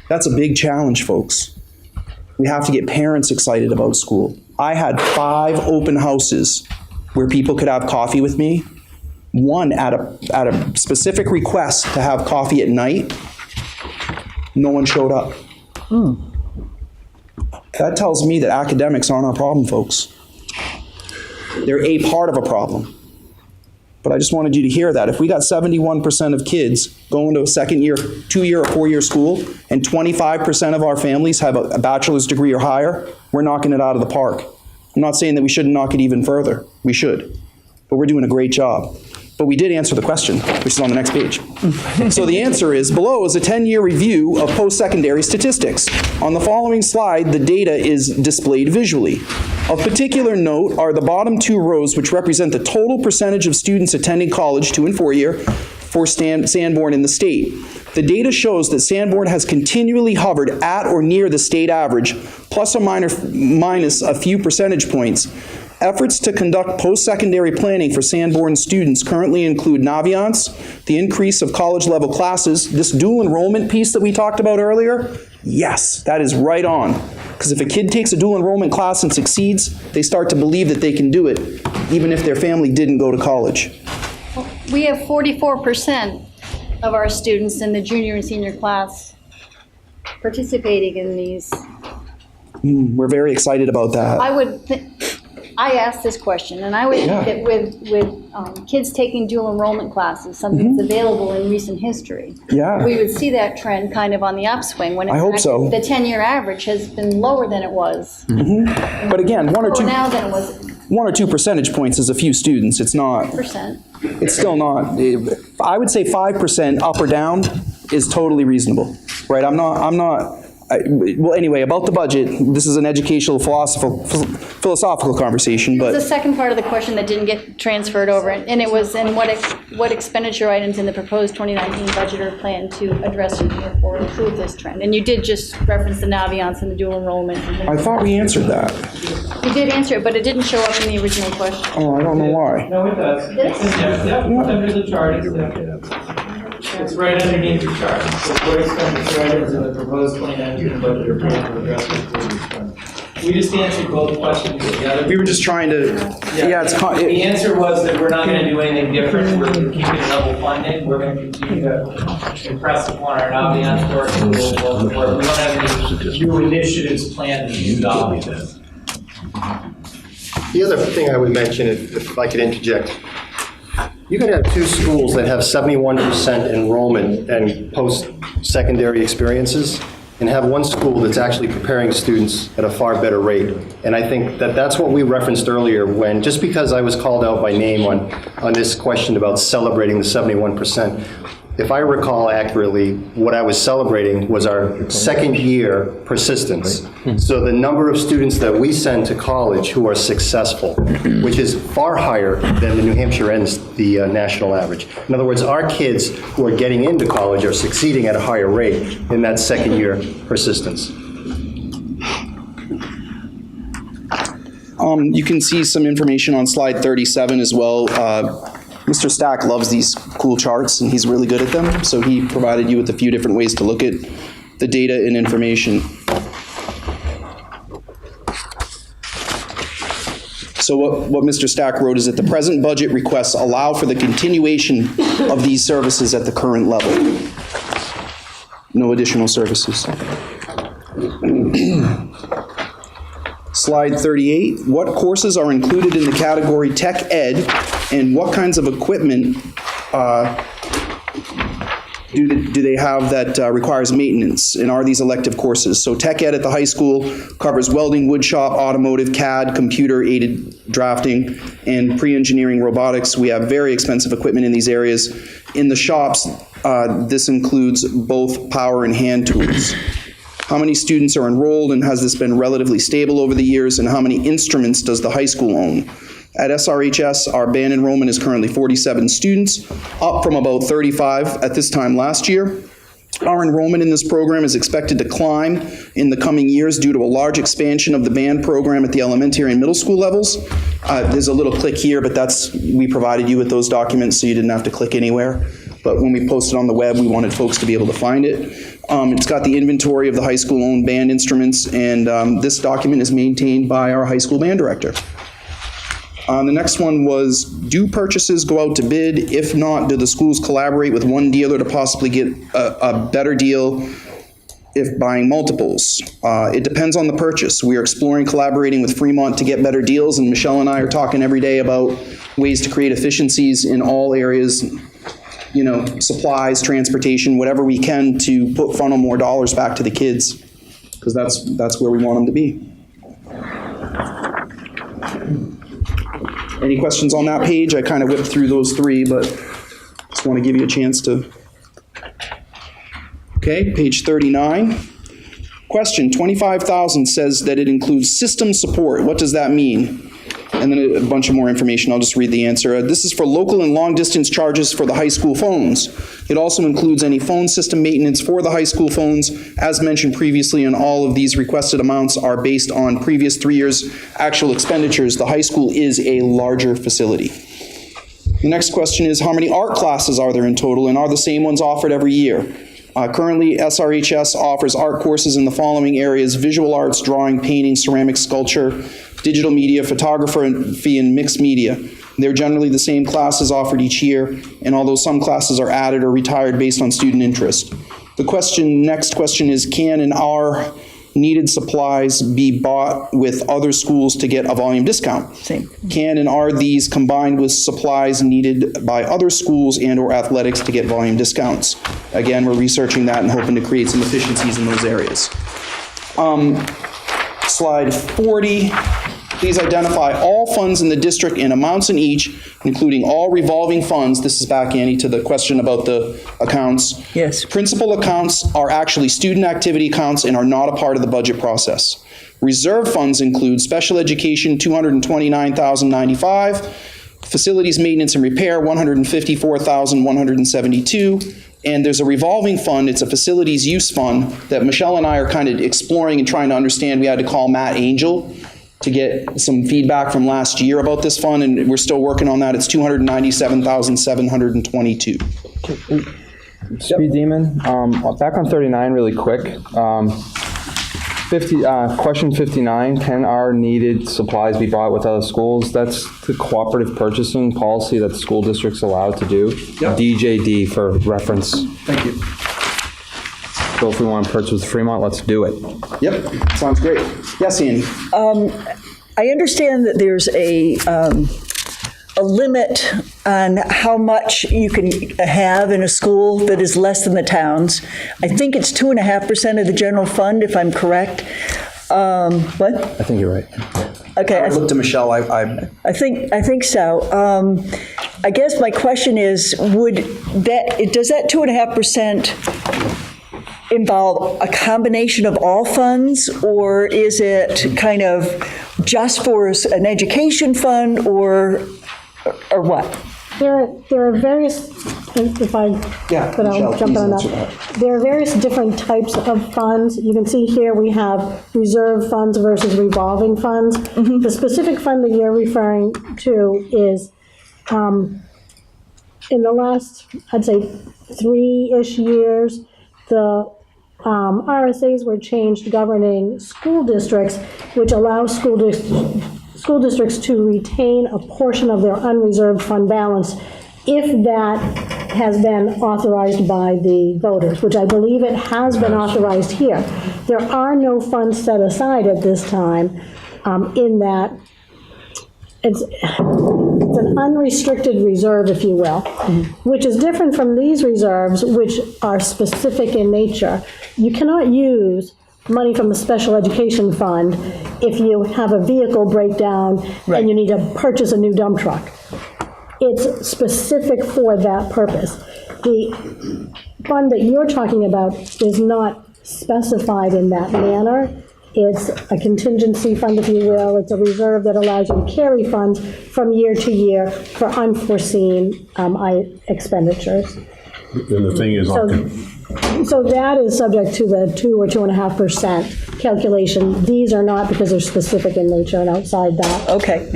That's a big challenge, folks. We have to get parents excited about school. I had 5 open houses where people could have coffee with me. One at a specific request to have coffee at night. No one showed up. That tells me that academics aren't our problem, folks. They're a part of a problem. But I just wanted you to hear that. If we got 71% of kids going to a second year, 2-year or 4-year school, and 25% of our families have a bachelor's degree or higher, we're knocking it out of the park. I'm not saying that we shouldn't knock it even further. We should. But we're doing a great job. But we did answer the question, which is on the next page. So the answer is, below is a 10-year review of post-secondary statistics. On the following slide, the data is displayed visually. Of particular note are the bottom 2 rows, which represent the total percentage of students attending college, 2- and 4-year, for Sanborn in the state. The data shows that Sanborn has continually hovered at or near the state average, plus or minus a few percentage points. Efforts to conduct post-secondary planning for Sanborn students currently include Naviance, the increase of college-level classes, this dual enrollment piece that we talked about earlier. Yes, that is right on. Because if a kid takes a dual enrollment class and succeeds, they start to believe that they can do it, even if their family didn't go to college. We have 44% of our students in the junior and senior class participating in these. We're very excited about that. I asked this question, and I would think that with kids taking dual enrollment classes, something that's available in recent history, we would see that trend kind of on the upswing when in fact the 10-year average has been lower than it was. But again, now than it was. 1 or 2 percentage points is a few students. It's not. It's still not. I would say 5% up or down is totally reasonable, right? I'm not. Well, anyway, about the budget, this is an educational philosophical conversation, but... The second part of the question that didn't get transferred over, and it was in what expenditure items in the proposed 2019 budget are planned to address or improve this trend? And you did just reference the Naviance and the dual enrollment. I thought we answered that. You did answer it, but it didn't show up in the original question. Oh, I don't know why. No, it does. It's under the chart. It's right underneath the chart. So what expenditure items in the proposed 2019 budget are planned to address this trend? We just answered both questions together. We were just trying to, the answer was that we're not going to do anything different. We're going to keep it level funded. We're going to continue to impress upon our Naviance work and local work. We don't have any new initiatives planned in new dollars. The other thing I would mention, if I could interject, you could have 2 schools that have 71% enrollment and post-secondary experiences, and have one school that's actually preparing students at a far better rate. And I think that that's what we referenced earlier when, just because I was called out by name on this question about celebrating the 71%, if I recall accurately, what I was celebrating was our second year persistence. So the number of students that we send to college who are successful, which is far higher than the New Hampshire ends the national average. In other words, our kids who are getting into college are succeeding at a higher rate in that second year persistence. You can see some information on slide 37 as well. Mr. Stack loves these cool charts, and he's really good at them, so he provided you with a few different ways to look at the data and information. So what Mr. Stack wrote is that the present budget requests allow for the continuation of these services at the current level. No additional services. Slide 38, what courses are included in the category Tech Ed, and what kinds of equipment do they have that requires maintenance, and are these elective courses? So tech ed at the high school covers welding, wood shop, automotive, CAD, computer-aided drafting, and pre-engineering robotics. We have very expensive equipment in these areas. In the shops, this includes both power and hand tools. How many students are enrolled, and has this been relatively stable over the years, and how many instruments does the high school own? At SRHS, our band enrollment is currently 47 students, up from about 35 at this time last year. Our enrollment in this program is expected to climb in the coming years due to a large expansion of the band program at the elementary and middle school levels. There's a little click here, but we provided you with those documents so you didn't have to click anywhere. But when we posted on the web, we wanted folks to be able to find it. It's got the inventory of the high school-owned band instruments, and this document is maintained by our high school band director. The next one was, do purchases go out to bid? If not, do the schools collaborate with one dealer to possibly get a better deal if buying multiples? It depends on the purchase. We are exploring collaborating with Fremont to get better deals, and Michelle and I are talking every day about ways to create efficiencies in all areas, supplies, transportation, whatever we can to funnel more dollars back to the kids, because that's where we want them to be. Any questions on that page? I kind of whipped through those three, but just want to give you a chance to. Okay, page 39. Question, 25,000 says that it includes system support. What does that mean? And then a bunch of more information. I'll just read the answer. This is for local and long-distance charges for the high school phones. It also includes any phone system maintenance for the high school phones. As mentioned previously, and all of these requested amounts are based on previous 3 years' actual expenditures. The high school is a larger facility. The next question is, how many art classes are there in total, and are the same ones offered every year? Currently, SRHS offers art courses in the following areas: visual arts, drawing, painting, ceramic sculpture, digital media, photography, and mixed media. They're generally the same classes offered each year, and although some classes are added or retired based on student interest. Next question is, can and are needed supplies be bought with other schools to get a volume discount? Same. Can and are these combined with supplies needed by other schools and or athletics to get volume discounts? Again, we're researching that and hoping to create some efficiencies in those areas. Slide 40. Please identify all funds in the district and amounts in each, including all revolving funds. This is back, Annie, to the question about the accounts. Yes. Principal accounts are actually student activity accounts and are not a part of the budget process. Reserve funds include special education, $229,095, facilities maintenance and repair, $154,172, and there's a revolving fund. It's a facilities use fund that Michelle and I are kind of exploring and trying to understand. We had to call Matt Angel to get some feedback from last year about this fund, and we're still working on that. It's $297,722. Speed Demon, back on 39 really quick. Question 59, can our needed supplies be bought with other schools? That's the cooperative purchasing policy that the school district's allowed to do. Yep. DJD for reference. Thank you. So if we want to purchase with Fremont, let's do it. Yep, sounds great. Yes, Annie? I understand that there's a limit on how much you can have in a school that is less than the town's. I think it's 2.5% of the general fund, if I'm correct. What? I think you're right. Okay. I looked to Michelle. I think so. I guess my question is, does that 2.5% involve a combination of all funds, or is it kind of just for an education fund, or what? There are various, I'll jump on that. There are various different types of funds. You can see here we have reserve funds versus revolving funds. Mm-hmm. The specific fund that you're referring to is, in the last, I'd say, 3-ish years, the RSAs were changed governing school districts, which allows school districts to retain a portion of their unreserved fund balance if that has been authorized by the voters, which I believe it has been authorized here. There are no funds set aside at this time in that. it's an unrestricted reserve, if you will, which is different from these reserves, which are specific in nature. You cannot use money from the special education fund if you have a vehicle breakdown and you need to purchase a new dump truck. It's specific for that purpose. The fund that you're talking about is not specified in that manner. It's a contingency fund, if you will. It's a reserve that allows you to carry funds from year to year for unforeseen expenditures. And the thing is, So that is subject to the 2 or 2.5% calculation. These are not, because they're specific in nature and outside that. Okay.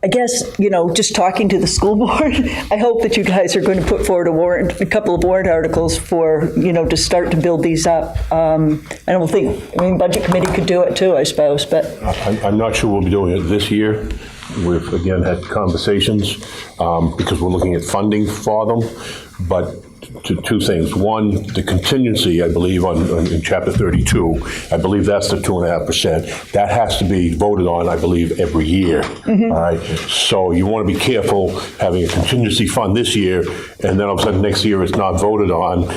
I guess, just talking to the school board, I hope that you guys are going to put forward a couple of warrant articles for, to start to build these up. I don't think, Budget Committee could do it too, I suppose, but. I'm not sure we'll be doing it this year. We've, again, had conversations because we're looking at funding for them. But two things. One, the contingency, I believe, in Chapter 32, I believe that's the 2.5%. That has to be voted on, I believe, every year. All right. So you want to be careful having a contingency fund this year, and then all of a sudden next year it's not voted on.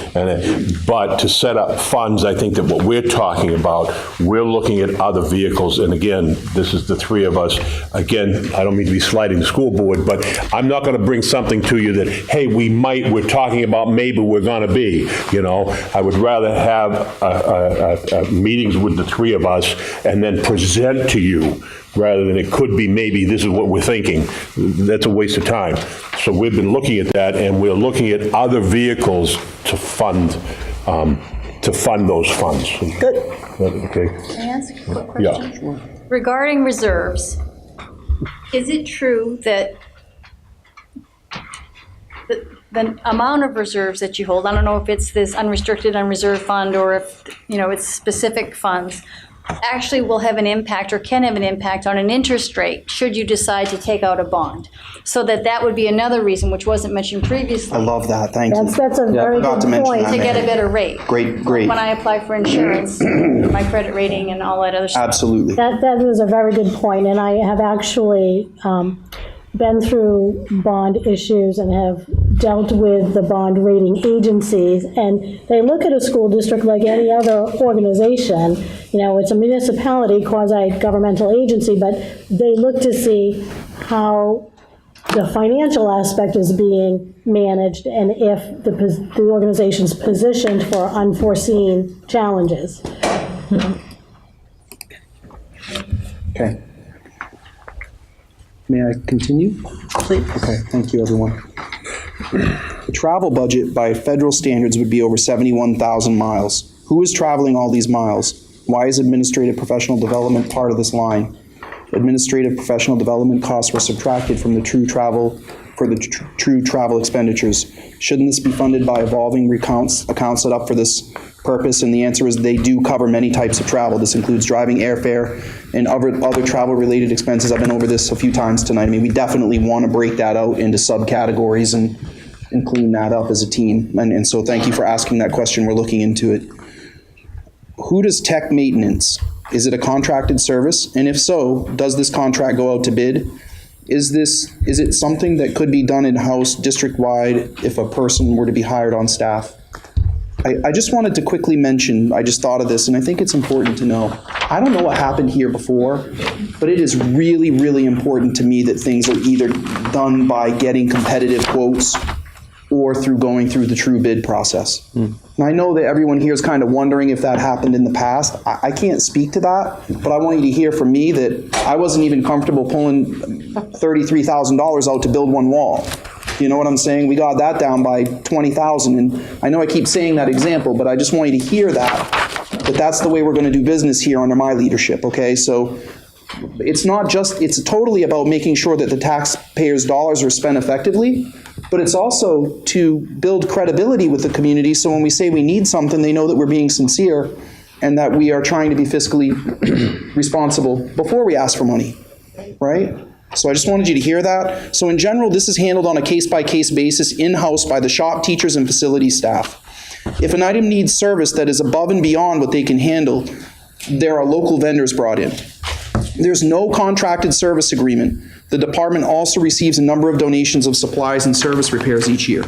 But to set up funds, I think that what we're talking about, we're looking at other vehicles. And again, this is the three of us. Again, I don't mean to be slighting the school board, but I'm not going to bring something to you that, hey, we're talking about maybe we're going to be, I would rather have meetings with the three of us and then present to you rather than it could be maybe this is what we're thinking. That's a waste of time. So we've been looking at that, and we're looking at other vehicles to fund those funds. Good. Okay. Can I ask a quick question? Yeah. Regarding reserves, is it true that the amount of reserves that you hold, I don't know if it's this unrestricted unreserved fund or if, it's specific funds, actually will have an impact or can have an impact on an interest rate should you decide to take out a bond? So that would be another reason, which wasn't mentioned previously. I love that, thank you. That's a very Forgot good to mention point. that, To get a Mary. better rate. Great. When I apply for insurance, my credit rating and all that other stuff. Absolutely. That is a very good point, and I have actually been through bond issues and have dealt with the bond rating agencies, and they look at a school district like any other organization. It's a municipality, quasi-governmental agency, but they look to see how the financial aspect is being managed and if the organization's positioned for unforeseen challenges. Okay. May I continue? Please. Okay, thank you, everyone. The travel budget by federal standards would be over 71,000 miles. Who is traveling all these miles? Why is administrative professional development part of this line? Administrative professional development costs were subtracted from the true travel expenditures. Shouldn't this be funded by evolving accounts set up for this purpose? And the answer is they do cover many types of travel. This includes driving, airfare, and other travel-related expenses. I've been over this a few times tonight. We definitely want to break that out into subcategories and clean that up as a team. And so thank you for asking that question. We're looking into it. Who does tech maintenance? Is it a contracted service? And if so, does this contract go out to bid? Is it something that could be done in-house, district-wide, if a person were to be hired on staff? I just wanted to quickly mention, I just thought of this, and I think it's important to know. I don't know what happened here before, but it is really, really important to me that things are either done by getting competitive quotes or through going through the true bid process. And I know that everyone here is kind of wondering if that happened in the past. I can't speak to that, but I want you to hear from me that I wasn't even comfortable pulling $33,000 out to build one wall. You know what I'm saying? We got that down by $20,000, and I know I keep saying that example, but I just want you to hear that's the way we're going to do business here under my leadership, okay? So it's totally about making sure that the taxpayers' dollars are spent effectively, but it's also to build credibility with the community, so when we say we need something, they know that we're being sincere and that we are trying to be fiscally responsible before we ask for money, right? So I just wanted you to hear that. So in general, this is handled on a case-by-case basis in-house by the shop teachers and facility staff. If an item needs service that is above and beyond what they can handle, there are local vendors brought in. There's no contracted service agreement. The department also receives a number of donations of supplies and service repairs each year.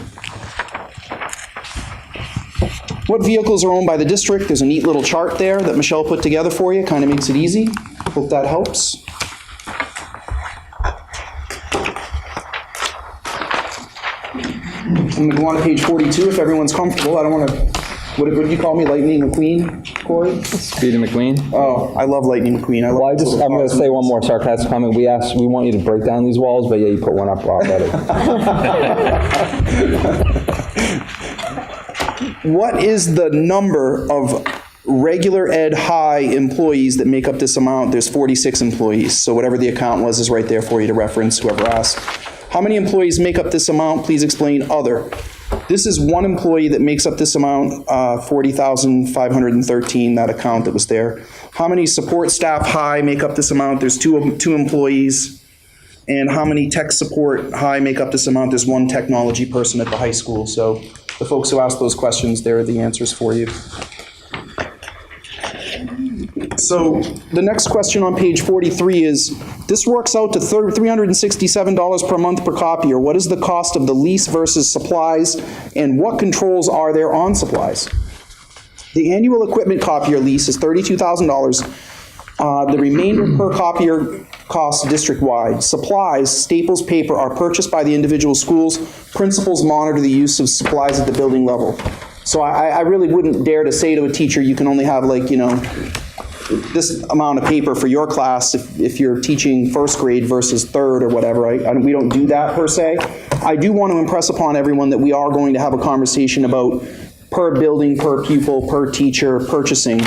What vehicles are owned by the district? There's a neat little chart there that Michelle put together for you, kind of makes it easy. Hope that helps. I'm going to go on to page 42 if everyone's comfortable. I don't want to, what did you call me, Lightning McQueen, Corey? Speedy McQueen. Oh, I love Lightning McQueen. I love Well, I'm going to say one more sarcastic comment. We want you to break down these walls, but yeah, you put one up already. What is the number of regular ed high employees that make up this amount? There's 46 employees, so whatever the account was is right there for you to reference, whoever asked. How many employees make up this amount? Please explain other. This is one employee that makes up this amount, 40,513, that account that was there. How many support staff high make up this amount? There's two employees. And how many tech support high make up this amount? There's one technology person at the high school. So the folks who asked those questions, there are the answers for you. So the next question on page 43 is, this works out to $367 per month per copier. What is the cost of the lease versus supplies, and what controls are there on supplies? The annual equipment copier lease is $32,000. The remainder per copier costs district-wide. Supplies, staples, paper are purchased by the individual schools. Principals monitor the use of supplies at the building level. So I really wouldn't dare to say to a teacher, you can only have this amount of paper for your class if you're teaching first grade versus third or whatever. We don't do that per se. I do want to impress upon everyone that we are going to have a conversation about per building, per pupil, per teacher purchasing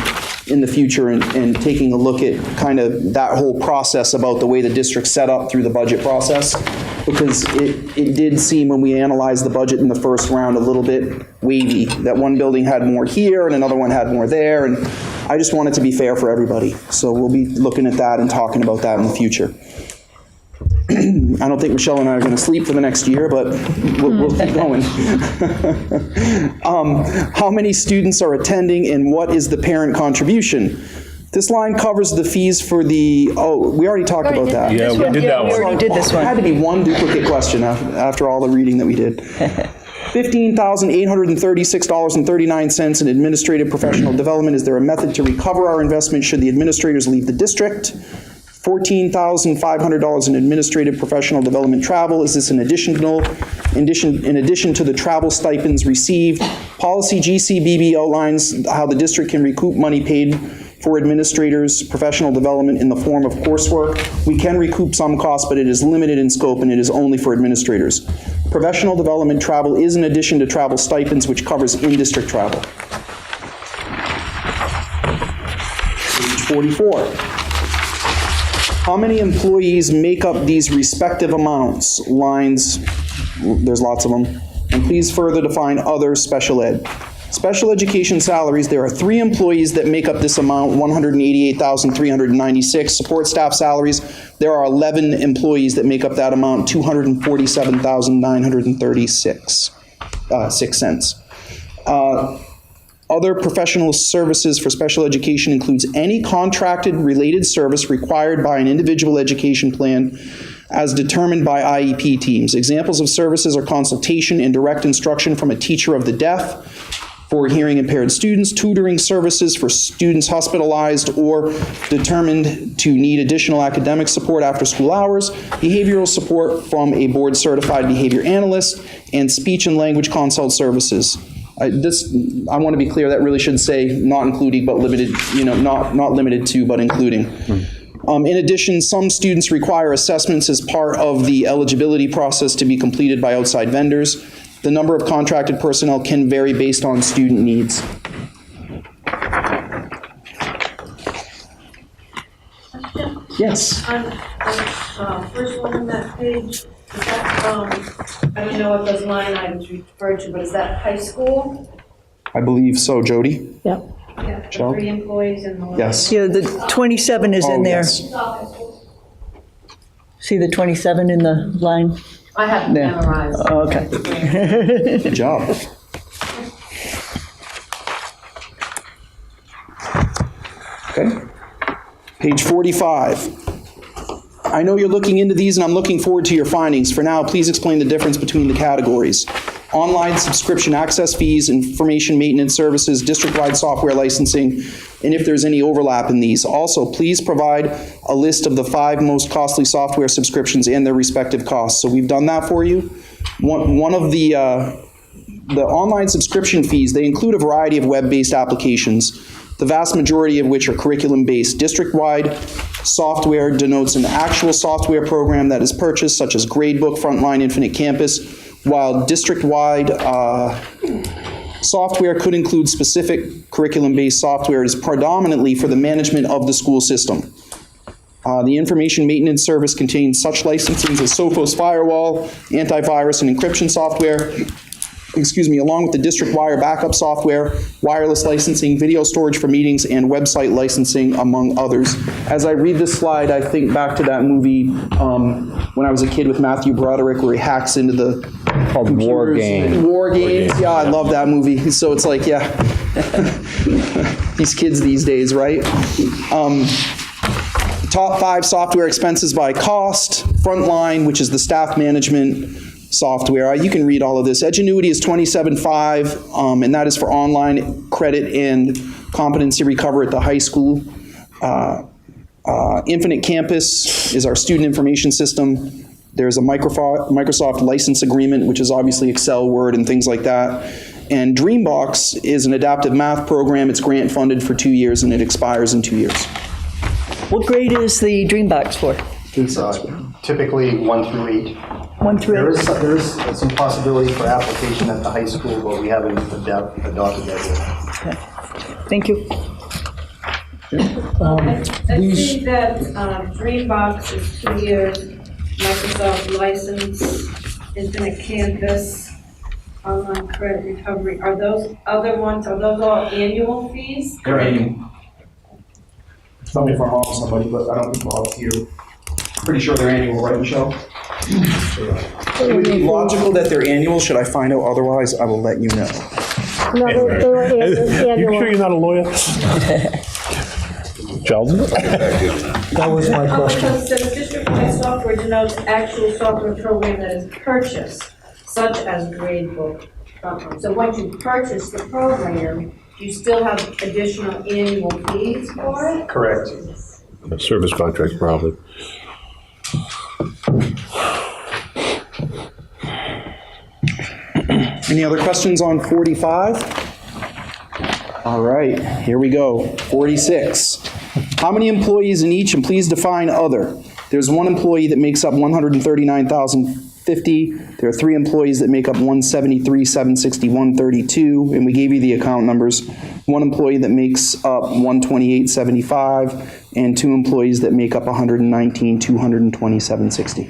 in the future and taking a look at kind of that whole process about the way the district's set up through the budget process. Because it did seem when we analyzed the budget in the first round a little bit wavy. That one building had more here and another one had more there, and I just want it to be fair for everybody. So we'll be looking at that and talking about that in the future. I don't think Michelle and I are going to sleep for the next year, but we'll keep going. How many students are attending and what is the parent contribution? This line covers the fees for we already talked about that. Yeah, we did that one. We already did this one. It had to be one duplicate question after all the reading that we did. $15,836.39 in administrative professional development. Is there a method to recover our investment should the administrators leave the district? $14,500 in administrative professional development travel. Is this in addition to the travel stipends received? Policy GCBB outlines how the district can recoup money paid for administrators' professional development in the form of coursework. We can recoup some costs, but it is limited in scope and it is only for administrators. Professional development travel is in addition to travel stipends, which covers in-district travel. Page 44. How many employees make up these respective amounts? Lines, there's lots of them. And please further define other special ed. Special education salaries, there are 3 employees that make up this amount, $188,396. Support staff salaries, there are 11 employees that make up that amount, $247,936, 6 cents. Other professional services for special education includes any contracted related service required by an individual education plan as determined by IEP teams. Examples of services are consultation and direct instruction from a teacher of the deaf for hearing impaired students, tutoring services for students hospitalized or determined to need additional academic support after school hours, behavioral support from a board certified behavior analyst, and speech and language consult services. I want to be clear, that really should say not including, but limited, not limited to, but including. In addition, some students require assessments as part of the eligibility process to be completed by outside vendors. The number of contracted personnel can vary based on student needs. Yes. On the first one on that page, is that, I don't know what those line items refer to, but is that high school? I believe so, Jody. Yep. Yeah, the Joe? 3 employees in the line. Yes. Yeah, the 27 is in there. Yes. See the 27 in the line? I have it There. memorized. Oh, okay. Good job. Okay. Page 45. I know you're looking into these, and I'm looking forward to your findings. For now, please explain the difference between the categories. Online subscription access fees, information maintenance services, district-wide software licensing, and if there's any overlap in these. Also, please provide a list of the 5 most costly software subscriptions and their respective costs. So we've done that for you. One of the online subscription fees, they include a variety of web-based applications, the vast majority of which are curriculum-based. District-wide software denotes an actual software program that is purchased, such as Gradebook, Frontline, Infinite Campus, while district-wide software could include specific curriculum-based software. It is predominantly for the management of the school system. The information maintenance service contains such licensings as Sophos Firewall, antivirus and encryption software, along with the district wire backup software, wireless licensing, video storage for meetings, and website licensing, among others. As I read this slide, I think back to that movie when I was a kid with Matthew Broderick, where he hacks into the War Games. War Games, yeah, I love that movie. So it's like, yeah, these kids these days, right? Top 5 software expenses by cost. Frontline, which is the staff management software. You can read all of this. Edgenuity is $27,500, and that is for online credit and competency recovery at the high school. Infinite Campus is our student information system. There's a Microsoft license agreement, which is obviously Excel, Word, and things like that. And Dreambox is an adaptive math program. It's grant funded for 2 years, and it expires in 2 years. What grade is the Dreambox for? It's typically 1 through 8. 1 through 8? There is some possibility for application at the high school, but we haven't adopted that yet. Okay. Thank you. I see that Dreambox is 2 years, Microsoft license, Infinite Campus, online credit recovery. Are those other ones, are those all annual fees? They're annual. Tell me if I'm wrong, somebody, but I don't recall it here. Pretty sure they're annual, right, Michelle? It would be logical that they're annual. Should I find out otherwise, I will let you know. No, they were annual. You sure you're not a lawyer? Sheldon? That was my question. Because the district-wide software denotes actual software program that is purchased, such as Gradebook. So once you purchase the program, do you still have additional annual fees for it? Correct. A service contract, probably. Any other questions on 45? All right, here we go. 46. How many employees in each, and please define other? There's 1 employee that makes up $139,050. There are 3 employees that make up $173,760, $132, and we gave you the account numbers. 1 employee that makes up $128,75, and 2 employees that make up $119,220, $760.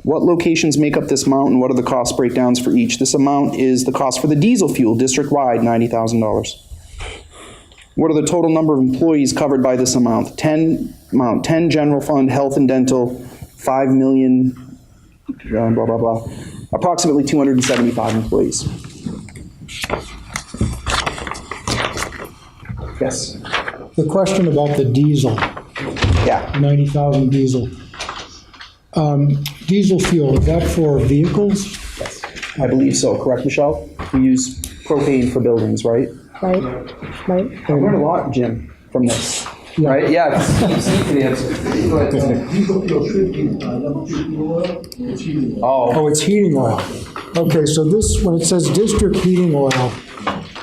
What locations make up this amount, and what are the cost breakdowns for each? This amount is the cost for the diesel fuel, district-wide, $90,000. What are the total number of employees covered by this amount? 10 general fund, health and dental, 5 million, blah, blah, blah. Approximately 275 employees. Yes? The question about the diesel. Yeah. 90,000 diesel. Diesel fuel, is that for vehicles? Yes, I believe so. Correct, Michelle? We use propane for buildings, right? Right. I learned a lot, Jim, from this. Right? Yeah. Steve can answer. Go ahead, Tony. Diesel fuel should be number 2 fuel oil. It's heating oil. Oh, it's heating oil. Okay, so this, when it says district heating oil,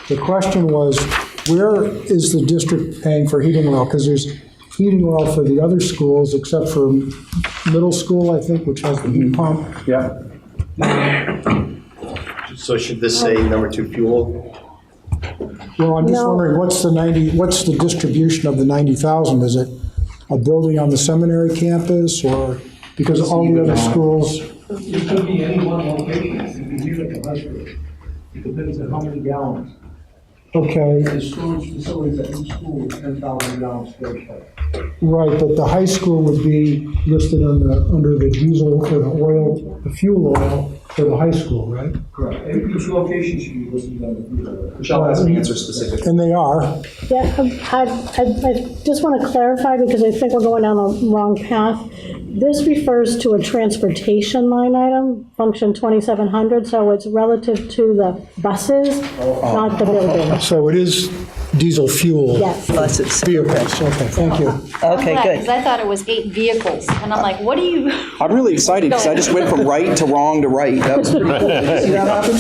the question was, where is the district paying for heating oil? Because there's heating oil for the other schools, except for middle school, I think, which has the heat pump. Yeah. So should this say number 2 fuel? Well, I'm just wondering, what's the distribution of the 90,000? Is it a building on the seminary campus, or because all the other schools? It could be any one location. It could be here at the high school. It depends on how many gallons. Okay. The storage facilities at each school is 10,000 gallons storage tank. Right, but the high school would be listed under the diesel or the oil, the fuel oil, for the high school, right? Correct. And each location should be listed on the. Michelle has an answer specific. And they are. Yeah, I just want to clarify, because I think we're going down the wrong path. This refers to a transportation line item, function 2700, so it's relative to the buses, not the building. So it is diesel fuel. Yes. Buses. Vehicles, okay, thank you. Okay, Because good. I thought it was 8 vehicles, and I'm like, what do you? I'm really excited because I just went from right to wrong to right. That was pretty cool. See that happen?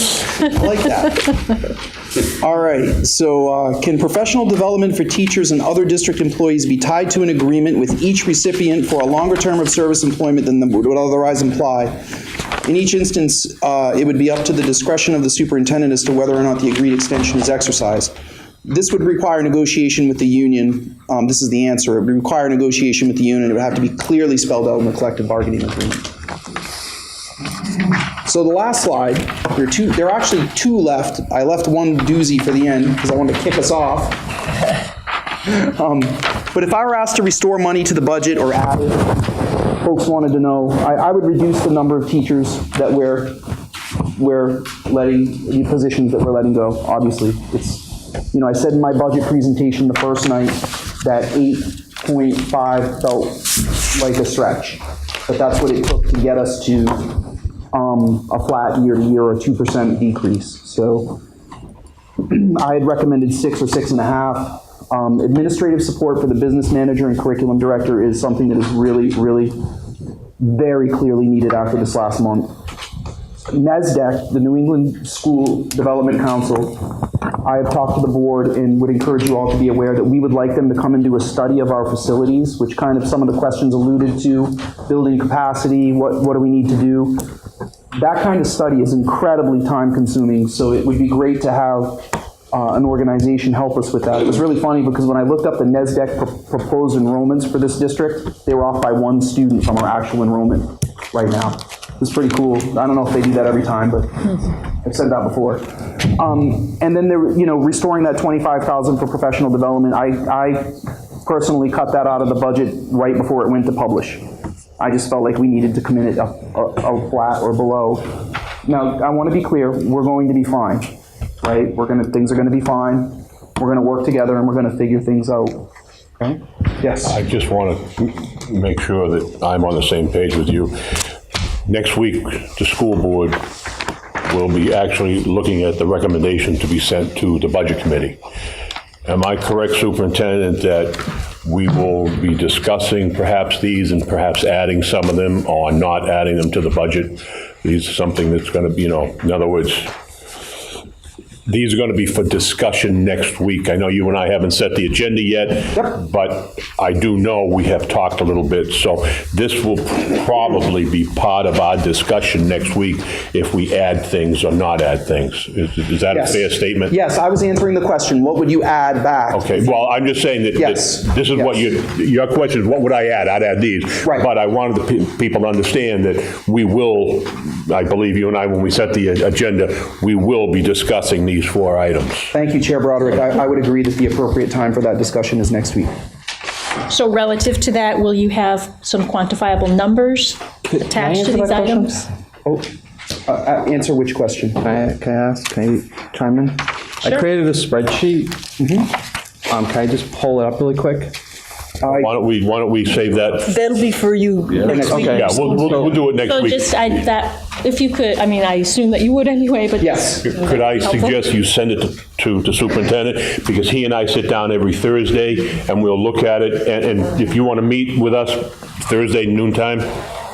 I like that. All right, so can professional development for teachers and other district employees be tied to an agreement with each recipient for a longer term of service employment than would otherwise imply? In each instance, it would be up to the discretion of the superintendent as to whether or not the agreed extension is exercised. This would require negotiation with the union. This is the answer. It would require negotiation with the union. It would have to be clearly spelled out in the collective bargaining agreement. So the last slide, there are actually 2 left. I left one doozy for the end because I wanted to kick us off. But if I were asked to restore money to the budget or add it, folks wanted to know, I would reduce the number of teachers that we're letting, the positions that we're letting go. Obviously, it's, I said in my budget presentation the first night that 8.5 felt like a stretch, but that's what it took to get us to a flat year-to-year or 2% decrease. So I had recommended 6 or 6.5. Administrative support for the business manager and curriculum director is something that is really, really very clearly needed after this last month. NESDEC, the New England School Development Council, I have talked to the board and would encourage you all to be aware that we would like them to come and do a study of our facilities, which kind of some of the questions alluded to, building capacity, what do we need to do. That kind of study is incredibly time consuming, so it would be great to have an organization help us with that. It was really funny because when I looked up the NESDEC proposed enrollments for this district, they were off by 1 student from our actual enrollment right now. It's pretty cool. I don't know if they do that every time, but I've said that before. And then restoring that $25,000 for professional development. I personally cut that out of the budget right before it went to publish. I just felt like we needed to come in at a flat or below. Now, I want to be clear. We're going to be fine, right? Things are going to be fine. We're going to work together and we're going to figure things out. Okay? Yes. I just want to make sure that I'm on the same page with you. Next week, the school board will be actually looking at the recommendation to be sent to the budget committee. Am I correct, Superintendent, that we will be discussing perhaps these and perhaps adding some of them or not adding them to the budget? These are something that's going to be, in other words, these are going to be for discussion next week. I know you and I haven't set the agenda yet, but I do know we have talked a little bit. So this will probably be part of our discussion next week if we add things or not add things. Is that Yes. a fair statement? Yes, I was answering the question. What would you add back? Okay, well, I'm just saying that Yes. this is what your question is, what would I add? I'd add these. Right. But I wanted the people to understand that we will, I believe you and I, when we set the agenda, we will be discussing these 4 items. Thank you, Chair Broderick. I would agree that the appropriate time for that discussion is next week. So relative to that, will you have some quantifiable numbers attached to these items? Answer which question? Can I ask? Can I chime in? Sure. I created a spreadsheet. Can I just pull it up really quick? Why don't we save that? That'll be for you next week. Okay. Yeah, we'll do it next So week. just, if you could, I mean, I assume that you would anyway, but. Yes. Could I suggest you send it to the superintendent? Because he and I sit down every Thursday and we'll look at it. And if you want to meet with us Thursday noontime,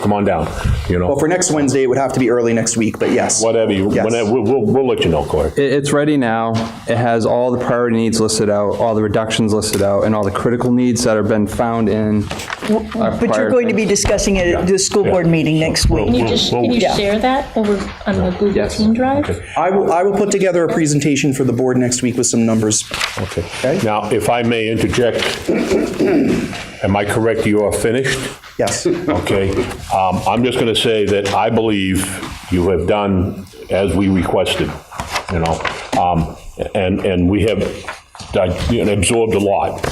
come on down, Well, for next Wednesday, it would have to be early next week, but yes. Whatever, Yes. whenever, we'll let you know, Corey. It's ready now. It has all the priority needs listed out, all the reductions listed out, and all the critical needs that have been found in. But you're going to be discussing it at the school board meeting next week. Can you share that over on the Google Team Drive? I will put together a presentation for the board next week with some numbers. Okay. Now, if I may interject, am I correct you are finished? Yes. Okay. I'm just going to say that I believe you have done as we requested, and we have absorbed a lot.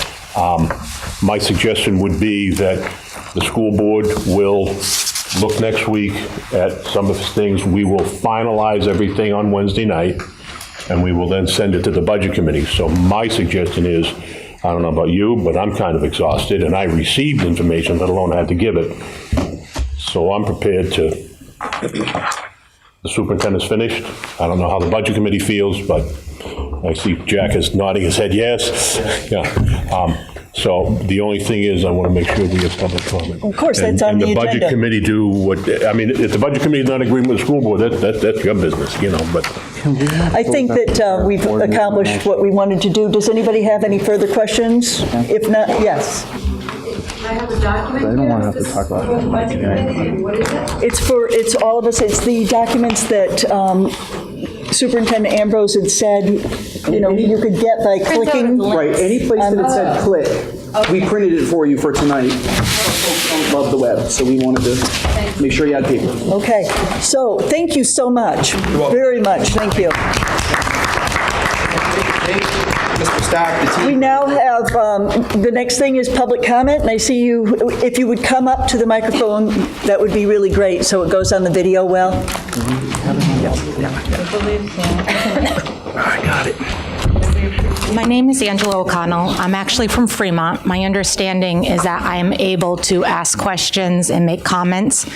My suggestion would be that the school board will look next week at some of the things. We will finalize everything on Wednesday night, and we will then send it to the Budget Committee. So my suggestion is, I don't know about you, but I'm kind of exhausted, and I received information, let alone had to give it. So I'm prepared to, the superintendent's finished. I don't know how the Budget Committee feels, but I see Jack is nodding his head yes. Yeah. So the only thing is, I want to make sure we have public comment. Of course, that's on the And the Budget agenda. Committee do what, I mean, if the Budget Committee is not agreeing with the school board, that's your business, you know, but. I think that we've accomplished what we wanted to do. Does anybody have any further questions? If not, yes. I have a document. I don't want to have to talk about it. What is it? It's all of us, it's the documents that Superintendent Ambrose had said, you know, you could get by clicking. Right, any place that it said click, we printed it for you for tonight. Love the web, so we wanted to make sure you had paper. Okay, so thank you so much, very much, thank you. Mr. Stack, the team. We now have, the next thing is public comment, and I see you, if you would come up to the microphone, that would be really great, so it goes on the video well. I got it. My name is Angela O'Connell. I'm actually from Fremont. My understanding is that I am able to ask questions and make comments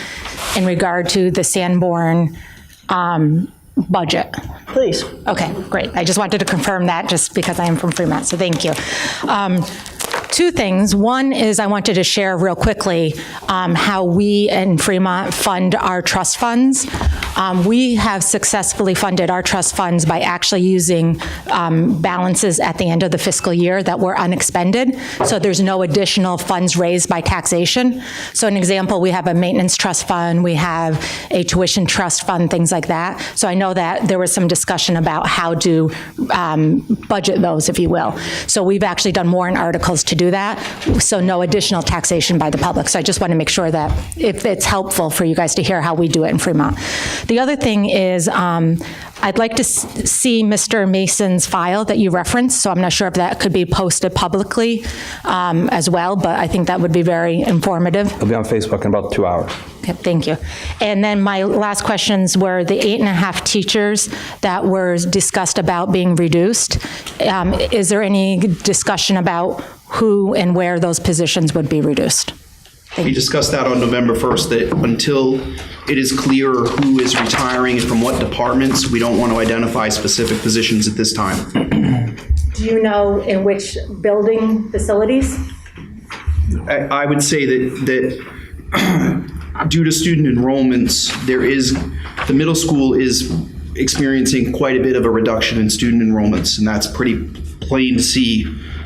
in regard to the Sanborn budget. Please. Okay, great. I just wanted to confirm that just because I am from Fremont, so thank you. Two things. One is I wanted to share real quickly how we in Fremont fund our trust funds. We have successfully funded our trust funds by actually using balances at the end of the fiscal year that were unexpended, so there's no additional funds raised by taxation. So an example, we have a maintenance trust fund, we have a tuition trust fund, things like that. So I know that there was some discussion about how to budget those, if you will. So we've actually done warrant articles to do that, so no additional taxation by the public. So I just want to make sure that if it's helpful for you guys to hear how we do it in Fremont. The other thing is I'd like to see Mr. Mason's file that you referenced, so I'm not sure if that could be posted publicly as well, but I think that would be very informative. It'll be on Facebook in about 2 hours. Okay, thank you. And then my last questions were the 8.5 teachers that were discussed about being reduced. Is there any discussion about who and where those positions would be reduced? We discussed that on November 1st, that until it is clear who is retiring and from what departments, we don't want to identify specific positions at this time. Do you know in which building facilities? I would say that due to student enrollments, the middle school is experiencing quite a bit of a reduction in student enrollments, and that's pretty plain to see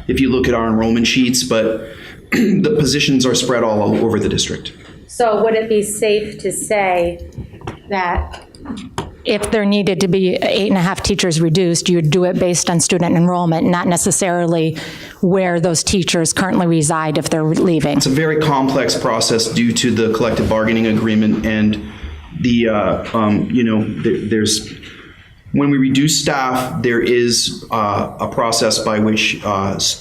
if you look at our enrollment sheets, but the positions are spread all over the district. So would it be safe to say that if there needed to be 8.5 teachers reduced, you would do it based on student enrollment, not necessarily where those teachers currently reside if they're leaving? It's a very complex process due to the collective bargaining agreement and the, there's, when we reduce staff, there is a process by which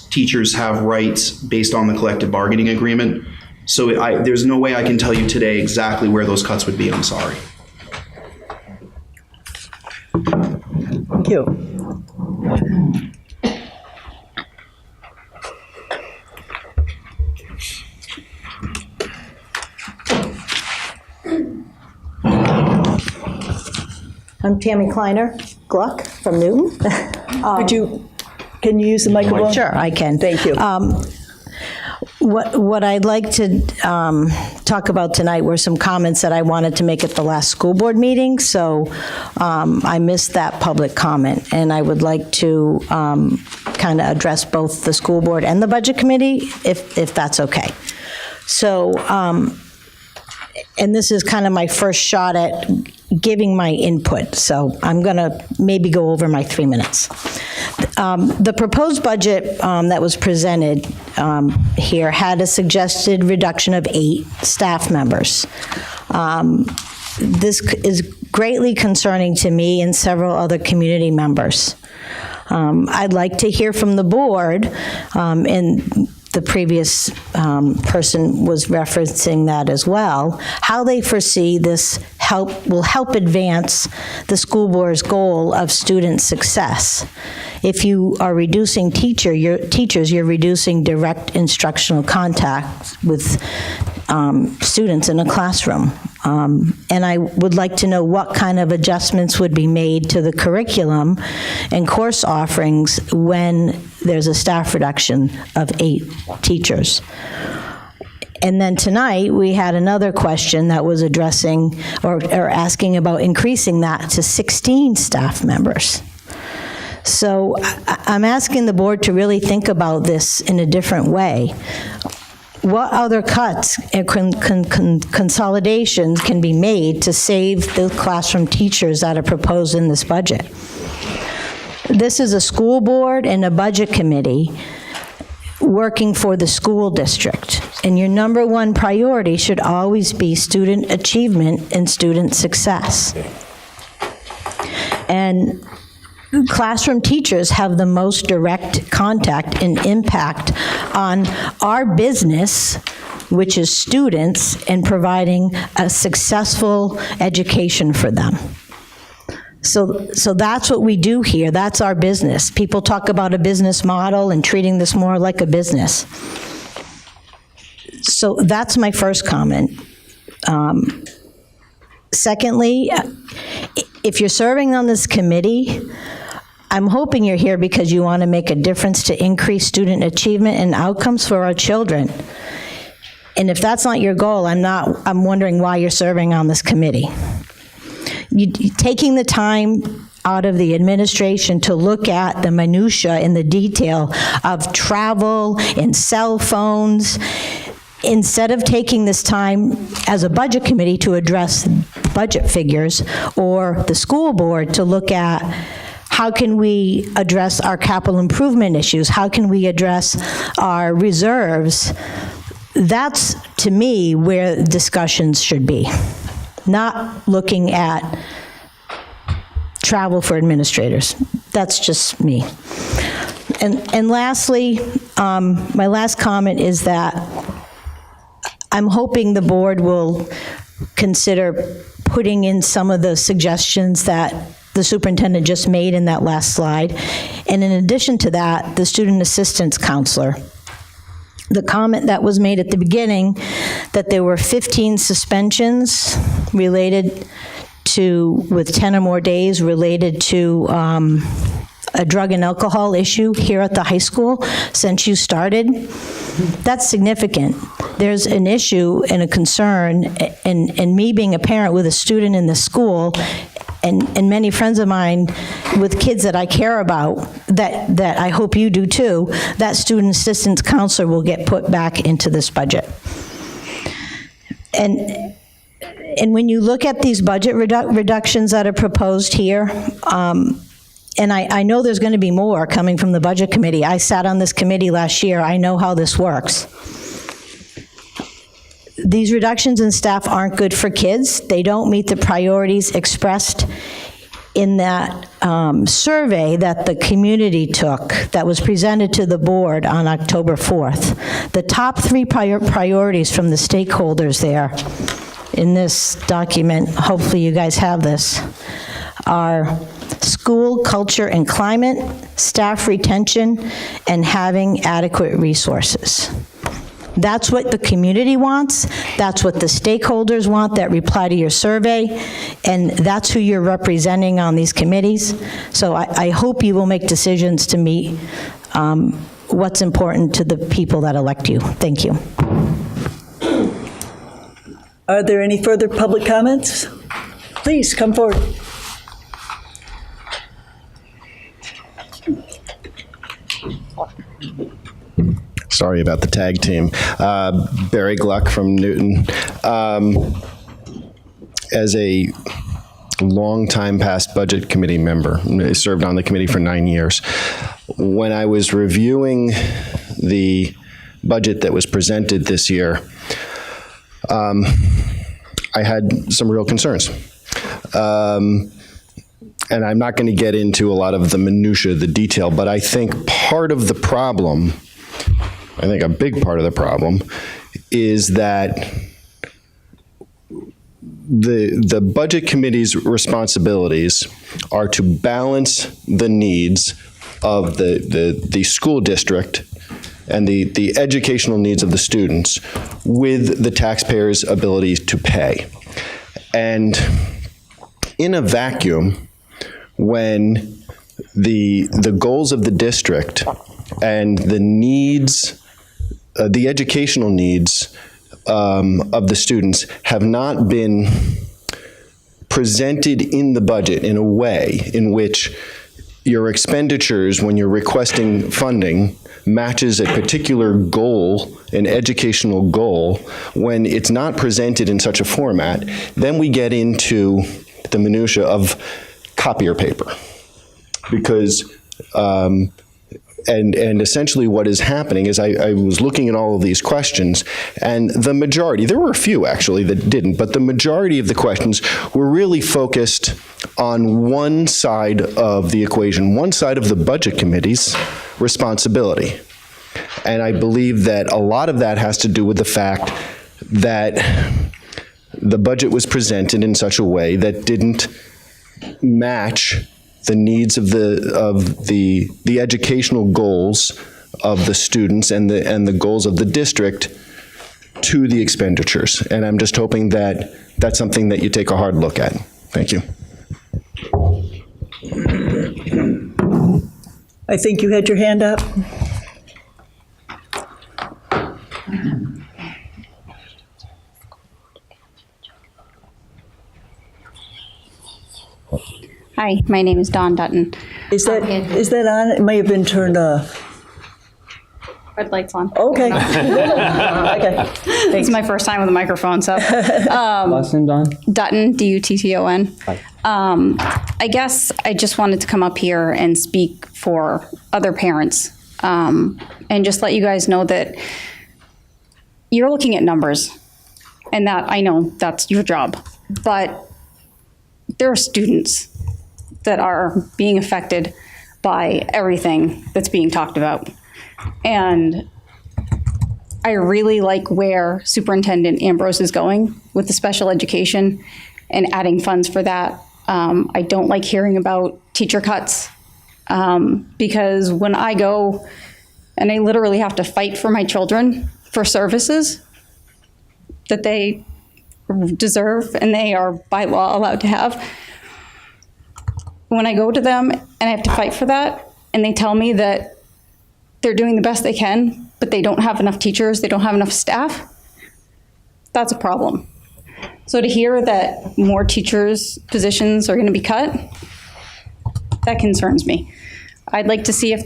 teachers have rights based on the collective bargaining agreement. So there's no way I can tell you today exactly where those cuts would be. I'm sorry. Thank you. I'm Tammy Kleiner, Gluck from Newton. Can you use the microphone? Sure, I can. Thank you. What I'd like to talk about tonight were some comments that I wanted to make at the last school board meeting, so I missed that public comment, and I would like to kind of address both the school board and the budget committee, if that's okay. So, and this is kind of my first shot at giving my input, so I'm going to maybe go over my 3 minutes. The proposed budget that was presented here had a suggested reduction of 8 staff members. This is greatly concerning to me and several other community members. I'd like to hear from the board and the previous person was referencing that as well, how they foresee this will help advance the school board's goal of student success. If you are reducing teachers, you're reducing direct instructional contact with students in a classroom. And I would like to know what kind of adjustments would be made to the curriculum and course offerings when there's a staff reduction of 8 teachers. And then tonight, we had another question that was addressing or asking about increasing that to 16 staff members. So I'm asking the board to really think about this in a different way. What other cuts and consolidations can be made to save the classroom teachers that are proposed in this budget? This is a school board and a budget committee working for the school district, and your number one priority should always be student achievement and student success. And classroom teachers have the most direct contact and impact on our business, which is students, and providing a successful education for them. So that's what we do here. That's our business. People talk about a business model and treating this more like a business. So that's my first comment. Secondly, if you're serving on this committee, I'm hoping you're here because you want to make a difference to increase student achievement and outcomes for our children. And if that's not your goal, I'm wondering why you're serving on this committee. Taking the time out of the administration to look at the minutia and the detail of travel and cell phones, instead of taking this time as a budget committee to address budget figures, or the school board to look at how can we address our capital improvement issues, how can we address our reserves, that's, to me, where discussions should be. Not looking at travel for administrators. That's just me. And lastly, my last comment is that I'm hoping the board will consider putting in some of the suggestions that the superintendent just made in that last slide. And in addition to that, the student assistance counselor. The comment that was made at the beginning that there were 15 suspensions related to, with 10 or more days related to a drug and alcohol issue here at the high school since you started, that's significant. There's an issue and a concern, and me being a parent with a student in the school, and many friends of mine with kids that I care about, that I hope you do too, that student assistance counselor will get put back into this budget. And when you look at these budget reductions that are proposed here, and I know there's going to be more coming from the budget committee. I sat on this committee last year. I know how this works. These reductions in staff aren't good for kids. They don't meet the priorities expressed in that survey that the community took that was presented to the board on October 4th. The top 3 priorities from the stakeholders there in this document, hopefully you guys have this, are school culture and climate, staff retention, and having adequate resources. That's what the community wants, that's what the stakeholders want that reply to your survey, and that's who you're representing on these committees. So I hope you will make decisions to meet what's important to the people that elect you. Thank you. Are there any further public comments? Please come forward. Sorry about the tag team. Barry Gluck from Newton. As a longtime past budget committee member, I served on the committee for 9 years. When I was reviewing the budget that was presented this year, I had some real concerns. And I'm not going to get into a lot of the minutia, the detail, but I think part of the problem I think a big part of the problem, is that the budget committee's responsibilities are to balance the needs of the school district and the educational needs of the students with the taxpayers' ability to pay. And in a vacuum, when the goals of the district and the needs, the educational needs of the students have not been presented in the budget in a way in which your expenditures, when you're requesting funding, matches a particular goal, an educational goal, when it's not presented in such a format, then we get into the minutia of copier paper. Because and essentially what is happening is I was looking at all of these questions, and the majority, there were a few actually that didn't, but the majority of the questions were really focused on one side of the equation, one side of the budget committee's responsibility. And I believe that a lot of that has to do with the fact that the budget was presented in such a way that didn't match the needs of the educational goals of the students and the goals of the district to the expenditures. And I'm just hoping that that's something that you take a hard look at. Thank you. I think you had your hand up. Hi, my name is Dawn Dutton. Is that on? It may have been turned off. Red light's on. Okay. Okay. It's my first time with a microphone, so. Last name, Dawn? Dutton, D-U-T-T-O-N. I guess I just wanted to come up here and speak for other parents and just let you guys know that you're looking at numbers, and that I know that's your job, but there are students that are being affected by everything that's being talked about. And I really like where Superintendent Ambrose is going with the special education and adding funds for that. I don't like hearing about teacher cuts because when I go and I literally have to fight for my children for services that they deserve and they are by law allowed to have, when I go to them and I have to fight for that and they tell me that they're doing the best they can, but they don't have enough teachers, they don't have enough staff, that's a problem. So to hear that more teachers' positions are going to be cut, that concerns me. I'd like to see if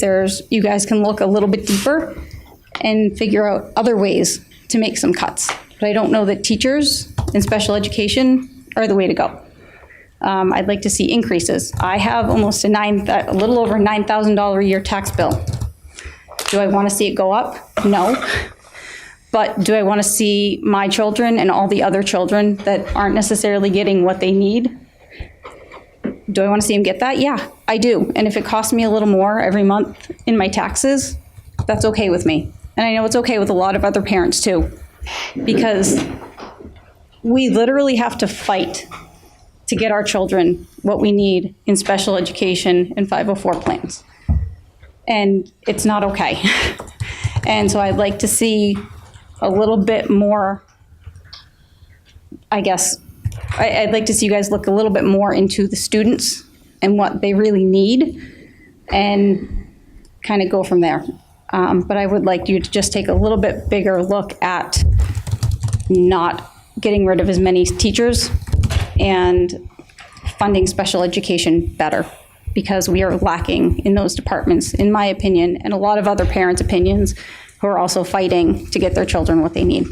you guys can look a little bit deeper and figure out other ways to make some cuts. But I don't know that teachers in special education are the way to go. I'd like to see increases. I have almost a little over $9,000 a year tax bill. Do I want to see it go up? No. But do I want to see my children and all the other children that aren't necessarily getting what they need? Do I want to see them get that? Yeah, I do. And if it costs me a little more every month in my taxes, that's okay with me. And I know it's okay with a lot of other parents too, because we literally have to fight to get our children what we need in special education and 504 plans. And it's not okay. And so I'd like to see a little bit more, I guess, I'd like to see you guys look a little bit more into the students and what they really need and kind of go from there. But I would like you to just take a little bit bigger look at not getting rid of as many teachers and funding special education better, because we are lacking in those departments, in my opinion, and a lot of other parents' opinions who are also fighting to get their children what they need.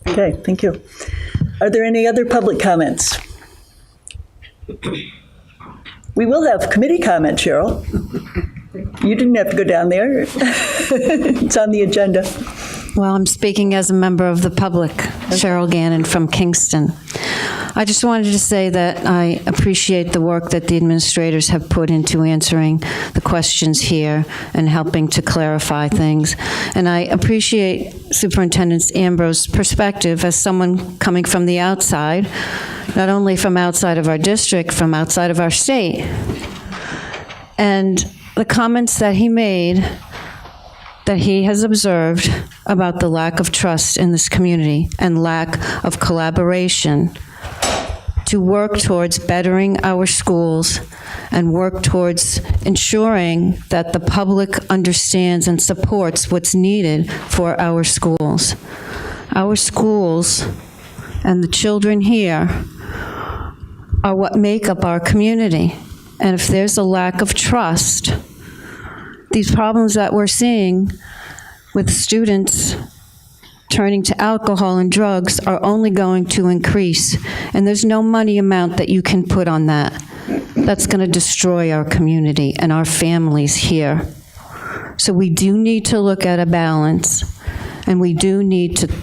Okay, thank you. Are there any other public comments? We will have committee comment, Cheryl. You didn't have to go down there. It's on the agenda. Well, I'm speaking as a member of the public, Cheryl Gannon from Kingston. I just wanted to say that I appreciate the work that the administrators have put into answering the questions here and helping to clarify things. And I appreciate Superintendent Ambrose's perspective as someone coming from the outside, not only from outside of our district, from outside of our state. And the comments that he made, that he has observed about the lack of trust in this community and lack of collaboration to work towards bettering our schools and work towards ensuring that the public understands and supports what's needed for our schools. Our schools and the children here are what make up our community. And if there's a lack of trust, these problems that we're seeing with students turning to alcohol and drugs are only going to increase. And there's no money amount that you can put on that. That's going to destroy our community and our families here. So we do need to look at a balance, and we do need to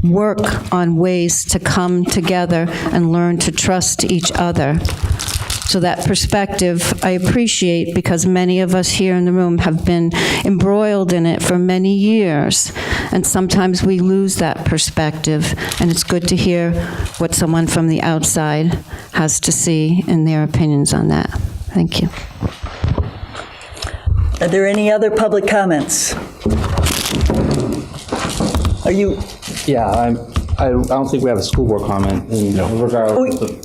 work on ways to come together and learn to trust each other. So that perspective I appreciate, because many of us here in the room have been embroiled in it for many years, and sometimes we lose that perspective, and it's good to hear what someone from the outside has to see and their opinions on that. Thank you. Are there any other public comments? Are you? Yeah, I don't think we have a school board comment in regard to.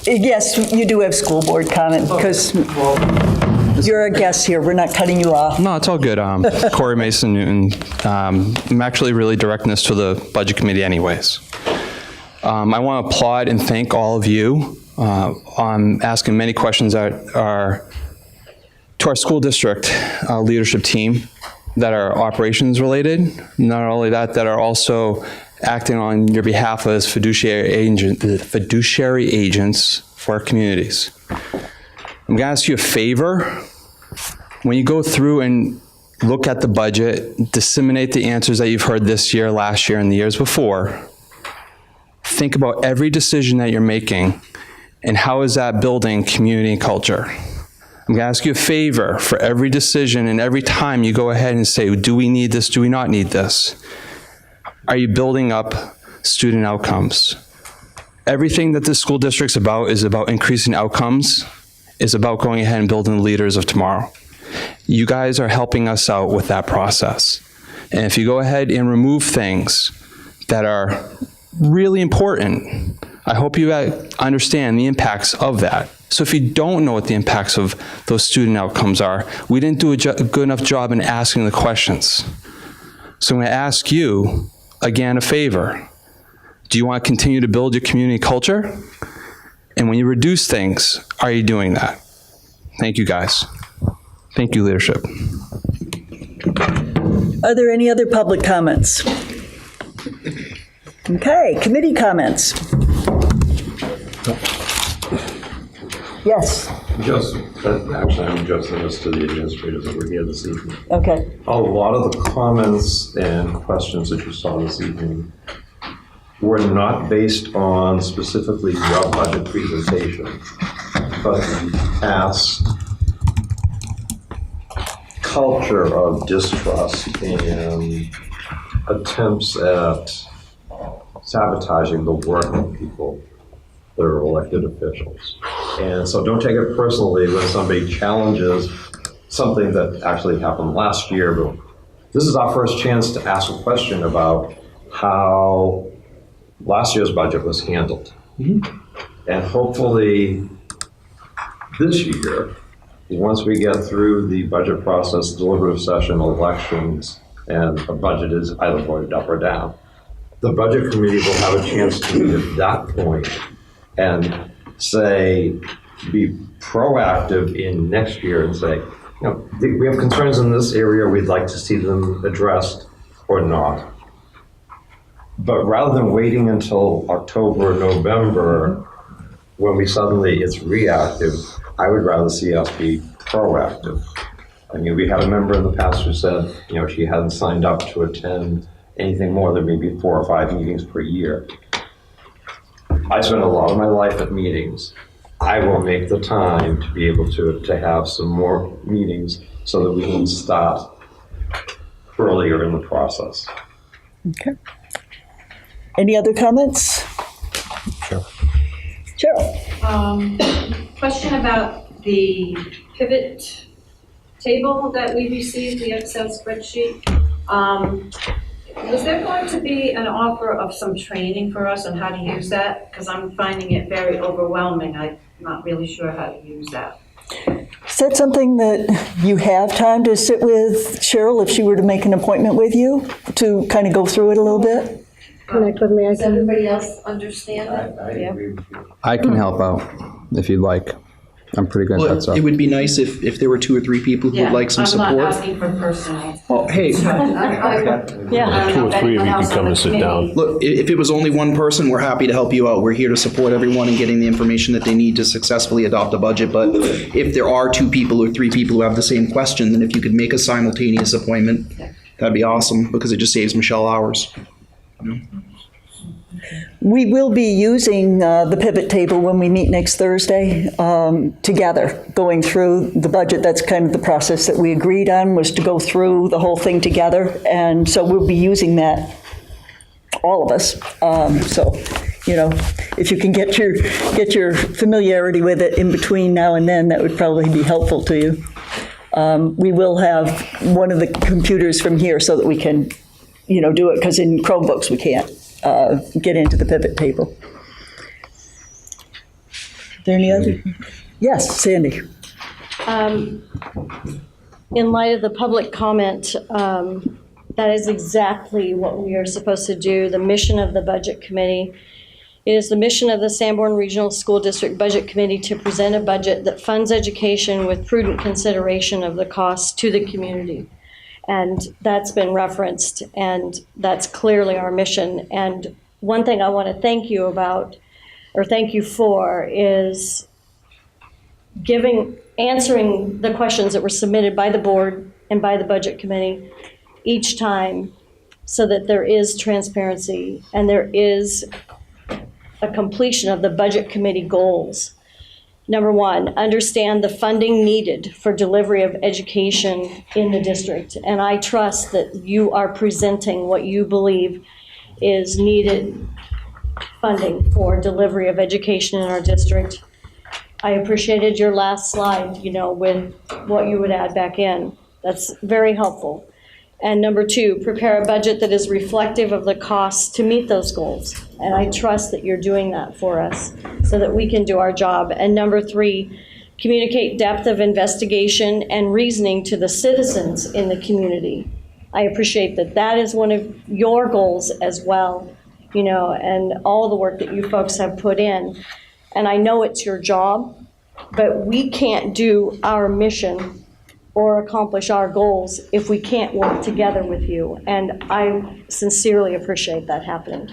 Yes, you do have school board comment, because you're a guest here. We're not cutting you off. No, it's all good. Corey Mason Newton. I'm actually really directing this to the Budget Committee anyways. I want to applaud and thank all of you on asking many questions to our school district leadership team that are operations related. Not only that, that are also acting on your behalf as fiduciary agents for our communities. I'm gonna ask you a favor. When you go through and look at the budget, disseminate the answers that you've heard this year, last year, and the years before, think about every decision that you're making and how is that building community and culture. I'm gonna ask you a favor for every decision and every time you go ahead and say, do we need this, do we not need this? Are you building up student outcomes? Everything that this school district's about is about increasing outcomes, is about going ahead and building the leaders of tomorrow. You guys are helping us out with that process. And if you go ahead and remove things that are really important, I hope you understand the impacts of that. So if you don't know what the impacts of those student outcomes are, we didn't do a good enough job in asking the questions. So I'm going to ask you, again, a favor. Do you want to continue to build your community culture? And when you reduce things, are you doing that? Thank you, guys. Thank you, leadership. Are there any other public comments? Okay, committee comments. Yes. Actually, I'm addressing this to the administrators that were here this evening. Okay. A lot of the comments and questions that you saw this evening were not based on specifically your budget presentation, but the past culture of distrust and attempts at sabotaging the work of people that are elected officials. And so don't take it personally when somebody challenges something that actually happened last year, but this is our first chance to ask a question about how last year's budget was handled. And hopefully this year, once we get through the budget process, deliberative session, elections, and a budget is either voted up or down, the budget committee will have a chance to meet at that point and say, be proactive in next year and say, you know, we have concerns in this area, we'd like to see them addressed or not. But rather than waiting until October or November, when it's reactive, I would rather see us be proactive. I mean, we had a member in the past who said, you know, she hadn't signed up to attend anything more than maybe 4 or 5 meetings per year. I spend a lot of my life at meetings. I will make the time to be able to have some more meetings so that we can start earlier in the process. Okay. Any other comments? Cheryl. Question about the pivot table that we received, the Excel spreadsheet. Was there going to be an offer of some training for us on how to use that? Because I'm finding it very overwhelming. I'm not really sure how to use that. Is that something that you have time to sit with Cheryl if she were to make an appointment with you to kind of go through it a little bit? Connect with me. Does everybody else understand it? I can help out if you'd like. I'm pretty good at that Well, stuff. it would be nice if there were 2 or 3 people who would like some support. I'm not asking for personal. Oh, hey. Yeah. 2 or 3 of you can come and sit down. Look, if it was only one person, we're happy to help you out. We're here to support everyone in getting the information that they need to successfully adopt a budget. But if there are 2 people or 3 people who have the same question, then if you could make a simultaneous appointment, that'd be awesome, because it just saves Michelle hours. We will be using the pivot table when we meet next Thursday together, going through the budget. That's kind of the process that we agreed on, was to go through the whole thing together. And so we'll be using that, all of us. So, you know, if you can get your familiarity with it in between now and then, that would probably be helpful to you. We will have one of the computers from here so that we can, you know, do it, because in Chromebooks we can't get into the pivot table. Are there any other? Yes, Sandy. In light of the public comment, that is exactly what we are supposed to do. The mission of the Budget Committee. It is the mission of the Sanborn Regional School District Budget Committee to present a budget that funds education with prudent consideration of the costs to the community. And that's been referenced, and that's clearly our mission. And one thing I want to thank you about, or thank you for, is answering the questions that were submitted by the board and by the Budget Committee each time, so that there is transparency and there is a completion of the Budget Committee goals. Number 1, understand the funding needed for delivery of education in the district. And I trust that you are presenting what you believe is needed funding for delivery of education in our district. I appreciated your last slide, you know, with what you would add back in. That's very helpful. And number 2, prepare a budget that is reflective of the costs to meet those goals. And I trust that you're doing that for us so that we can do our job. And number 3, communicate depth of investigation and reasoning to the citizens in the community. I appreciate that that is one of your goals as well, you know, and all the work that you folks have put in. And I know it's your job, but we can't do our mission or accomplish our goals if we can't work together with you. And I sincerely appreciate that happening.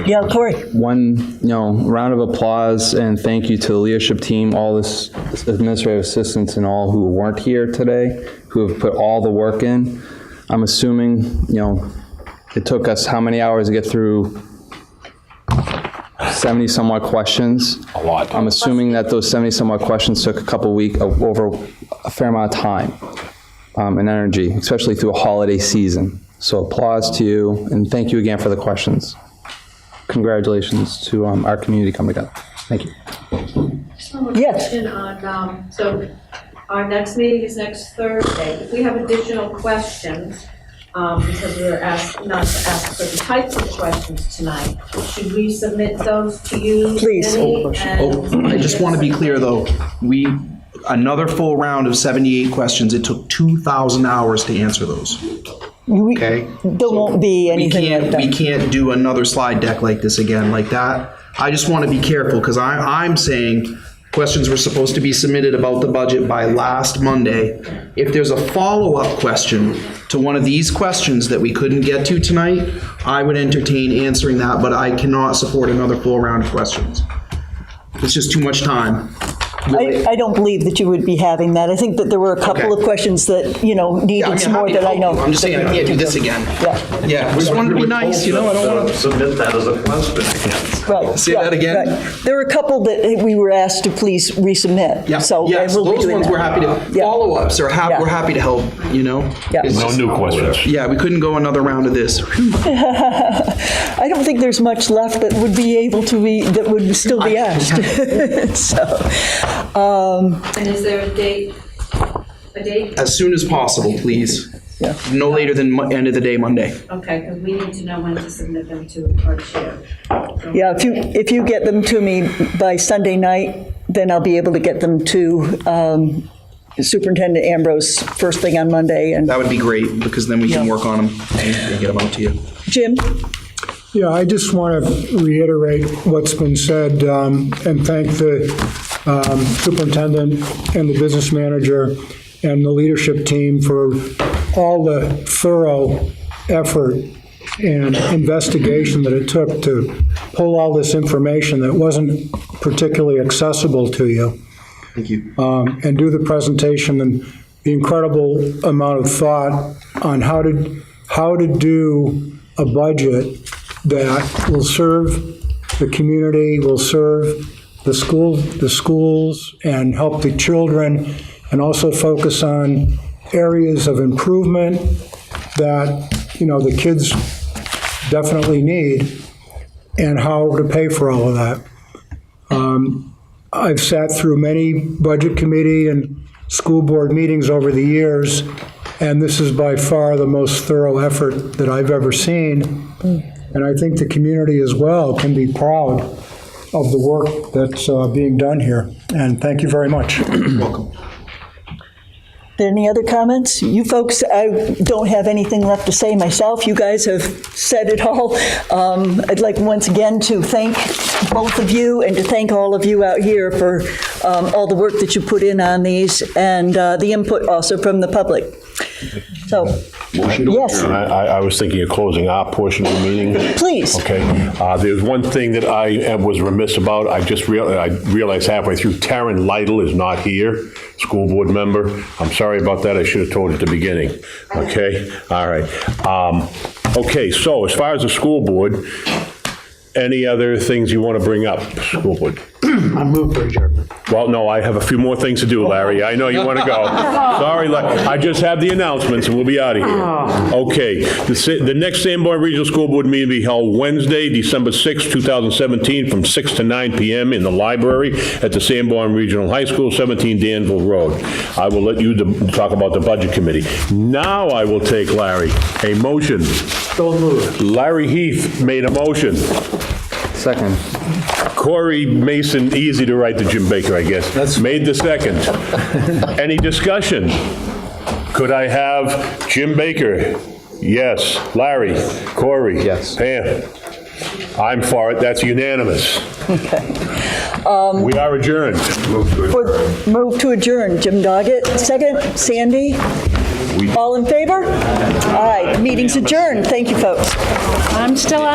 Yeah, Corey. One, round of applause and thank you to the leadership team, all this administrative assistants and all who weren't here today, who have put all the work in. I'm assuming, it took us how many hours to get through 70 some odd questions? A lot. I'm assuming that those 70 some odd questions took a couple weeks, over a fair amount of time and energy, especially through a holiday season. So applause to you, and thank you again for the questions. Congratulations to our community coming together. Thank you. Just one more question on, so our next meeting is next Thursday. If we have additional questions, because we were asked not to ask certain types of questions tonight, should we submit those to you? Please. I just want to be clear, though. Another full round of 78 questions. It took 2,000 hours to answer those. Okay? There won't be anything like that. We can't do another slide deck like this again, like that. I just want to be careful, because I'm saying questions were supposed to be submitted about the budget by last Monday. If there's a follow-up question to one of these questions that we couldn't get to tonight, I would entertain answering that, but I cannot support another full round of questions. It's just too much time. I don't believe that you would be having that. I think that there were a couple of questions that, needed some more that I know. I'm just saying I can't do this again. Yeah. Yeah, I just wanted to be nice, I don't want to. Submit that as a question. Right. Say that again? Right. There were a couple that we were asked to please resubmit. Yeah, So yes, we'll be those doing ones that. we're happy to, follow-ups, we're happy to help, Yeah. It's No just- new questions. Yeah, we couldn't go another round of this. I don't think there's much left that would be able to be, that would still be asked. And is there a date? As soon as possible, please. Yeah. No later than end of the day, Monday. Okay, because we need to know when to submit them to our chair. Yeah, if you get them to me by Sunday night, then I'll be able to get them to Superintendent Ambrose first thing on Monday. And That would be great, because then we can work on them and get them out to you. Jim? Yeah, I just want to reiterate what's been said and thank the superintendent and the business manager and the leadership team for all the thorough effort and investigation that it took to pull all this information that wasn't particularly accessible to you. Thank you. And do the presentation and the incredible amount of thought on how to do a budget that will serve the community, will serve the schools, and help the children, and also focus on areas of improvement that, the kids definitely need, and how to pay for all of that. I've sat through many budget committee and school board meetings over the years, and this is by far the most thorough effort that I've ever seen. And I think the community as well can be proud of the work that's being done here. And thank you very much. Welcome. Any other comments? You folks, I don't have anything left to say myself. You guys have said it all. I'd like once again to thank both of you and to thank all of you out here for all the work that you put in on these and the input also from the public. So, yes. I was thinking of closing our portion of the meeting. Please. Okay. There's one thing that I was remiss about. I realized halfway through, Taryn Lytle is not here, school board member. I'm sorry about that. I should have told you at the beginning. Okay? All right. Okay, so as far as the school board, any other things you want to bring up, school board? I move for adjournment. Well, no, I have a few more things to do, Larry. I know you want to go. Sorry, I just have the announcements and we'll be out of here. Okay, the next Sanborn Regional School Board meeting will be held Wednesday, December 6, 2017, from 6 to 9 p.m. in the library at the Sanborn Regional High School, 17 Danville Road. I will let you talk about the budget committee. Now I will take, Larry, a motion. So moved. Larry Heath made a motion. Second. Corey Mason, easy to write to Jim Baker, I guess, made the second. Any discussion? Could I have Jim Baker? Yes. Larry? Corey? Yes. Pam? I'm for it. That's unanimous. Okay. We are adjourned. Move to adjourn. Jim Doggett, second. Sandy? All in favor? All right, meeting's adjourned. Thank you, folks. I'm still